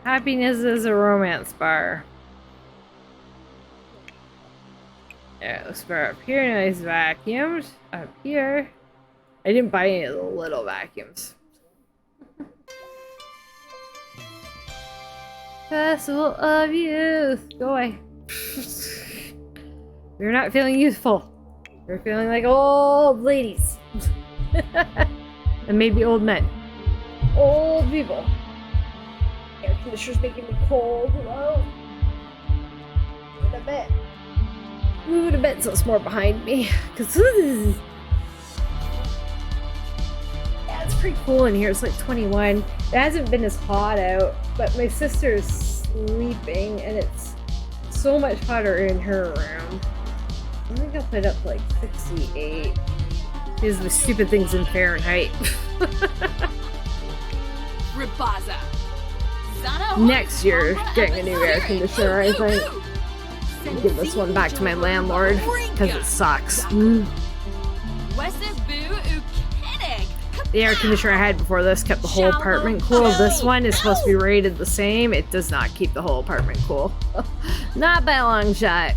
Happiness is a romance bar. Yeah, let's go up here. Nice vacuums. Up here. I didn't buy any of the little vacuums. Festival of Youth. Go away. We're not feeling youthful. We're feeling like old ladies. And maybe old men. Old people. Air conditioner's making me cold. Hello? Move it a bit. Move it a bit so it's more behind me. Cause pretty cool in here. It's like 21. It hasn't been as hot out, but my sister's sleeping and it's so much hotter in her room. I think I'll put it up to like 68. Is the stupid things in Fahrenheit. Ribaza. Next year, getting a new air conditioner, I think. I'll give this one back to my landlord because it sucks. The air conditioner I had before this kept the whole apartment cool. This one is supposed to be rated the same. It does not keep the whole apartment cool. Not by a long shot.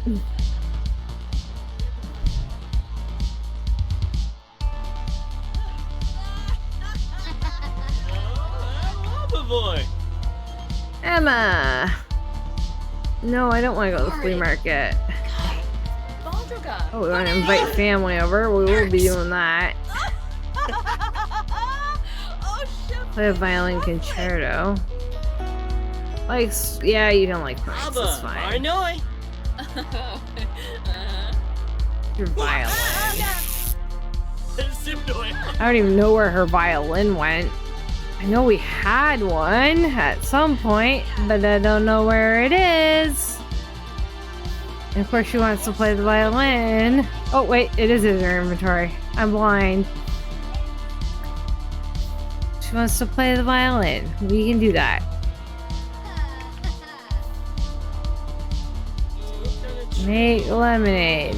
Boy. Emma! No, I don't want to go to the flea market. Oh, we want to invite family over. We will be doing that. Play a violin concerto. Like, yeah, you don't like pranks. It's fine. Your violin. I don't even know where her violin went. I know we had one at some point, but I don't know where it is. And of course she wants to play the violin. Oh wait, it is in her inventory. I'm blind. She wants to play the violin. We can do that. Make lemonade.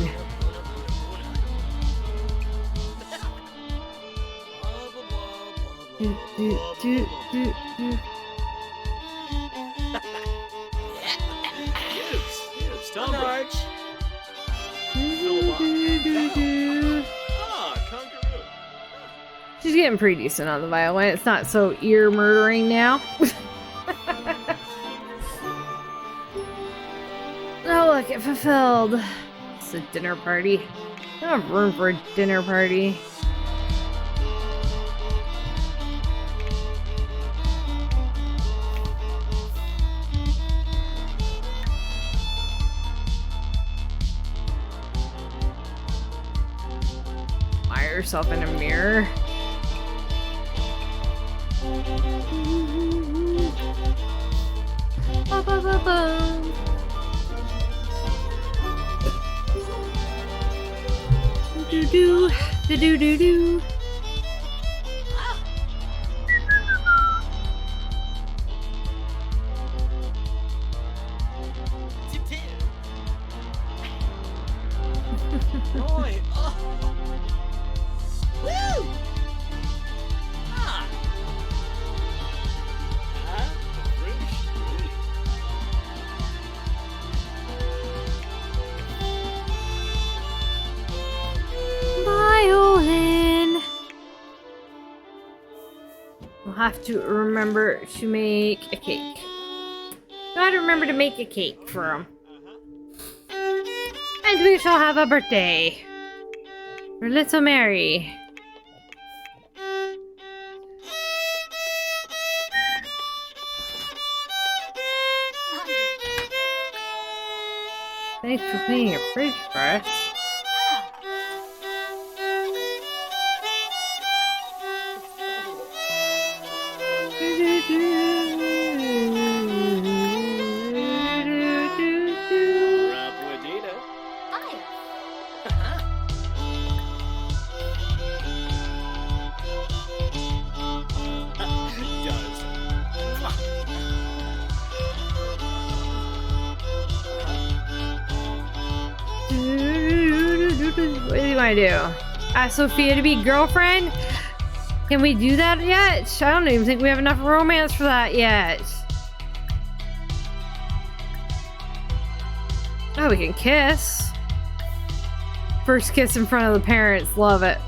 She's getting pretty decent on the violin. It's not so ear murdering now. Oh look, it fulfilled. It's a dinner party. I don't have room for a dinner party. Yourself in a mirror. Ba, ba, ba, ba. Do do do do do do. Have to remember to make a cake. Gotta remember to make a cake for him. And we shall have a birthday for little Mary. Thanks for cleaning your fridge for us. What do you want to do? Ask Sophia to be girlfriend? Can we do that yet? I don't even think we have enough romance for that yet. Oh, we can kiss. First kiss in front of the parents. Love it.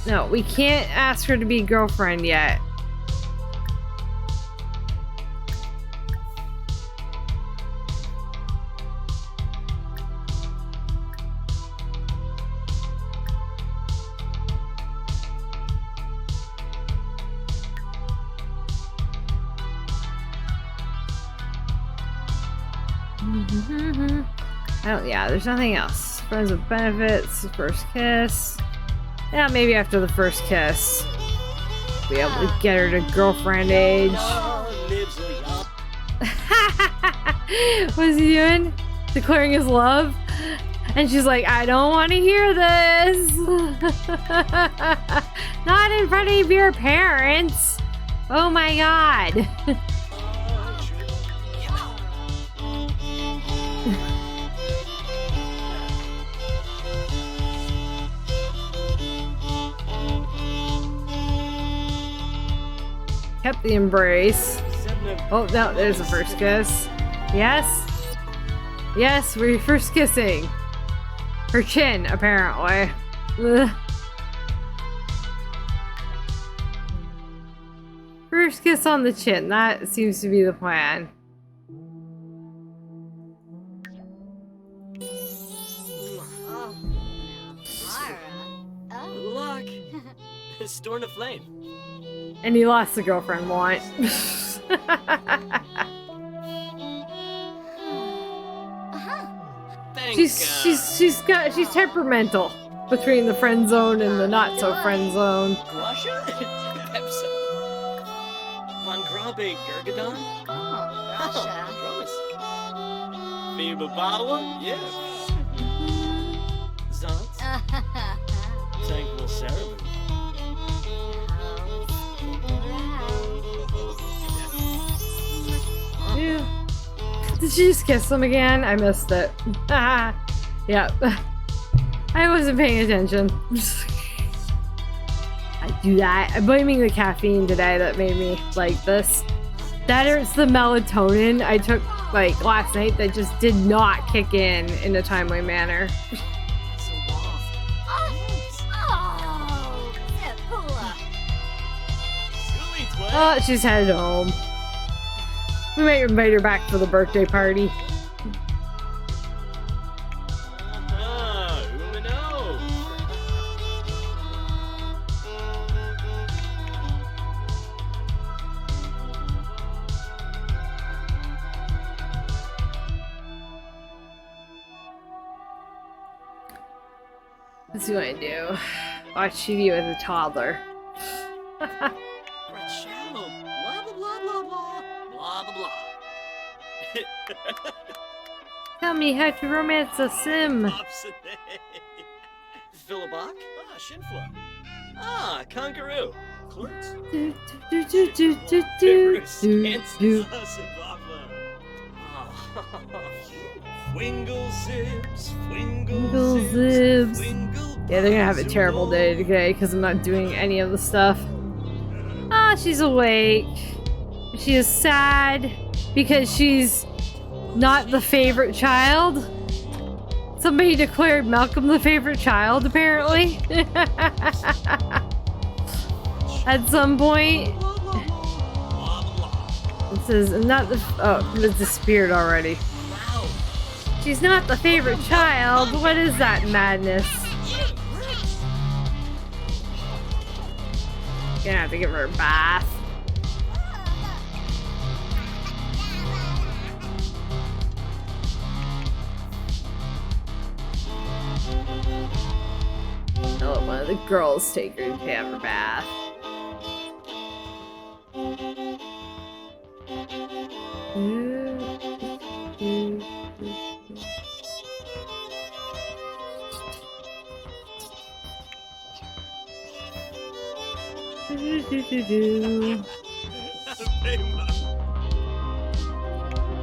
No, we can't ask her to be girlfriend yet. Oh, yeah, there's nothing else. friends with benefits. First kiss. Yeah, maybe after the first kiss. Be able to get her to girlfriend age. What is he doing? Declaring his love? And she's like, I don't want to hear this. Not in front of your parents. Oh my god. Kept the embrace. Oh, no, there's the first kiss. Yes? Yes, we're first kissing. Her chin, apparently. Ugh. First kiss on the chin. That seems to be the plan. Good luck. Storm the flame. And he lost the girlfriend want. She's temperamental between the friend zone and the not so friend zone. Russia? Pepsi. Von Grabe Gergadon? Russia. Promise. Viva Bawa? Yeah. Zant? Thankful Sarah. Yeah. Did she just kiss him again? I missed it. Yep. I wasn't paying attention. I do that. I'm blaming the caffeine today that made me like this. That or it's the melatonin I took like last night that just did not kick in a timely manner. Oh, she's headed home. We might invite her back for the birthday party. What's he want to do? Watch TV with a toddler. Rotational. Blah blah blah blah blah. Blah blah blah. Tell me how to romance a sim. Philibok? Ah, Shinfla. Ah, Kangaroo. Clerks. Do, do, do, do, do, do, do, do. Wingle zips, wingle Wingle zips, zips. wingle. Yeah, they're gonna have a terrible day today because I'm not doing any of the stuff. Ah, she's awake. She is sad because she's not the favorite child. Somebody declared Malcolm the favorite child, apparently. At some point. It says, not the. Oh, it's disappeared already. She's not the favorite child. What is that madness? Gonna have to give her a bath. I'll let one of the girls take her to have her bath.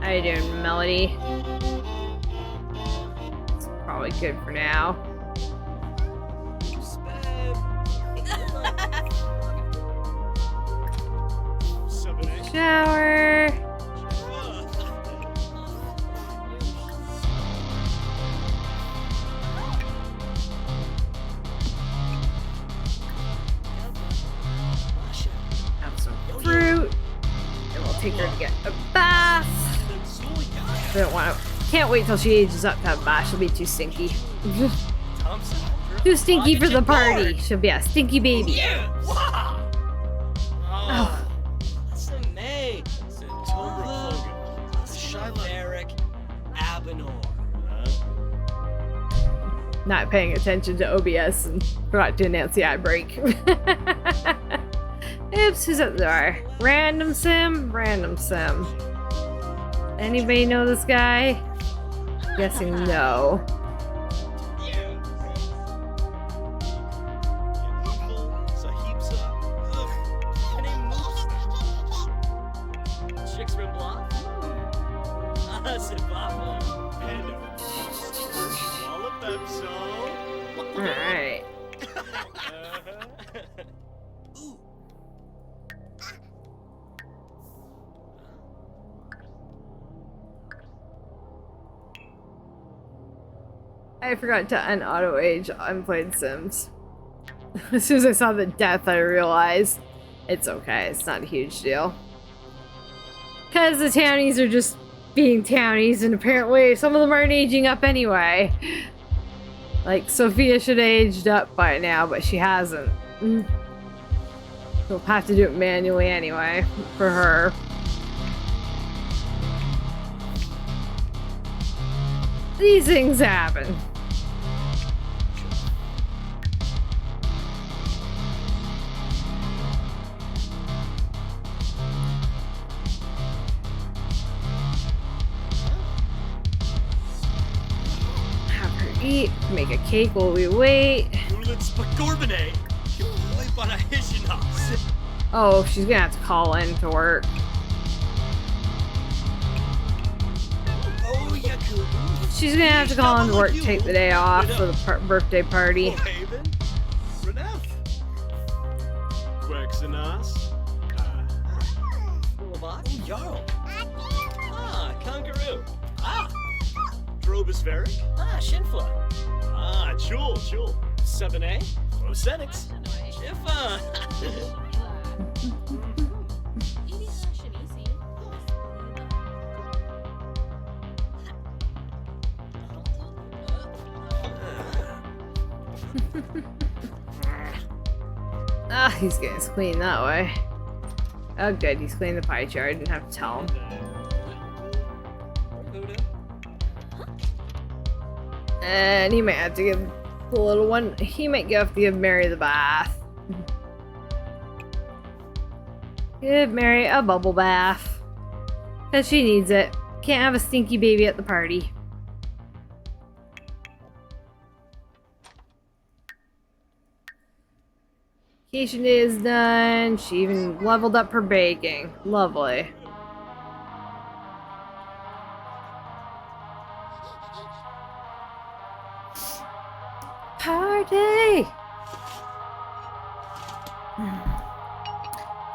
How you doing, Melody? It's probably good for now. Shower. Have some fruit. And we'll take her to get a bath. I don't want to. Can't wait till she ages up to have a bath. She'll be too stinky. Too stinky for the party. She'll be a stinky baby. Oh. not paying attention to OBS and forgot to announce the ad break. Oops, who's at the door? Random sim? Random sim. Anybody know this guy? Guessing no. Alright. I forgot to unauto age unplayed Sims. As soon as I saw the death, I realized it's okay. It's not a huge deal. Because the townies are just being townies, and apparently some of them aren't aging up anyway. Like, Sophia should have aged up by now, but she hasn't. We'll have to do it manually anyway, for her. These things happen. Have her eat, make a cake while we wait. Oh, she's gonna have to call in to work. She's gonna have to call in to work, take the day off for the birthday party. Kangaroo. Drobospheric. Shinfla. Chul. 7A. Prosenix. Shifa. He's getting his clean that way. Oh good, he's cleaned the pie chart. I didn't have to tell him. And he might have to give the little one, he might have to give Mary the bath. Give Mary a bubble bath. Because she needs it. Can't have a stinky baby at the party. Vacation day is done. She even leveled up her baking. Lovely. Party!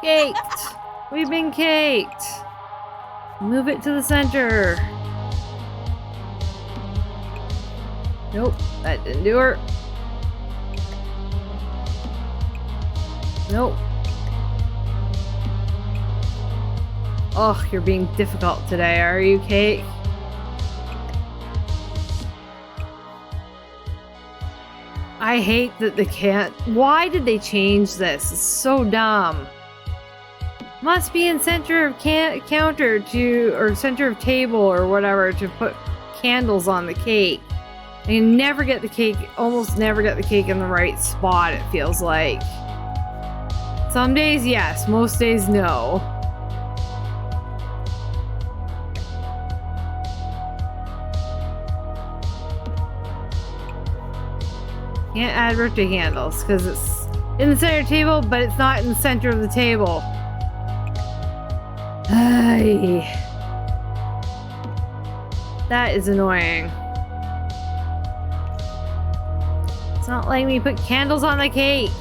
Caked! We've been caked! Move it to the center. Nope, that didn't do her. Nope. Oh, you're being difficult today, are you, Kate? I hate that they can't. Why did they change this? It's so dumb. Must be in center of counter to, or center of table or whatever to put candles on the cake. You never get the cake, almost never get the cake in the right spot, it feels like. Some days, yes. Most days, no. Can't add birthday candles because it's in the center table, but it's not in the center of the table. Ay. That is annoying. It's not letting me put candles on the cake.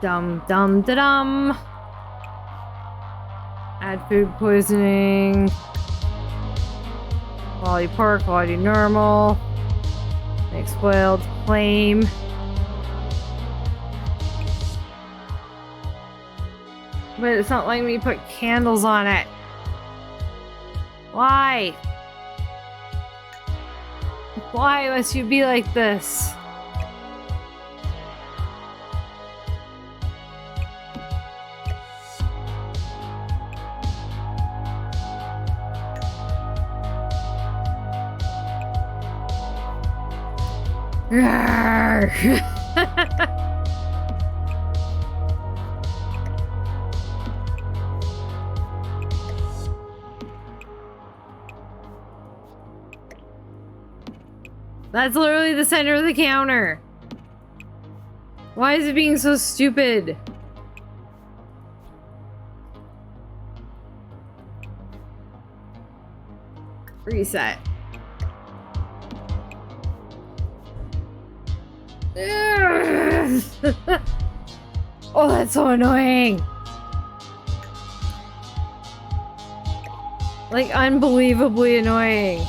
Dum dum da dum. Add food poisoning. Quality poor, quality normal. Make spoiled, claim. But it's not letting me put candles on it. Why? Why must you be like this? That's literally the center of the counter. Why is it being so stupid? Reset. Oh, that's so annoying. Like, unbelievably annoying.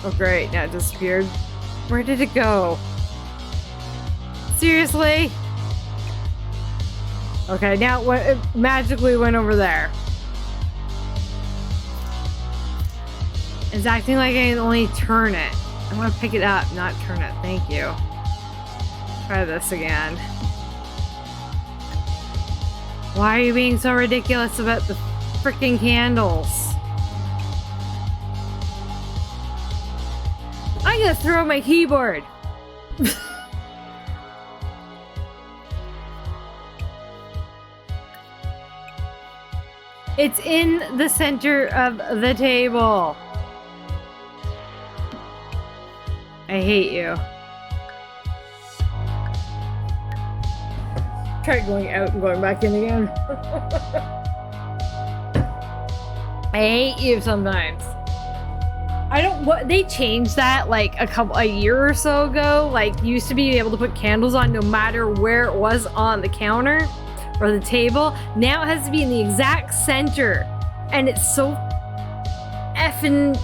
Oh great, now it disappeared. Where did it go? Seriously? Okay, now it magically went over there. It's acting like I can only turn it. I want to pick it up, not turn it. Thank you. Try this again. Why are you being so ridiculous about the freaking candles? I'm gonna throw my keyboard. It's in the center of the table. I hate you. Try going out and going back in again. I hate you sometimes. I don't. What they changed that like a year or so ago. Like, you used to be able to put candles on no matter where it was on the counter or the table. Now it has to be in the exact center, and it's so effing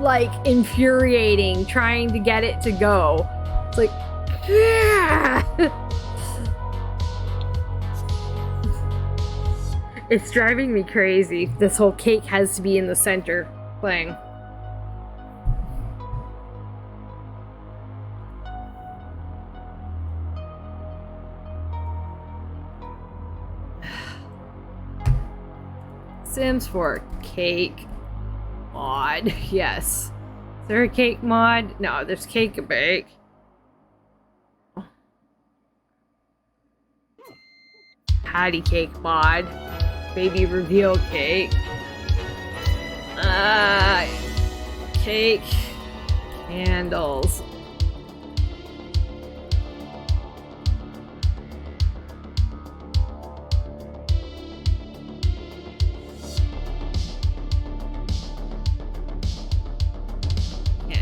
like infuriating trying to get it to go. It's like, yeah. It's driving me crazy. This whole cake has to be in the center thing. Sims 4 cake mod. Yes. Is there a cake mod? No, there's cake and bake. Patty cake mod. Baby reveal cake. Cake. Candles.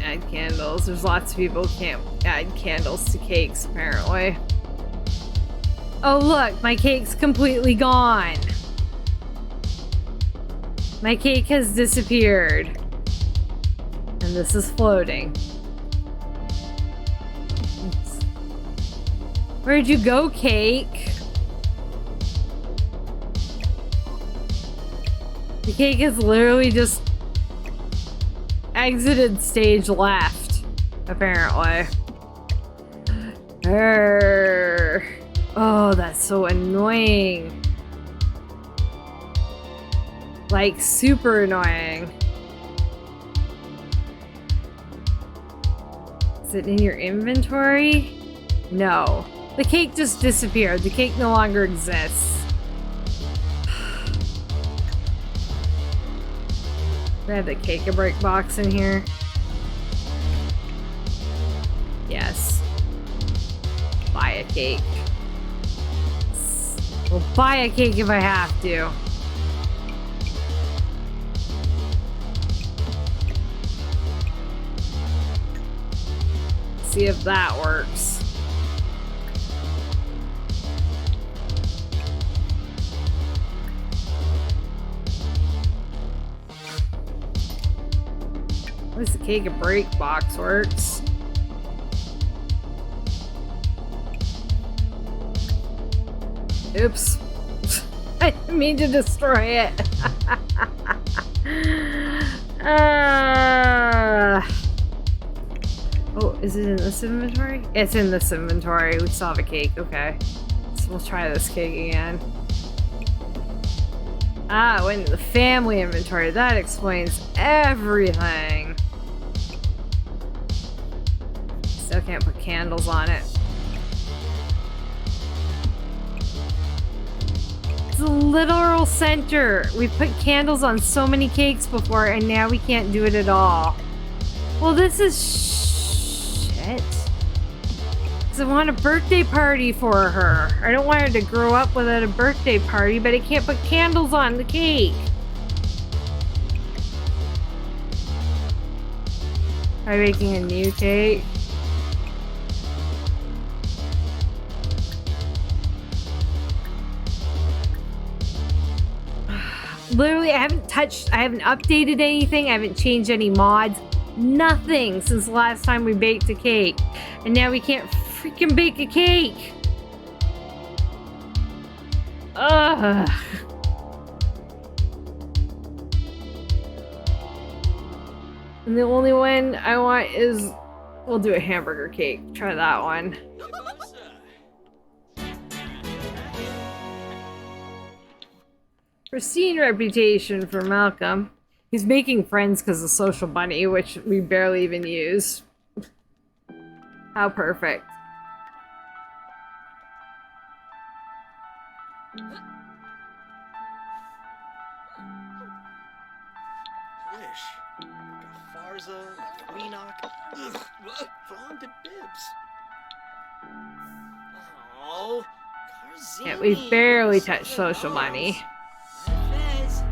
Add candles. There's lots of people who can't add candles to cakes, apparently. Oh look, my cake's completely gone. My cake has disappeared. And this is floating. Oops. Where'd you go, cake? The cake has literally just exited stage left, apparently. Oh, that's so annoying. Like, super annoying. Is it in your inventory? No. The cake just disappeared. The cake no longer exists. Do I have the cake a break box in here? Yes. Buy a cake. We'll buy a cake if I have to. See if that works. At least the cake and break box works. Oops. I didn't mean to destroy it. Oh, is it in this inventory? It's in this inventory. We still have a cake. Okay. So we'll try this cake again. Ah, went into the family inventory. That explains everything. Still can't put candles on it. It's a literal center. We put candles on so many cakes before, and now we can't do it at all. Well, this is shit. Because I want a birthday party for her. I don't want her to grow up without a birthday party, but I can't put candles on the cake. Am I making a new cake? Literally, I haven't updated anything. I haven't changed any mods. Nothing since the last time we baked a cake. And now we can't freaking bake a cake. Ugh. And the only one I want is... We'll do a hamburger cake. Try that one. Pristine reputation for Malcolm. He's making friends because of Social Bunny, which we barely even use. How perfect. Wish. Farza, Weenock. Ugh, what? Prom to Bibs. Oh, Carzini. Yeah, we've barely touched Social Bunny. Fez.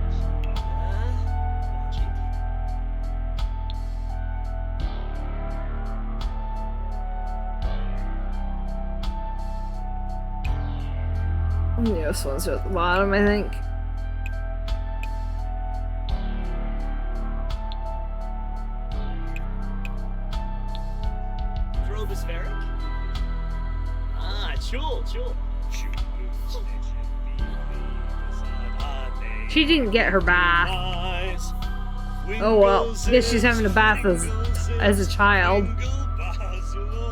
This one's at the bottom, I think. Drobospheric? Ah, chul. She didn't get her bath. Oh well, guess she's having a bath as a child.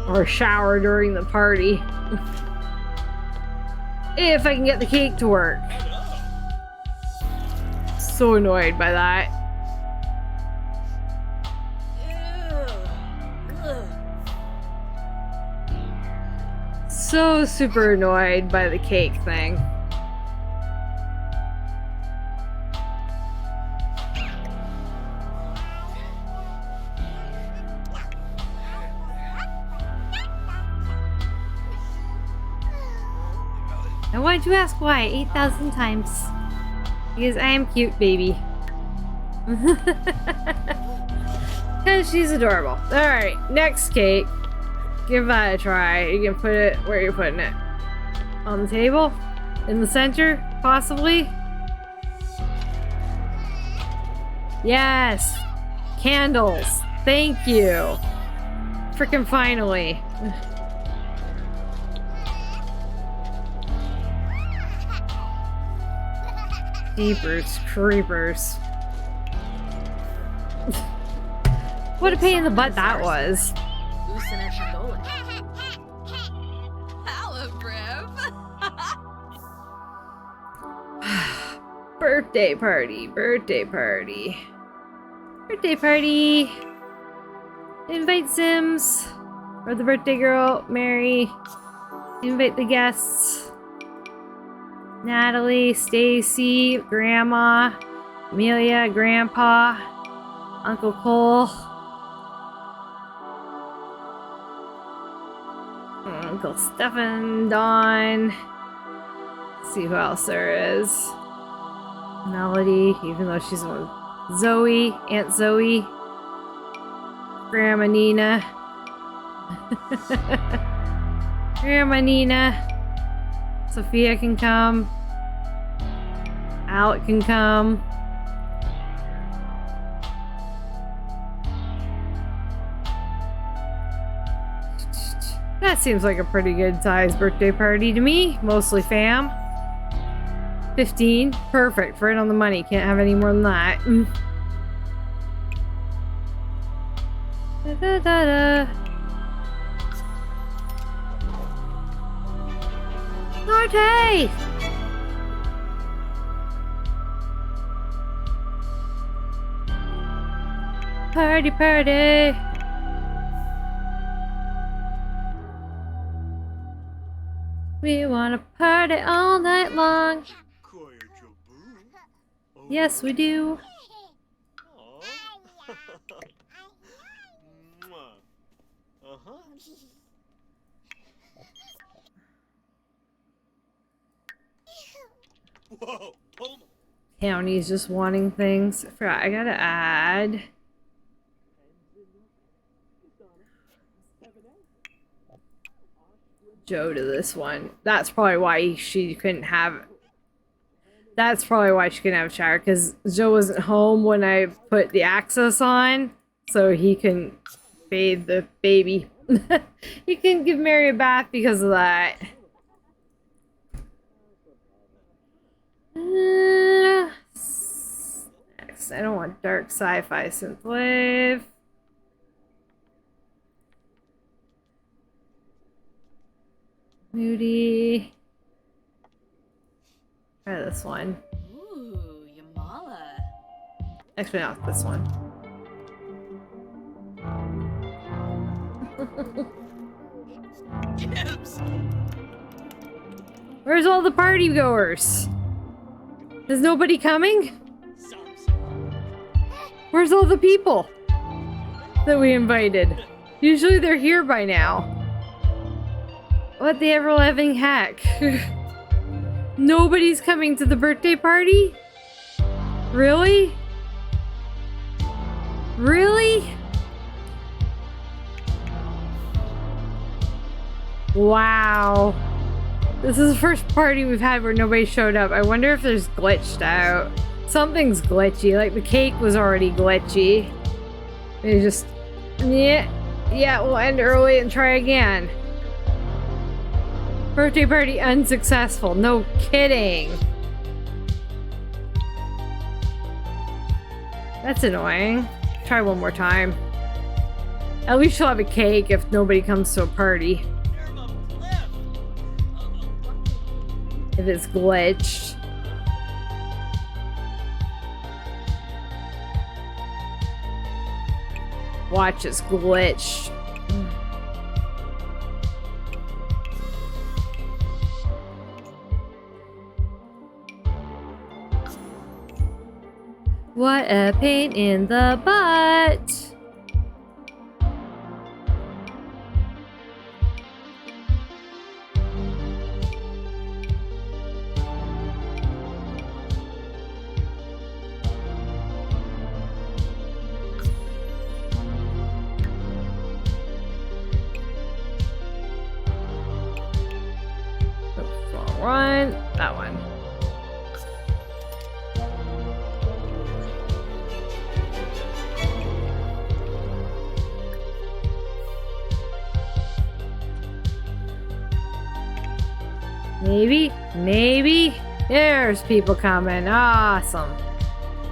Or a shower during the party. If I can get the cake to work. So annoyed by that. So super annoyed by the cake thing. And why'd you ask why 8,000 times? Because I am cute, baby. Because she's adorable. Alright, next cake. Give that a try. You can put it where you're putting it. On the table? In the center? Possibly? Yes! Candles! Thank you! Frickin' finally. Jeepers creepers. What a pain in the butt that was. Birthday party, birthday party. Birthday party. Invite Sims. Or the birthday girl, Mary. Invite the guests. Natalie, Stacy, Grandma, Amelia, Grandpa, Uncle Cole, Uncle Stefan, Dawn. Let's see who else there is. Melody, even though she's one. Zoe, Aunt Zoe, Grandma Nina, Grandma Nina. Sophia can come. Alec can come. That seems like a pretty good sized birthday party to me. Mostly fam. 15. Perfect. Right on the money. Can't have any more than that. Da, da, da, da. Norte! Party, party. We wanna party all night long. Yes, we do. Whoa, hold on. County's just wanting things. I forgot, I gotta add. Joe to this one. That's probably why she couldn't have. That's probably why she couldn't have a shower, because Joe wasn't home when I put the access on, so he couldn't bathe the baby. He couldn't give Mary a bath because of that. Next, I don't want dark sci-fi synthwave. Moody. Try this one. Ooh, Yamala. Actually, not this one. Gibbs! Where's all the party goers? Is nobody coming? Where's all the people that we invited? Usually they're here by now. What the ever-living heck? Nobody's coming to the birthday party? Really? Really? Wow. This is the first party we've had where nobody showed up. I wonder if there's glitched out. Something's glitchy, like the cake was already glitchy. It just... Yeah, we'll end early and try again. Birthday party unsuccessful. No kidding. That's annoying. Try one more time. At least she'll have a cake if nobody comes to a party. If it's glitched. Watch, it's glitched. What a pain in the butt. Oops, wrong one. That one. Maybe. There's people coming. Awesome.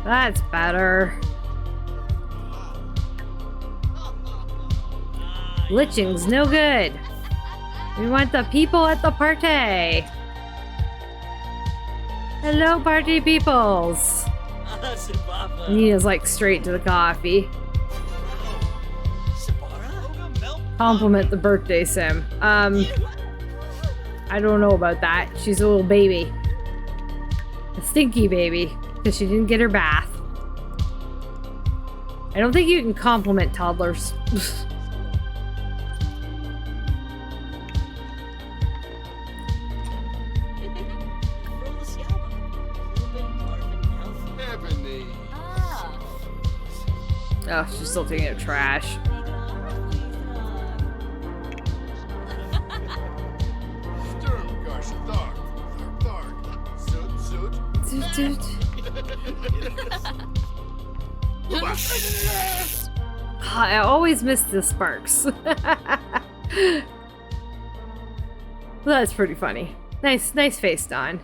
That's better. Glitching's no good. We want the people at the party. Hello, party peoples. Nina's like straight to the coffee. Compliment the birthday sim. I don't know about that. She's a little baby. A stinky baby. Because she didn't get her bath. I don't think you can compliment toddlers. Oh, she's still taking out trash. I always miss the sparks. That's pretty funny. Nice face, Don.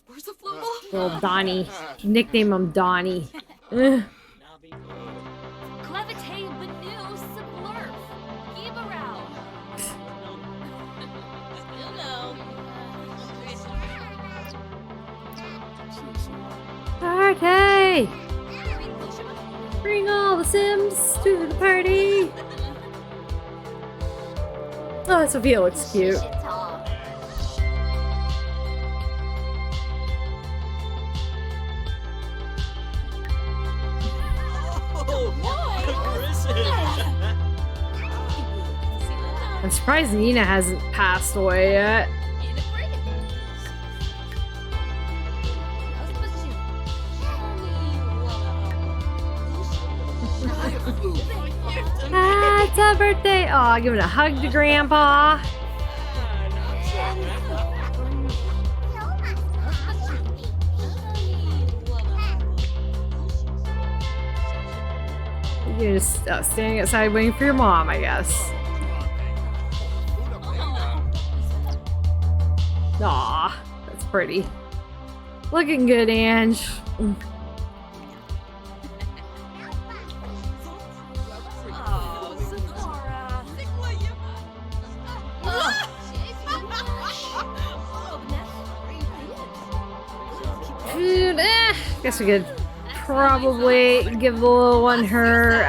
Where's the football? Little Donnie. Nickname him Donnie. Clevite Benu Sublurf. Give around. You know. Party! the Sims to the party. Oh, Sophia looks cute. I'm surprised Nina hasn't passed away yet. Ah, it's her birthday. Oh, giving a hug to Grandpa. You're just standing outside waiting for your mom, I guess. Aw, that's pretty. Looking good, Ange. Dude, guess we could probably give the little one her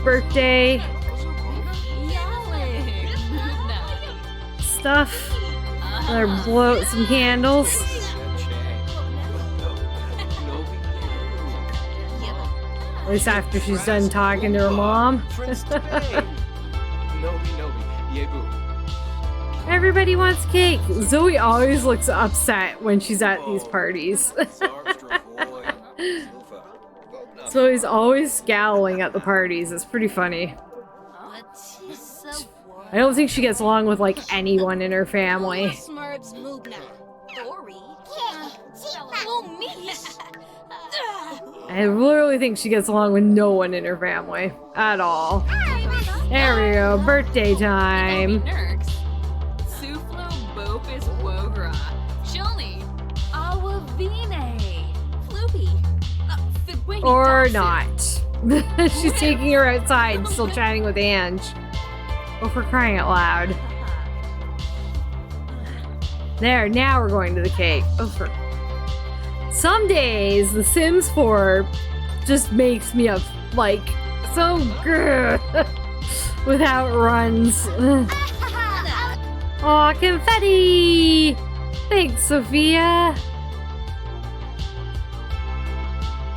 birthday stuff. Let her blow out some candles. At least after she's done talking to her mom. Everybody wants cake. Zoe always looks upset when she's at these parties. Zoe's always scowling at the parties. It's pretty funny. I don't think she gets along with like anyone in her family. I literally think she gets along with no one in her family at all. There we go, birthday time. Or not. She's taking her outside, still chatting with Ange. Oh, for crying out loud. There, now we're going to the cake. Oh, for... Some days, The Sims 4 just makes me up, like, so good without runs. Aw, confetti! Thanks, Sophia.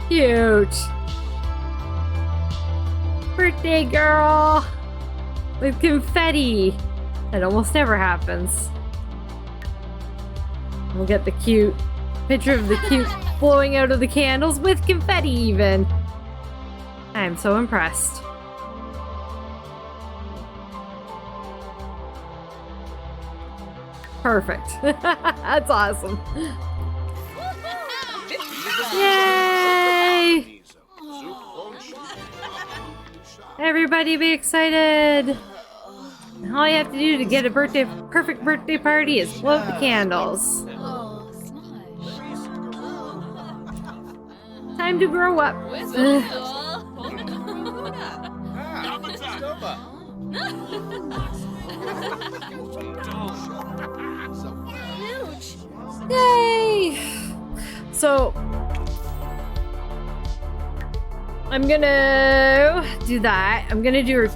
Cute. Birthday girl with confetti. That almost never happens. We'll get the cute picture of the cute blowing out of the candles with confetti even. I'm so impressed. Perfect. That's awesome. Yay! Everybody be excited. All you have to do to get a perfect birthday party is blow out the candles. Time to grow up. Yay! So I'm gonna do that. I'm gonna do her.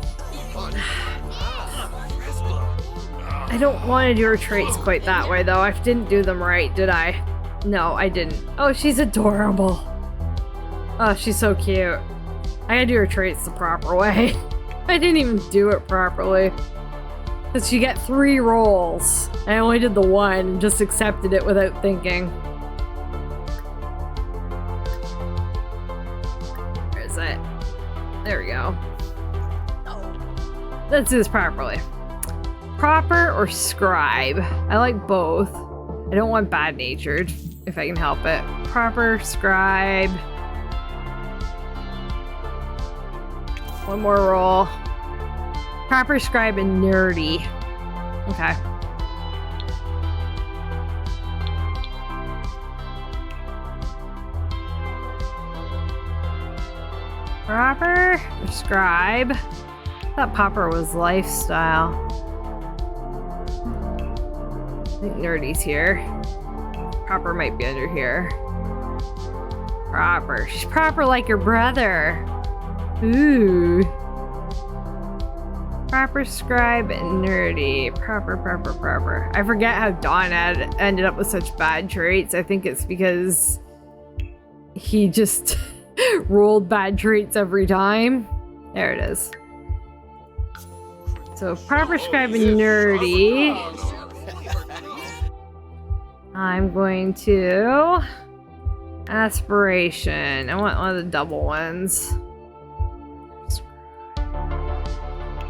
I don't want to do her traits quite that way though. I didn't do them right, did I? No, I didn't. Oh, she's adorable. Oh, she's so cute. I gotta do her traits the proper way. I didn't even do it properly. Because you get 3 rolls. I only did the 1 and just accepted it without thinking. Where is it? There we go. Let's do this properly. Proper or scribe? I like both. I don't want bad-natured, if I can help it. Proper, scribe. 1 more roll. Proper, scribe, and nerdy. Okay. Proper or scribe? I thought proper was lifestyle. I think nerdy's here. Proper might be under here. Proper. She's proper like your brother. Ooh. Proper scribe and nerdy. Proper. I forget how Don had ended up with such bad traits. I think it's because he just rolled bad traits every time. There it is. So proper scribe and nerdy. I'm going to aspiration. I want one of the double ones.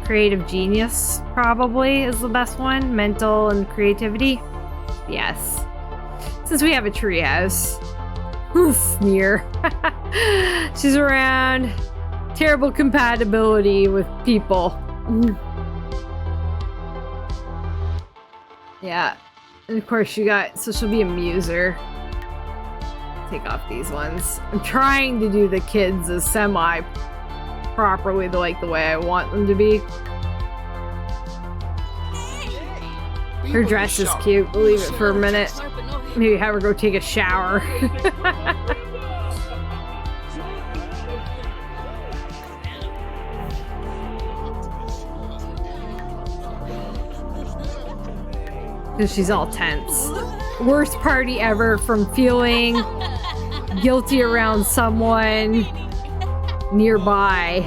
Creative genius probably is the best one. Mental and creativity. Yes. Since we have a treehouse. Oof, near. She's around. Terrible compatibility with people. Yeah. And of course she'll be a muser. Take off these ones. I'm trying to do the kids as semi properly, like the way I want them to be. Her dress is cute. We'll leave it for a minute. Maybe have her go take a shower. Because she's all tense. Worst party ever from feeling guilty around someone nearby.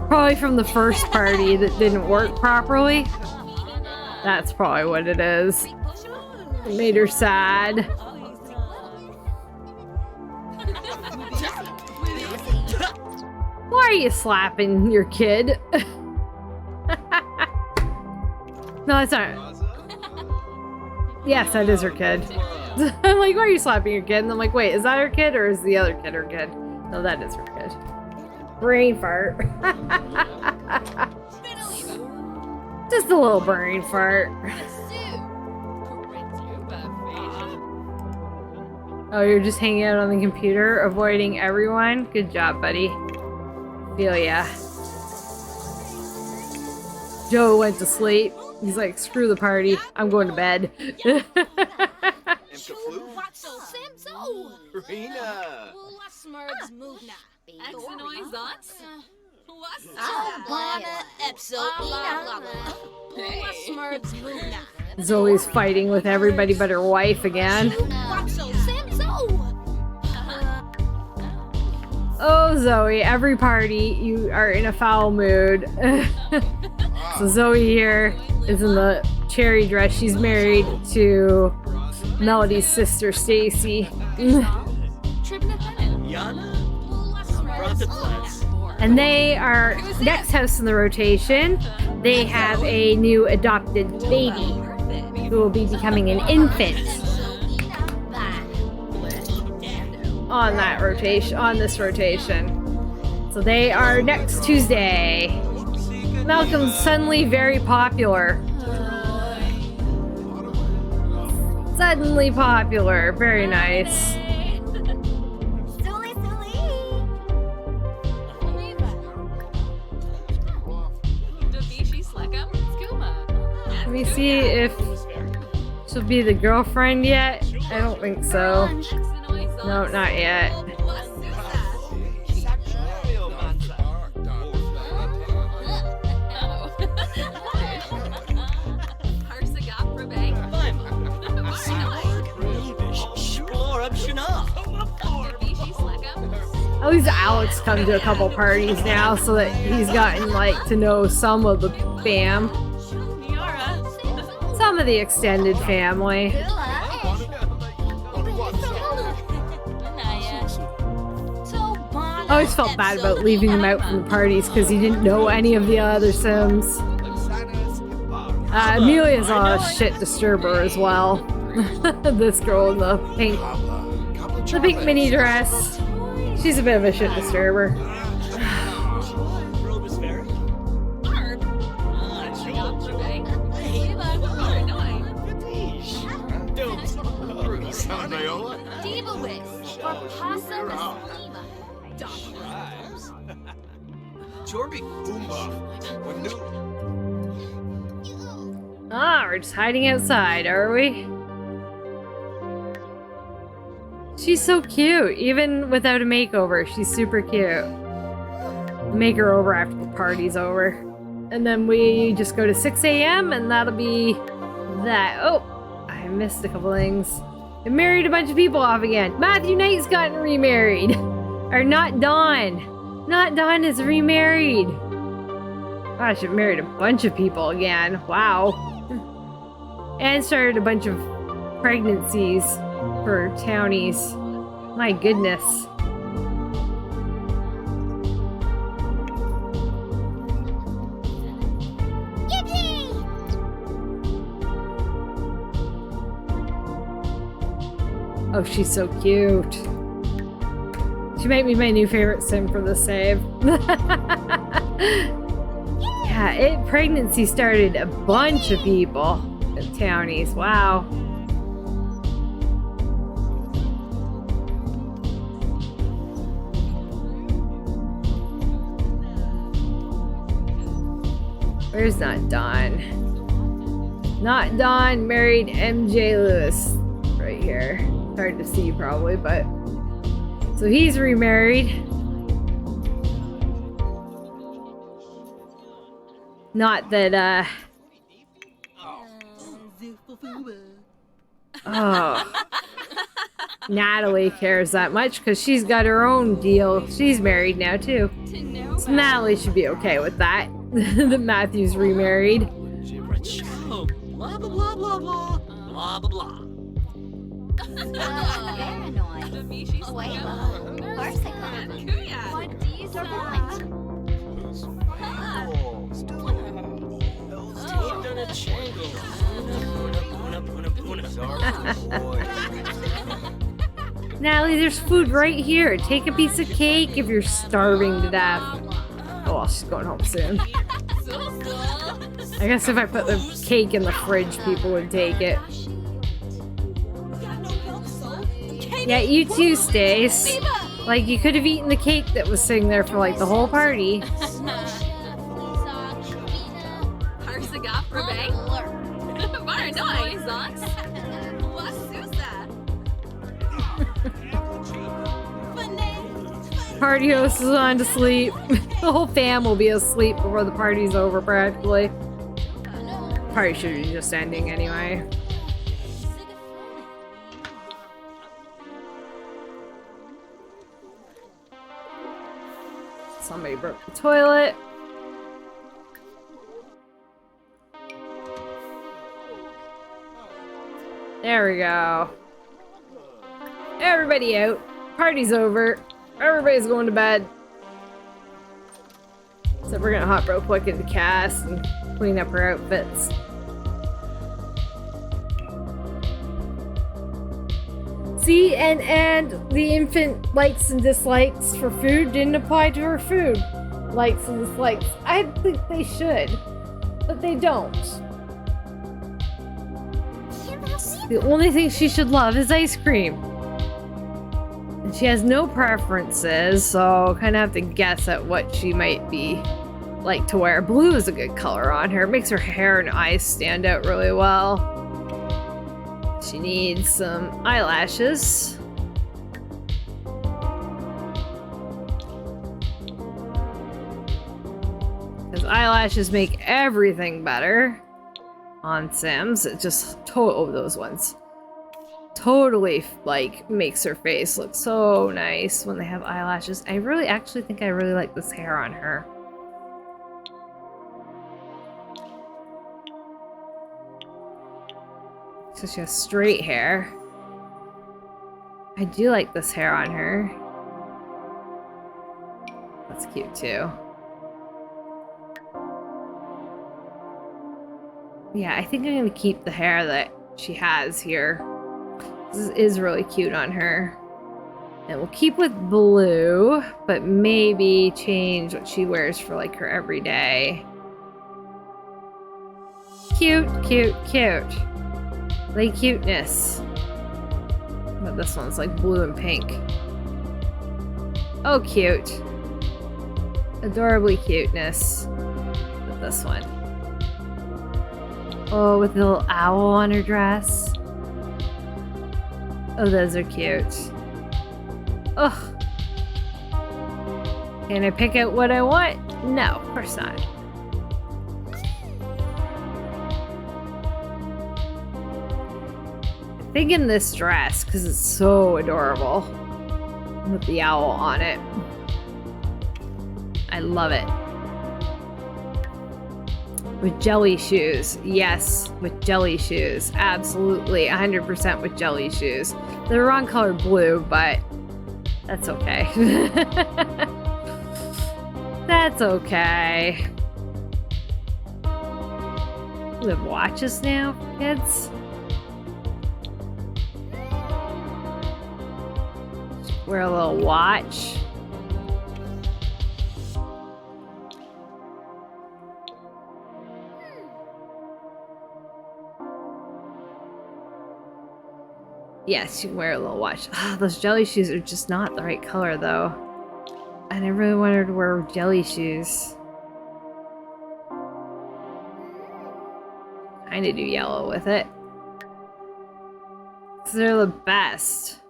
Probably from the first party that didn't work properly. That's probably what it is. It made her sad. Why are you slapping your kid? No, that's not. Yes, that is her kid. I'm like, why are you slapping your kid? And I'm like, wait, is that her kid or is the other kid her kid? No, that is her kid. Brain fart. Just a little brain fart. Oh, you're just hanging out on the computer, avoiding everyone? Good job, buddy. Feel ya. Joe went to sleep. He's like, screw the party. I'm going to bed. Zoe's fighting with everybody but her wife again. Oh, Zoe, every party you are in a foul mood. So Zoe here is in the cherry dress. She's married to Melody's sister, Stacy. And they are next house in the rotation. They have a new adopted baby who will be becoming an infant on that rotation, on this rotation. So they are next Tuesday. Malcolm's suddenly very popular. Suddenly popular. Very nice. Let me see if she'll be the girlfriend yet. I don't think so. No, not yet. At least Alex comes to a couple parties now, so that he's gotten like to know some of the fam. Some of the extended family. I always felt bad about leaving him out from the parties because he didn't know any of the other Sims. Amelia's a shit disturber as well. This girl in the pink mini dress. She's a bit of a shit disturber. Ah, we're just hiding outside, are we? She's so cute. Even without a makeover, she's super cute. Make her over after the party's over. And then we just go to 6 a.m. and that'll be that. Oh, I missed a couple things. I married a bunch of people off again. Matthew Knight's gotten remarried. Or not Dawn. Not Dawn is remarried. Gosh, I've married a bunch of people again. Wow. And started a bunch of pregnancies for townies. My goodness. Oh, she's so cute. She might be my new favorite sim for the save. Yeah, pregnancy started a bunch of people at townies. Wow. Where's Not Dawn? Not Dawn married MJ Lewis. Right here. Hard to see probably, but... So he's remarried. Not that, Oh. Natalie cares that much because she's got her own deal. She's married now, too. So Natalie should be okay with that. That Matthew's remarried. Blah, blah, blah, blah, blah. Blah, blah, blah. Paranoid. Wait, of course I can. What do you You're say? Taped on a jangle. Puna, puna, puna. Natalie, there's food right here. Take a piece of cake if you're starving to death. Oh, well, she's going home soon. I guess if I put the cake in the fridge, people would take it. Yeah, you too, Stace. Like, you could have eaten the cake that was sitting there for, like, the whole party. Party host is on to sleep. The whole fam will be asleep before the party's over, practically. Party should be just ending anyway. Somebody broke the toilet. There we go. Everybody out. Party's over. Everybody's going to bed. So we're gonna hop real quick into Cass and clean up her outfits. See, and the infant likes and dislikes for food didn't apply to her food. Likes and dislikes. I think they should, but they don't. The only thing she should love is ice cream. And she has no preferences, so kind of have to guess at what she might be like to wear. Blue is a good color on her. It makes her hair and eyes stand out really well. She needs some eyelashes. Because eyelashes make everything better on Sims. It just those ones totally like makes her face look so nice when they have eyelashes. I really actually think I really like this hair on her. So she has straight hair. I do like this hair on her. That's cute too. Yeah, I think I'm gonna keep the hair that she has here. This is really cute on her. And we'll keep with blue, but maybe change what she wears for like her everyday. Cute, cute, cute. Like cuteness. But this one's like blue and pink. Oh, cute. Adorably cuteness. With this one. Oh, with the little owl on her dress. Oh, those are cute. Ugh. Can I pick out what I want? No, of course not. I'm thinking this dress because it's so adorable with the owl on it. I love it. With jelly shoes. Yes, with jelly shoes. Absolutely. 100% with jelly shoes. They're the wrong color blue, but that's okay. That's okay. We have watches now, kids. Just wear a little watch. Yes, you can wear a little watch. Ah, those jelly shoes are just not the right color, though. And I really wanted to wear jelly shoes. Kind of do yellow with it. 'Cause they're the best.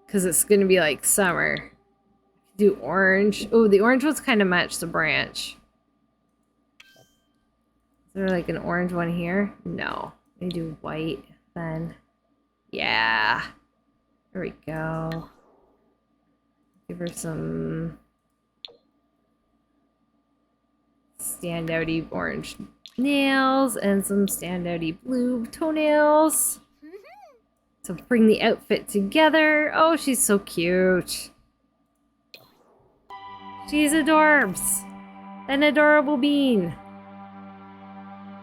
Because it's going to be like summer. Do orange. Oh, the orange ones kind of match the branch. Is there like an orange one here? No. Let me do white then. Yeah. There we go. Give her some standouty orange nails and some standouty blue toenails. To bring the outfit together. Oh, she's so cute. She's adorbs. An adorable bean.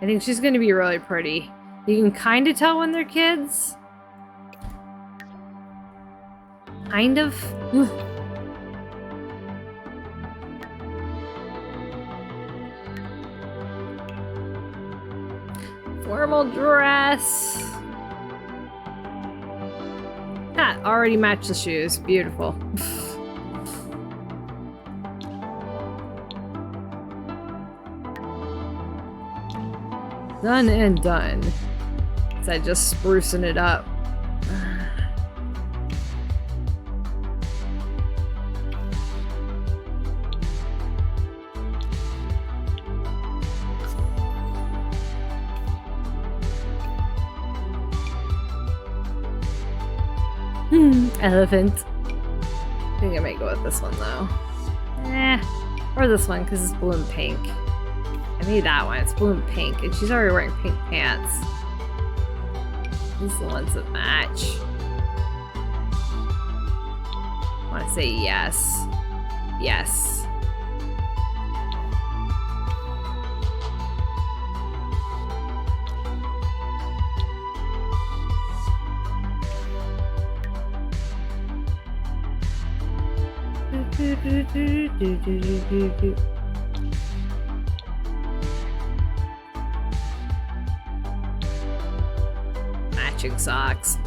I think she's gonna be really pretty. You can kind of tell when they're kids. Kind of. Formal dress. Ah, already matched the shoes. Beautiful. Done and done. Is that just sprucing it up? Elephant. I think I might go with this one though. Or this one because it's blue and pink. I need that one. It's blue and pink, and she's already wearing pink pants. These are the ones that match. I want to say yes. Yes. Matching socks.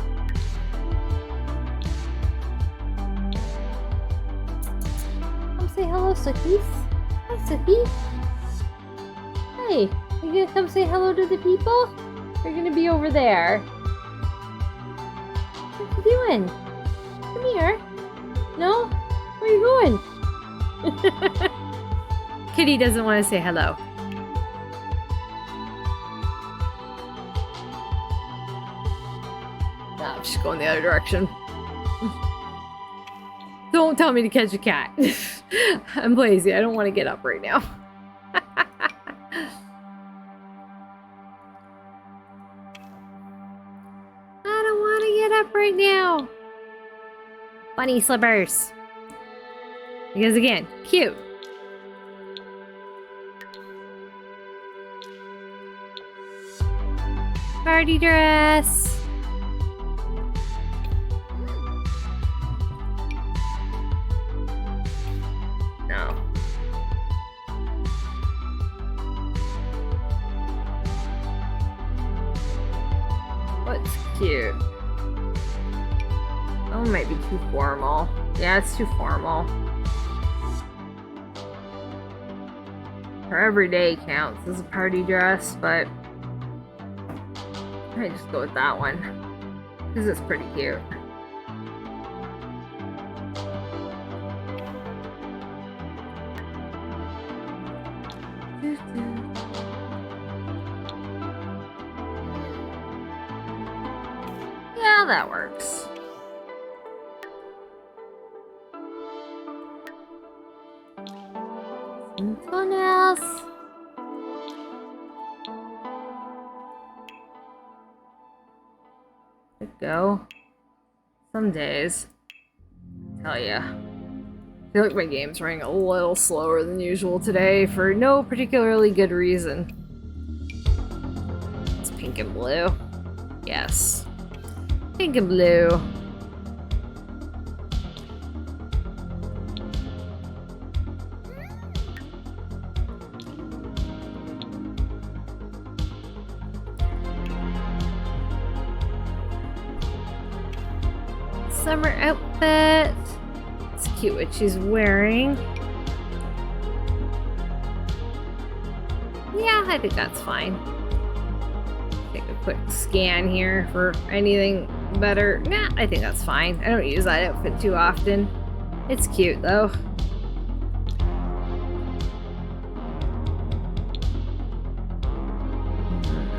Come say hello, Sookies. Hi, Sookie. Hey, you gonna come say hello to the people? You're gonna be over there. What you doing? Come here. No? Where are you going? Kitty doesn't want to say hello. No, I'm just going the other direction. Don't tell me to catch a cat. I'm lazy. I don't want to get up right now. I don't want to get up right now. Bunny slippers. Because again, cute. Party dress. No. What's cute? Oh, it might be too formal. Yeah, it's too formal. Her everyday counts as a party dress, but I might just go with that one because it's pretty cute. Yeah, that works. Something else. Could go. Some days. Tell ya. I feel like my game's running a little slower than usual today for no particularly good reason. It's pink and blue. Yes. Pink and blue. Summer outfit. It's cute what she's wearing. Yeah, I think that's fine. Take a quick scan here for anything better. Nah, I think that's fine. I don't use that outfit too often. It's cute though.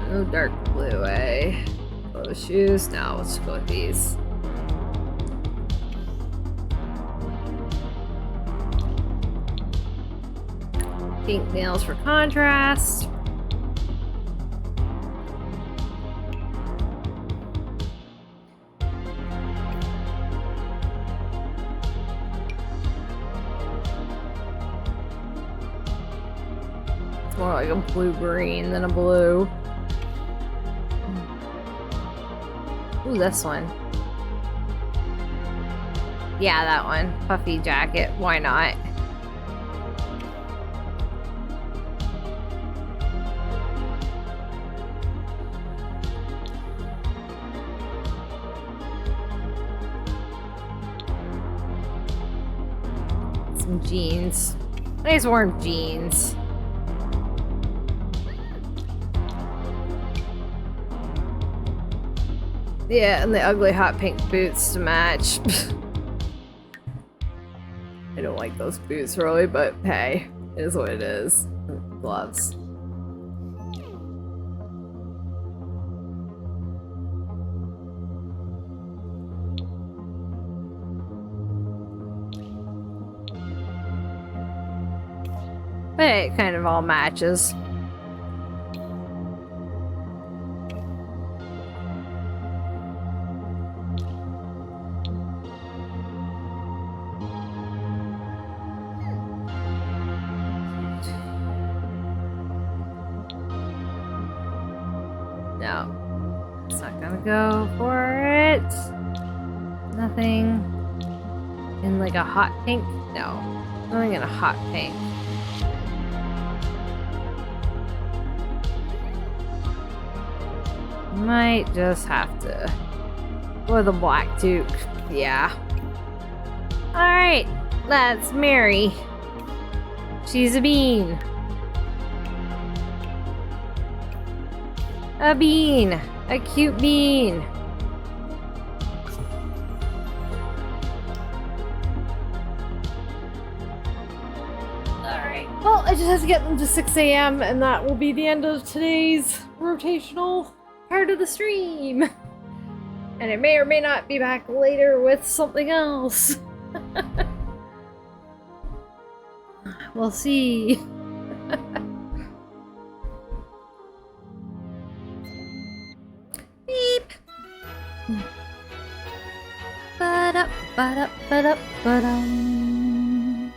No dark blue, eh? Those shoes? No, let's go with these. Pink nails for contrast. It's more like a blue-green than a blue. Ooh, this one. Yeah, that one. Puffy jacket. Why not? Some jeans. Nice warm jeans. Yeah, and the ugly hot pink boots to match. I don't like those boots really, but hey, it is what it is. Gloves. But it kind of all matches. No, it's not gonna go for it. Nothing in like a hot pink? No, nothing in a hot pink. Might just have to go with a black toque. Yeah. Alright, that's Mary. She's a bean. A bean. A cute bean. Alright. Well, I just have to get them to 6 a.m. and that will be the end of today's rotational part of the stream. And it may or may not be back later with something else. We'll see. Beep. Ba-da, ba-da, ba-da, ba-dum.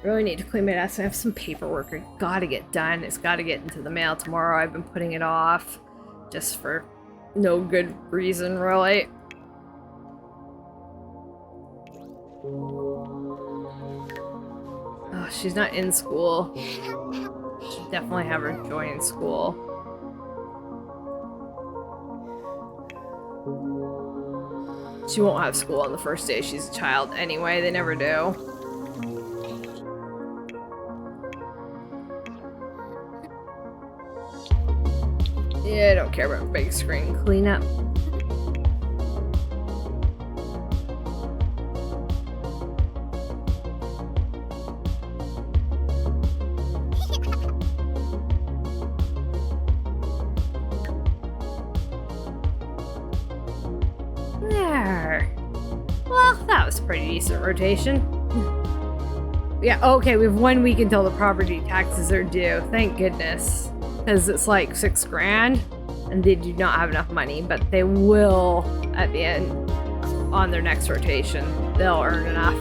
Really need to clean my desk. I have some paperwork I gotta get done. It's gotta get into the mail tomorrow. I've been putting it off just for no good reason, really. Oh, she's not in school. Should definitely have her join school. She won't have school on the first day she's a child anyway. They never do. Yeah, I don't care about big screen cleanup. decent rotation. Yeah, okay, we have 1 week until the property taxes are due. Thank goodness. Because it's like 6 grand, and they do not have enough money, but they will at the end on their next rotation. They'll earn enough.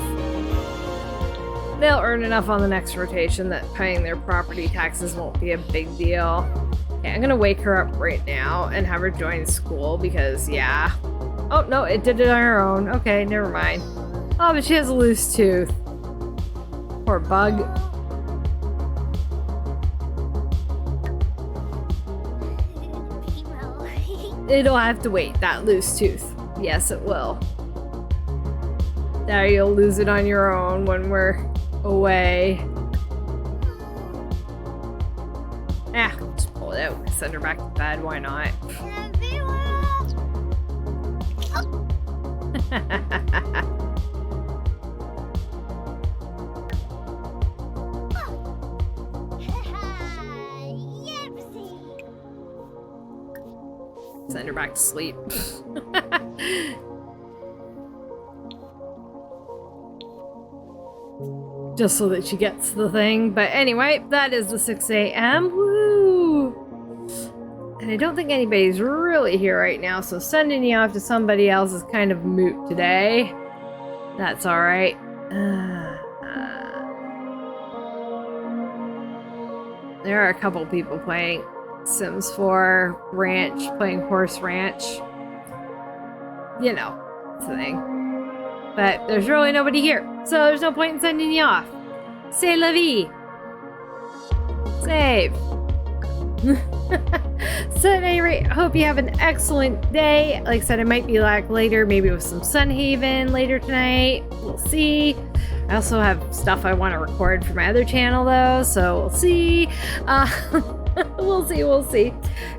They'll earn enough on the next rotation that paying their property taxes won't be a big deal. Okay, I'm gonna wake her up right now and have her join school because, yeah. Oh, no, it did it on her own. Okay, never mind. Oh, but she has a loose tooth. Poor bug. It'll have to wait, that loose tooth. Yes, it will. Now you'll lose it on your own when we're away. Ah, just pull it out. Send her back to bed. Why not? Send her back to sleep. Just so that she gets the thing. But anyway, that is the 6 a.m. Woo! And I don't think anybody's really here right now, so sending you off to somebody else is kind of moot today. That's alright. There are a couple people playing Sims 4 Ranch, playing Horse Ranch. You know, it's the thing. But there's really nobody here, so there's no point in sending you off. C'est la vie. Save. So at any rate, I hope you have an excellent day. Like I said, I might be back later, maybe with some Sunhaven later tonight. We'll see. I also have stuff I want to record for my other channel though, so we'll see. We'll see.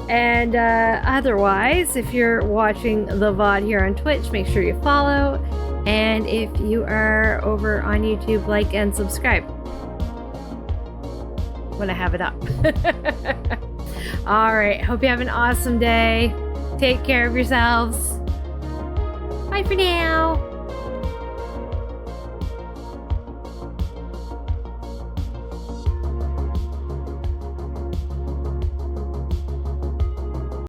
And otherwise, if you're watching the VOD here on Twitch, make sure you follow. And if you are over on YouTube, like and subscribe when I have it up. All right. Hope you have an awesome day. Take care of yourselves. Bye for now.